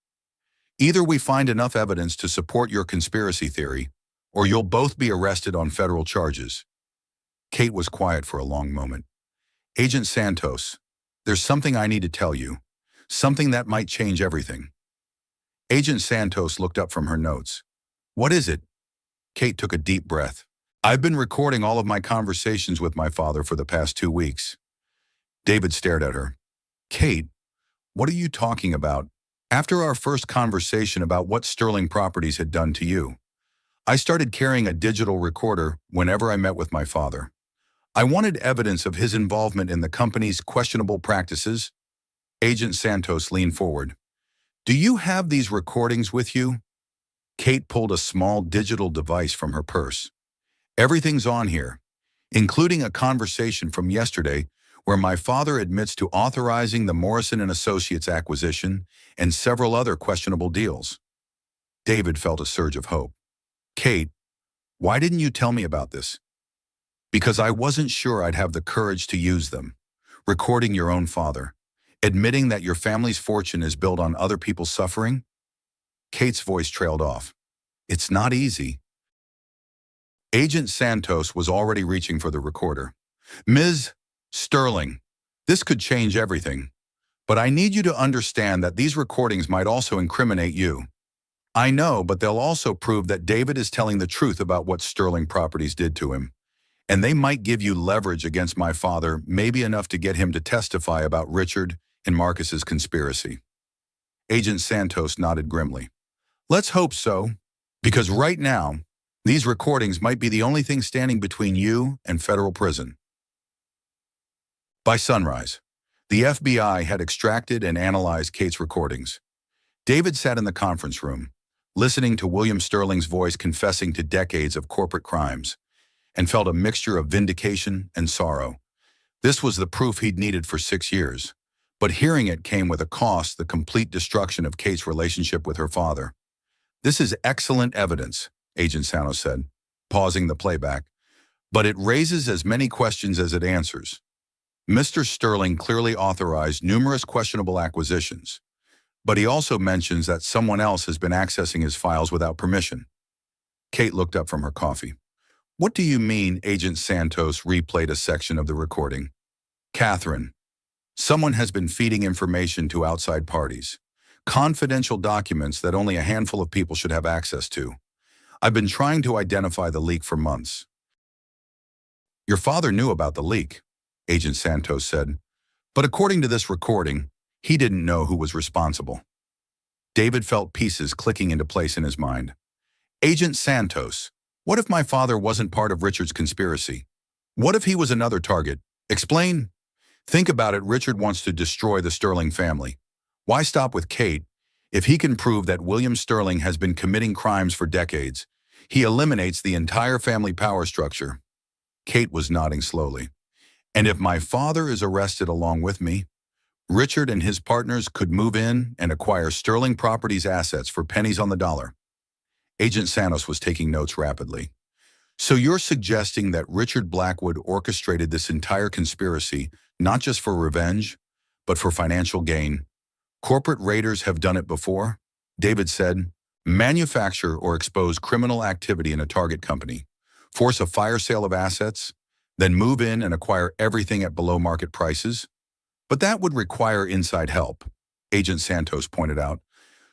Either we find enough evidence to support your conspiracy theory, or you'll both be arrested on federal charges. Kate was quiet for a long moment. Agent Santos, there's something I need to tell you, something that might change everything. Agent Santos looked up from her notes. What is it? Kate took a deep breath. I've been recording all of my conversations with my father for the past 2 weeks. David stared at her. Kate, what are you talking about? After our first conversation about what Sterling Properties had done to you, I started carrying a digital recorder whenever I met with my father. I wanted evidence of his involvement in the company's questionable practices. Agent Santos leaned forward. Do you have these recordings with you? Kate pulled a small digital device from her purse. Everything's on here, including a conversation from yesterday where my father admits to authorizing the Morrison & Associates acquisition and several other questionable deals. David felt a surge of hope. Kate, why didn't you tell me about this? Because I wasn't sure I'd have the courage to use them. Recording your own father, admitting that your family's fortune is built on other people's suffering? Kate's voice trailed off. It's not easy. Agent Santos was already reaching for the recorder. Ms. Sterling, this could change everything, but I need you to understand that these recordings might also incriminate you. I know, but they'll also prove that David is telling the truth about what Sterling Properties did to him. And they might give you leverage against my father, maybe enough to get him to testify about Richard and Marcus's conspiracy. Agent Santos nodded grimly. Let's hope so, because right now, these recordings might be the only thing standing between you and federal prison. By sunrise, the FBI had extracted and analyzed Kate's recordings. David sat in the conference room, listening to William Sterling's voice confessing to decades of corporate crimes, and felt a mixture of vindication and sorrow. This was the proof he'd needed for 6 years, but hearing it came with a cost: the complete destruction of Kate's relationship with her father. This is excellent evidence, Agent Santos said, pausing the playback, but it raises as many questions as it answers. Mr. Sterling clearly authorized numerous questionable acquisitions, but he also mentions that someone else has been accessing his files without permission. Kate looked up from her coffee. What do you mean? Agent Santos replayed a section of the recording. Catherine, someone has been feeding information to outside parties, confidential documents that only a handful of people should have access to. I've been trying to identify the leak for months. Your father knew about the leak, Agent Santos said, but according to this recording, he didn't know who was responsible. David felt pieces clicking into place in his mind. Agent Santos, what if my father wasn't part of Richard's conspiracy? What if he was another target? Explain. Think about it. Richard wants to destroy the Sterling family. Why stop with Kate? If he can prove that William Sterling has been committing crimes for decades, he eliminates the entire family power structure. Kate was nodding slowly. And if my father is arrested along with me, Richard and his partners could move in and acquire Sterling Properties assets for pennies on the dollar. Agent Santos was taking notes rapidly. So you're suggesting that Richard Blackwood orchestrated this entire conspiracy, not just for revenge, but for financial gain? Corporate raiders have done it before, David said. Manufacture or expose criminal activity in a target company, force a fire sale of assets, then move in and acquire everything at below market prices. But that would require inside help, Agent Santos pointed out.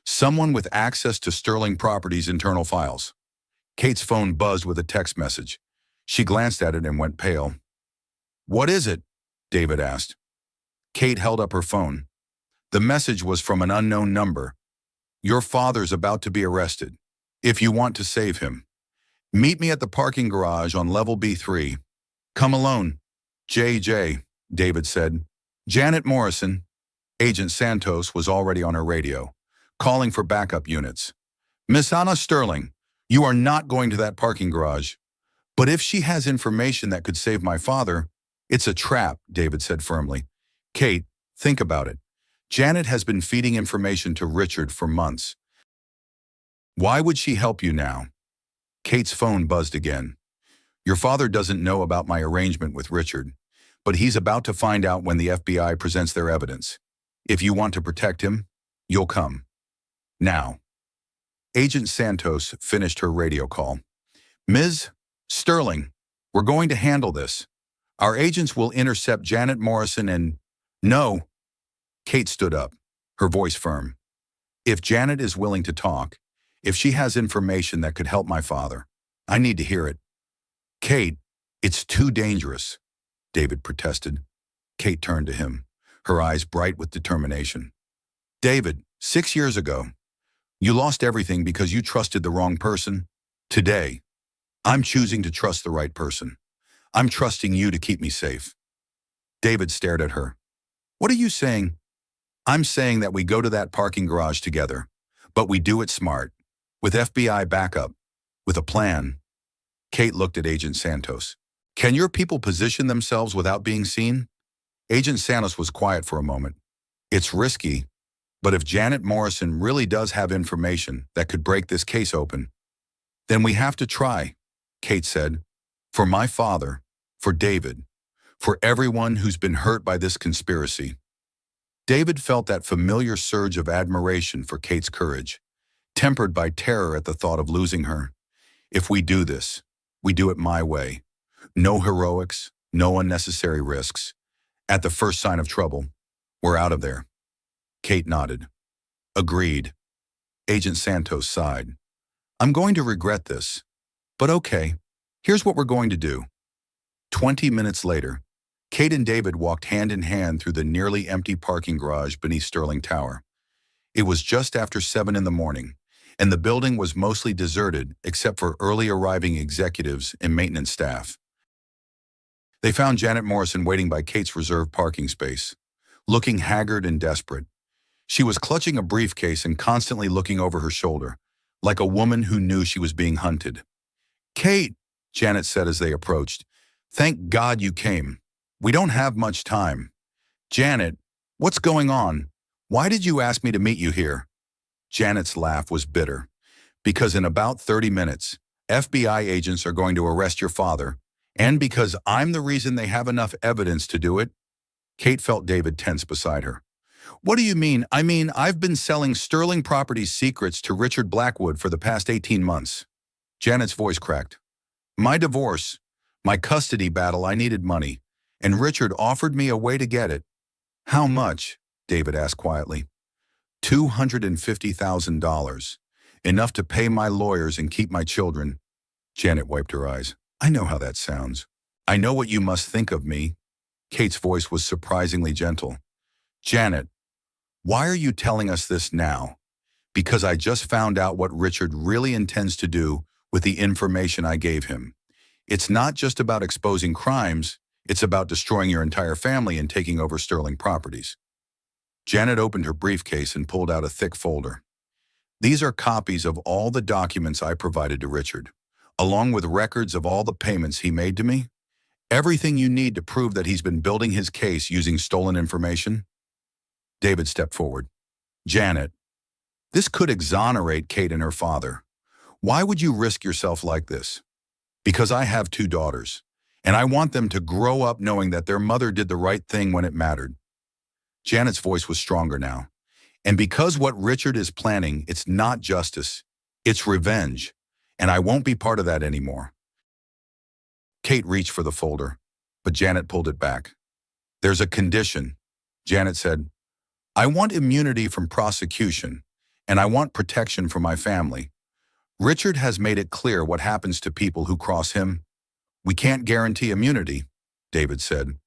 Someone with access to Sterling Properties' internal files. Kate's phone buzzed with a text message. She glanced at it and went pale. What is it? David asked. Kate held up her phone. The message was from an unknown number. Your father's about to be arrested. If you want to save him, meet me at the parking garage on level B3. Come alone. JJ, David said. Janet Morrison. Agent Santos was already on her radio, calling for backup units. Miss Anna Sterling, you are not going to that parking garage. But if she has information that could save my father, it's a trap, David said firmly. Kate, think about it. Janet has been feeding information to Richard for months. Why would she help you now? Kate's phone buzzed again. Your father doesn't know about my arrangement with Richard, but he's about to find out when the FBI presents their evidence. If you want to protect him, you'll come. Now. Agent Santos finished her radio call. Ms. Sterling, we're going to handle this. Our agents will intercept Janet Morrison and... No. Kate stood up, her voice firm. If Janet is willing to talk, if she has information that could help my father, I need to hear it. Kate, it's too dangerous, David protested. Kate turned to him, her eyes bright with determination. David, 6 years ago, you lost everything because you trusted the wrong person. Today, I'm choosing to trust the right person. I'm trusting you to keep me safe. David stared at her. What are you saying? I'm saying that we go to that parking garage together, but we do it smart, with FBI backup, with a plan. Kate looked at Agent Santos. Can your people position themselves without being seen? Agent Santos was quiet for a moment. It's risky, but if Janet Morrison really does have information that could break this case open, then we have to try, Kate said. For my father, for David, for everyone who's been hurt by this conspiracy. David felt that familiar surge of admiration for Kate's courage, tempered by terror at the thought of losing her. If we do this, we do it my way. No heroics, no unnecessary risks. At the first sign of trouble, we're out of there. Kate nodded. Agreed. Agent Santos sighed. I'm going to regret this, but okay, here's what we're going to do. 20 minutes later, Kate and David walked hand in hand through the nearly empty parking garage beneath Sterling Tower. It was just after 7 in the morning, and the building was mostly deserted except for early arriving executives and maintenance staff. They found Janet Morrison waiting by Kate's reserved parking space, looking haggard and desperate. She was clutching a briefcase and constantly looking over her shoulder, like a woman who knew she was being hunted. Kate, Janet said as they approached, thank God you came. We don't have much time. Janet, what's going on? Why did you ask me to meet you here? Janet's laugh was bitter. Because in about 30 minutes, FBI agents are going to arrest your father, and because I'm the reason they have enough evidence to do it. Kate felt David tense beside her. What do you mean? I mean, I've been selling Sterling Properties secrets to Richard Blackwood for the past 18 months. Janet's voice cracked. My divorce, my custody battle, I needed money, and Richard offered me a way to get it. How much? David asked quietly. $250,000. Enough to pay my lawyers and keep my children. Janet wiped her eyes. I know how that sounds. I know what you must think of me. Kate's voice was surprisingly gentle. Janet, why are you telling us this now? Because I just found out what Richard really intends to do with the information I gave him. It's not just about exposing crimes, it's about destroying your entire family and taking over Sterling Properties. Janet opened her briefcase and pulled out a thick folder. These are copies of all the documents I provided to Richard, along with records of all the payments he made to me. Everything you need to prove that he's been building his case using stolen information. David stepped forward. Janet, this could exonerate Kate and her father. Why would you risk yourself like this? Because I have 2 daughters, and I want them to grow up knowing that their mother did the right thing when it mattered. Janet's voice was stronger now. And because what Richard is planning, it's not justice, it's revenge, and I won't be part of that anymore. Kate reached for the folder, but Janet pulled it back. There's a condition, Janet said. I want immunity from prosecution, and I want protection for my family. Richard has made it clear what happens to people who cross him. We can't guarantee immunity, David said,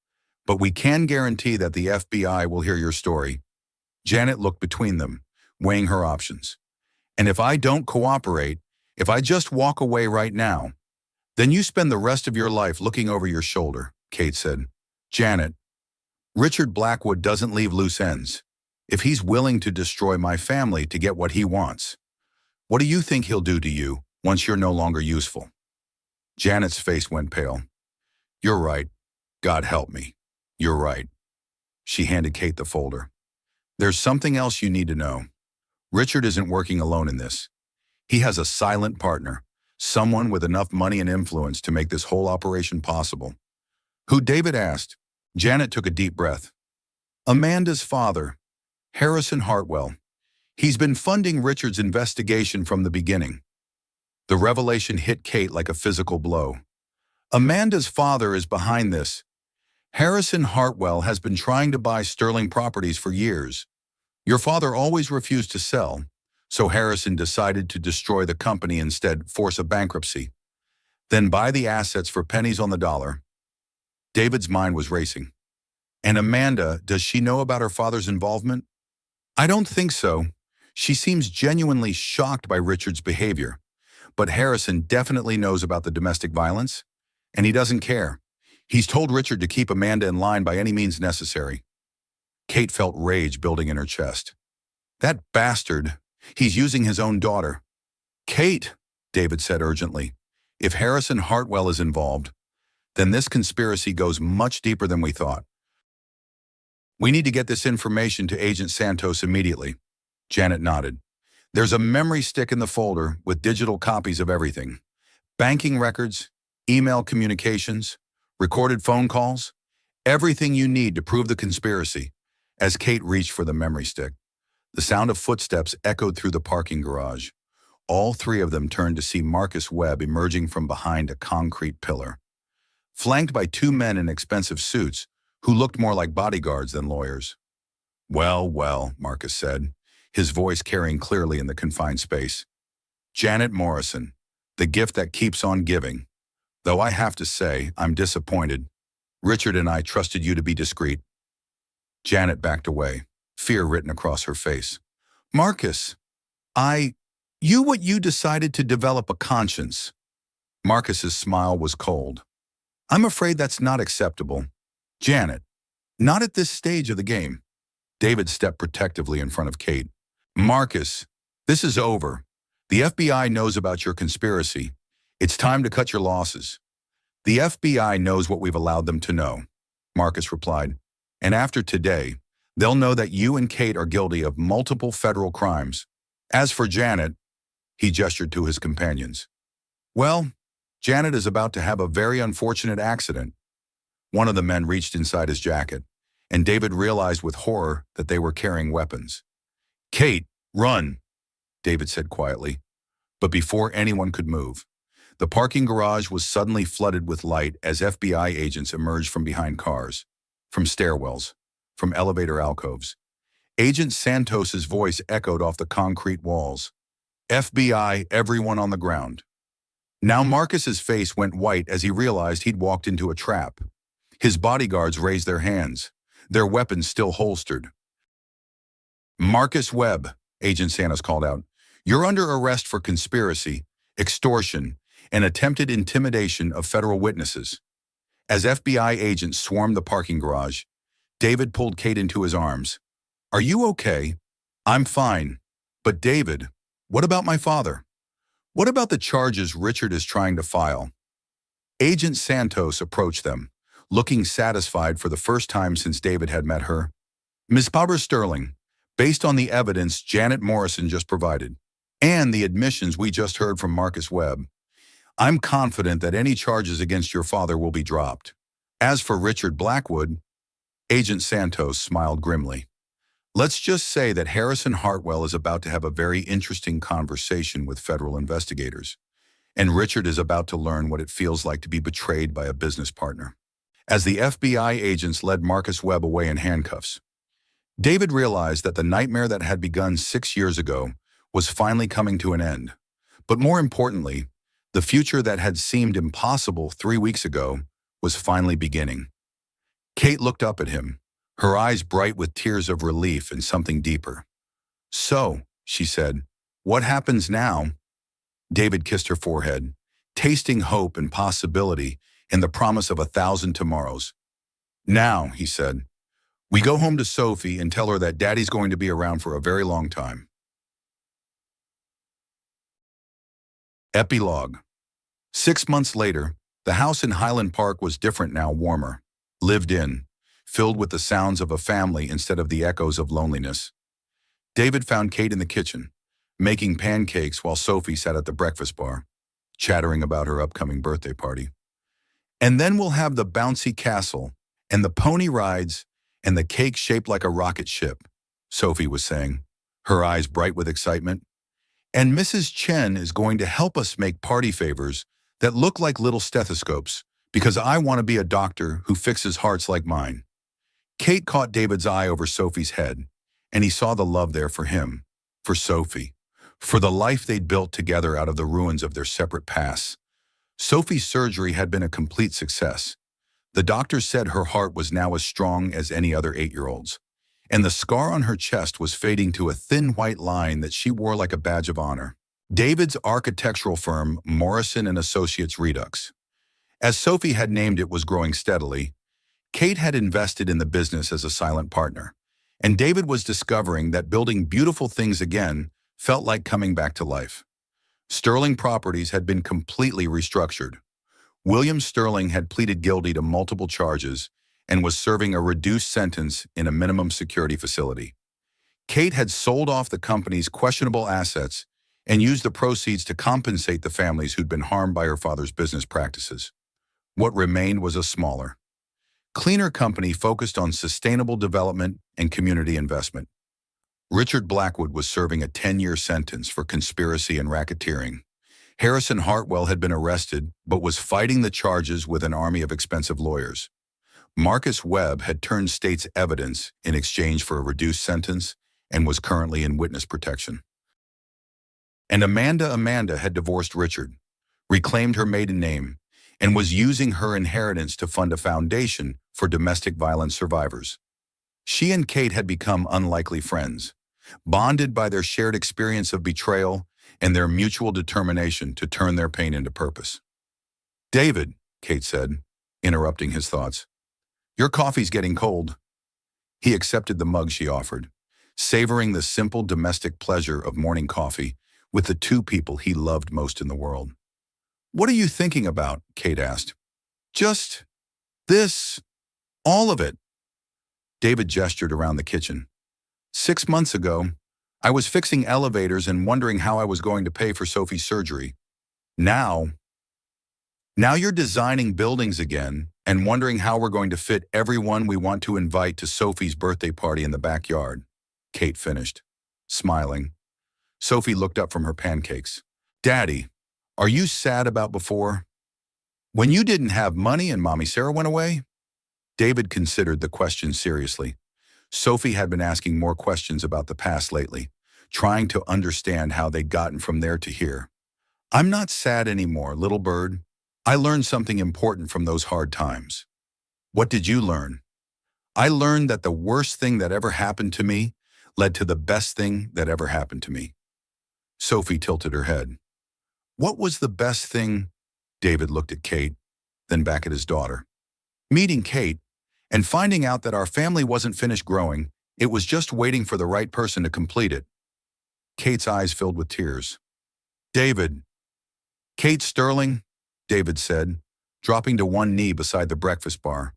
but we can guarantee that the FBI will hear your story. Janet looked between them, weighing her options. And if I don't cooperate, if I just walk away right now, then you spend the rest of your life looking over your shoulder, Kate said. Janet, Richard Blackwood doesn't leave loose ends. If he's willing to destroy my family to get what he wants, what do you think he'll do to you once you're no longer useful? Janet's face went pale. You're right. God help me. You're right. She handed Kate the folder. There's something else you need to know. Richard isn't working alone in this. He has a silent partner, someone with enough money and influence to make this whole operation possible. Who? David asked. Janet took a deep breath. Amanda's father, Harrison Hartwell. He's been funding Richard's investigation from the beginning. The revelation hit Kate like a physical blow. Amanda's father is behind this. Harrison Hartwell has been trying to buy Sterling Properties for years. Your father always refused to sell, so Harrison decided to destroy the company instead, force a bankruptcy. Then buy the assets for pennies on the dollar. David's mind was racing. And Amanda, does she know about her father's involvement? I don't think so. She seems genuinely shocked by Richard's behavior. But Harrison definitely knows about the domestic violence, and he doesn't care. He's told Richard to keep Amanda in line by any means necessary. Kate felt rage building in her chest. That bastard. He's using his own daughter. Kate, David said urgently, if Harrison Hartwell is involved, then this conspiracy goes much deeper than we thought. We need to get this information to Agent Santos immediately. Janet nodded. There's a memory stick in the folder with digital copies of everything. Banking records, email communications, recorded phone calls, everything you need to prove the conspiracy. As Kate reached for the memory stick, the sound of footsteps echoed through the parking garage. All three of them turned to see Marcus Webb emerging from behind a concrete pillar. Flanked by two men in expensive suits who looked more like bodyguards than lawyers. Well, well, Marcus said, his voice carrying clearly in the confined space. Janet Morrison, the gift that keeps on giving. Though I have to say, I'm disappointed. Richard and I trusted you to be discreet. Janet backed away, fear written across her face. Marcus, you decided to develop a conscience. Marcus's smile was cold. I'm afraid that's not acceptable. Janet, not at this stage of the game. David stepped protectively in front of Kate. Marcus, this is over. The FBI knows about your conspiracy. It's time to cut your losses. The FBI knows what we've allowed them to know, Marcus replied. And after today, they'll know that you and Kate are guilty of multiple federal crimes. As for Janet, he gestured to his companions. Well, Janet is about to have a very unfortunate accident. One of the men reached inside his jacket, and David realized with horror that they were carrying weapons. Kate, run, David said quietly. But before anyone could move, the parking garage was suddenly flooded with light as FBI agents emerged from behind cars, from stairwells, from elevator alcoves. Agent Santos's voice echoed off the concrete walls. FBI, everyone on the ground. Now Marcus's face went white as he realized he'd walked into a trap. His bodyguards raised their hands, their weapons still holstered. Marcus Webb, Agent Santos called out, you're under arrest for conspiracy, extortion, and attempted intimidation of federal witnesses. As FBI agents swarmed the parking garage, David pulled Kate into his arms. Are you okay? I'm fine. But David, what about my father? What about the charges Richard is trying to file? Agent Santos approached them, looking satisfied for the first time since David had met her. Ms. Barbara Sterling, based on the evidence Janet Morrison just provided, and the admissions we just heard from Marcus Webb, I'm confident that any charges against your father will be dropped. As for Richard Blackwood, Agent Santos smiled grimly. Let's just say that Harrison Hartwell is about to have a very interesting conversation with federal investigators, and Richard is about to learn what it feels like to be betrayed by a business partner. As the FBI agents led Marcus Webb away in handcuffs, David realized that the nightmare that had begun 6 years ago was finally coming to an end. But more importantly, the future that had seemed impossible 3 weeks ago was finally beginning. Kate looked up at him, her eyes bright with tears of relief and something deeper. So, she said, what happens now? David kissed her forehead, tasting hope and possibility in the promise of 1,000 tomorrows. Now, he said, we go home to Sophie and tell her that Daddy's going to be around for a very long time. Epilogue. 6 months later, the house in Highland Park was different now, warmer, lived in, filled with the sounds of a family instead of the echoes of loneliness. David found Kate in the kitchen, making pancakes while Sophie sat at the breakfast bar, chattering about her upcoming birthday party. And then we'll have the bouncy castle, and the pony rides, and the cake shaped like a rocket ship, Sophie was saying, her eyes bright with excitement. And Mrs. Chen is going to help us make party favors that look like little stethoscopes, because I want to be a doctor who fixes hearts like mine. Kate caught David's eye over Sophie's head, and he saw the love there for him, for Sophie, for the life they'd built together out of the ruins of their separate pasts. Sophie's surgery had been a complete success. The doctor said her heart was now as strong as any other 8-year-old's, and the scar on her chest was fading to a thin white line that she wore like a badge of honor. David's architectural firm, Morrison and Associates Redux, as Sophie had named it, was growing steadily. Kate had invested in the business as a silent partner, and David was discovering that building beautiful things again felt like coming back to life. Sterling Properties had been completely restructured. William Sterling had pleaded guilty to multiple charges and was serving a reduced sentence in a minimum security facility. Kate had sold off the company's questionable assets and used the proceeds to compensate the families who'd been harmed by her father's business practices. What remained was a smaller, cleaner company focused on sustainable development and community investment. Richard Blackwood was serving a 10-year sentence for conspiracy and racketeering. Harrison Hartwell had been arrested but was fighting the charges with an army of expensive lawyers. Marcus Webb had turned state's evidence in exchange for a reduced sentence and was currently in witness protection. And Amanda had divorced Richard, reclaimed her maiden name, and was using her inheritance to fund a foundation for domestic violence survivors. She and Kate had become unlikely friends, bonded by their shared experience of betrayal and their mutual determination to turn their pain into purpose. "David," Kate said, interrupting his thoughts, "your coffee's getting cold." He accepted the mug she offered, savoring the simple domestic pleasure of morning coffee with the two people he loved most in the world. "What are you thinking about?" Kate asked. "Just this, all of it." David gestured around the kitchen. 6 months ago, I was fixing elevators and wondering how I was going to pay for Sophie's surgery. Now you're designing buildings again and wondering how we're going to fit everyone we want to invite to Sophie's birthday party in the backyard," Kate finished, smiling. Sophie looked up from her pancakes. "Daddy, are you sad about before? When you didn't have money and Mommy Sarah went away?" David considered the question seriously. Sophie had been asking more questions about the past lately, trying to understand how they'd gotten from there to here. "I'm not sad anymore, little bird. I learned something important from those hard times." "What did you learn?" "I learned that the worst thing that ever happened to me led to the best thing that ever happened to me." Sophie tilted her head. "What was the best thing?" David looked at Kate, then back at his daughter. "Meeting Kate and finding out that our family wasn't finished growing, it was just waiting for the right person to complete it." Kate's eyes filled with tears. "David." "Kate Sterling," David said, dropping to one knee beside the breakfast bar,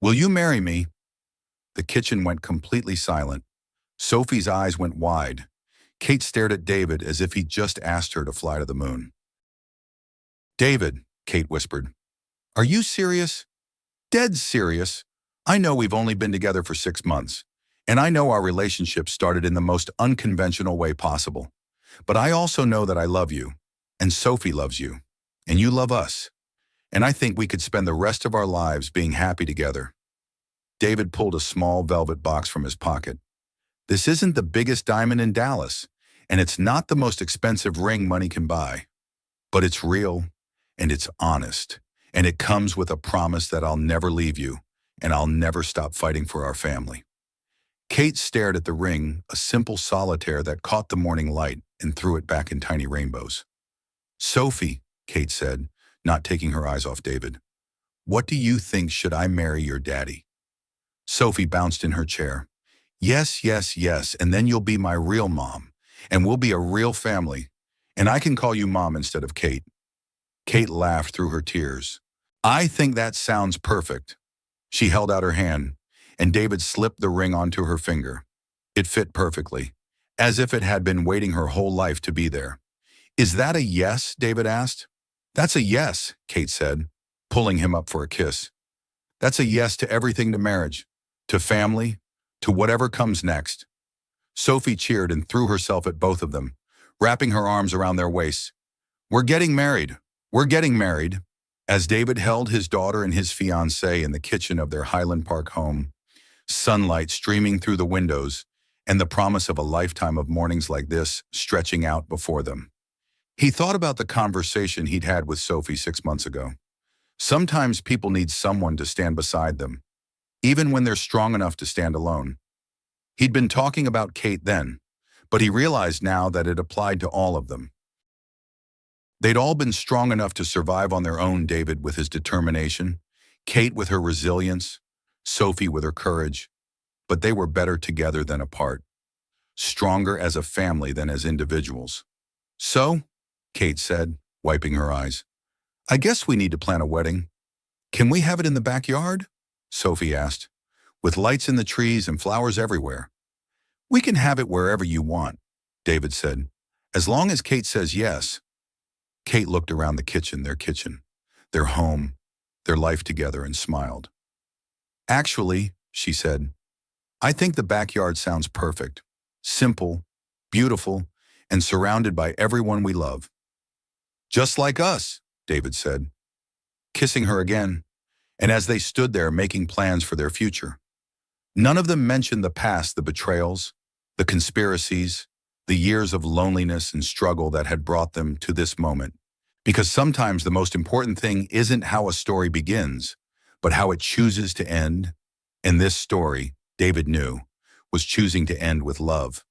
"will you marry me?" The kitchen went completely silent. Sophie's eyes went wide. Kate stared at David as if he'd just asked her to fly to the moon. "David," Kate whispered, "are you serious?" "Dead serious. I know we've only been together for 6 months, and I know our relationship started in the most unconventional way possible. But I also know that I love you, and Sophie loves you, and you love us, and I think we could spend the rest of our lives being happy together." David pulled a small velvet box from his pocket. "This isn't the biggest diamond in Dallas, and it's not the most expensive ring money can buy. But it's real, and it's honest, and it comes with a promise that I'll never leave you, and I'll never stop fighting for our family." Kate stared at the ring, a simple solitaire that caught the morning light and threw it back in tiny rainbows. "Sophie," Kate said, not taking her eyes off David, "what do you think? Should I marry your daddy?" Sophie bounced in her chair. "Yes, yes, yes, and then you'll be my real mom, and we'll be a real family, and I can call you Mom instead of Kate." Kate laughed through her tears. "I think that sounds perfect." She held out her hand, and David slipped the ring onto her finger. It fit perfectly, as if it had been waiting her whole life to be there. "Is that a yes?" David asked. "That's a yes," Kate said, pulling him up for a kiss. "That's a yes to everything, to marriage, to family, to whatever comes next." Sophie cheered and threw herself at both of them, wrapping her arms around their waists. "We're getting married. We're getting married." As David held his daughter and his fiancée in the kitchen of their Highland Park home, sunlight streaming through the windows, and the promise of a lifetime of mornings like this stretching out before them, He thought about the conversation he'd had with Sophie 6 months ago. Sometimes people need someone to stand beside them, even when they're strong enough to stand alone. He'd been talking about Kate then, but he realized now that it applied to all of them. They'd all been strong enough to survive on their own, David with his determination, Kate with her resilience, Sophie with her courage, but they were better together than apart, stronger as a family than as individuals. So, Kate said, wiping her eyes, I guess we need to plan a wedding. Can we have it in the backyard? Sophie asked, with lights in the trees and flowers everywhere. We can have it wherever you want, David said, as long as Kate says yes. Kate looked around the kitchen, their home, their life together, and smiled. Actually, she said, I think the backyard sounds perfect. Simple, beautiful, and surrounded by everyone we love. Just like us, David said, kissing her again, and as they stood there making plans for their future. None of them mentioned the past, the betrayals, the conspiracies, the years of loneliness and struggle that had brought them to this moment. Because sometimes the most important thing isn't how a story begins, but how it chooses to end. And this story, David knew, was choosing to end with love.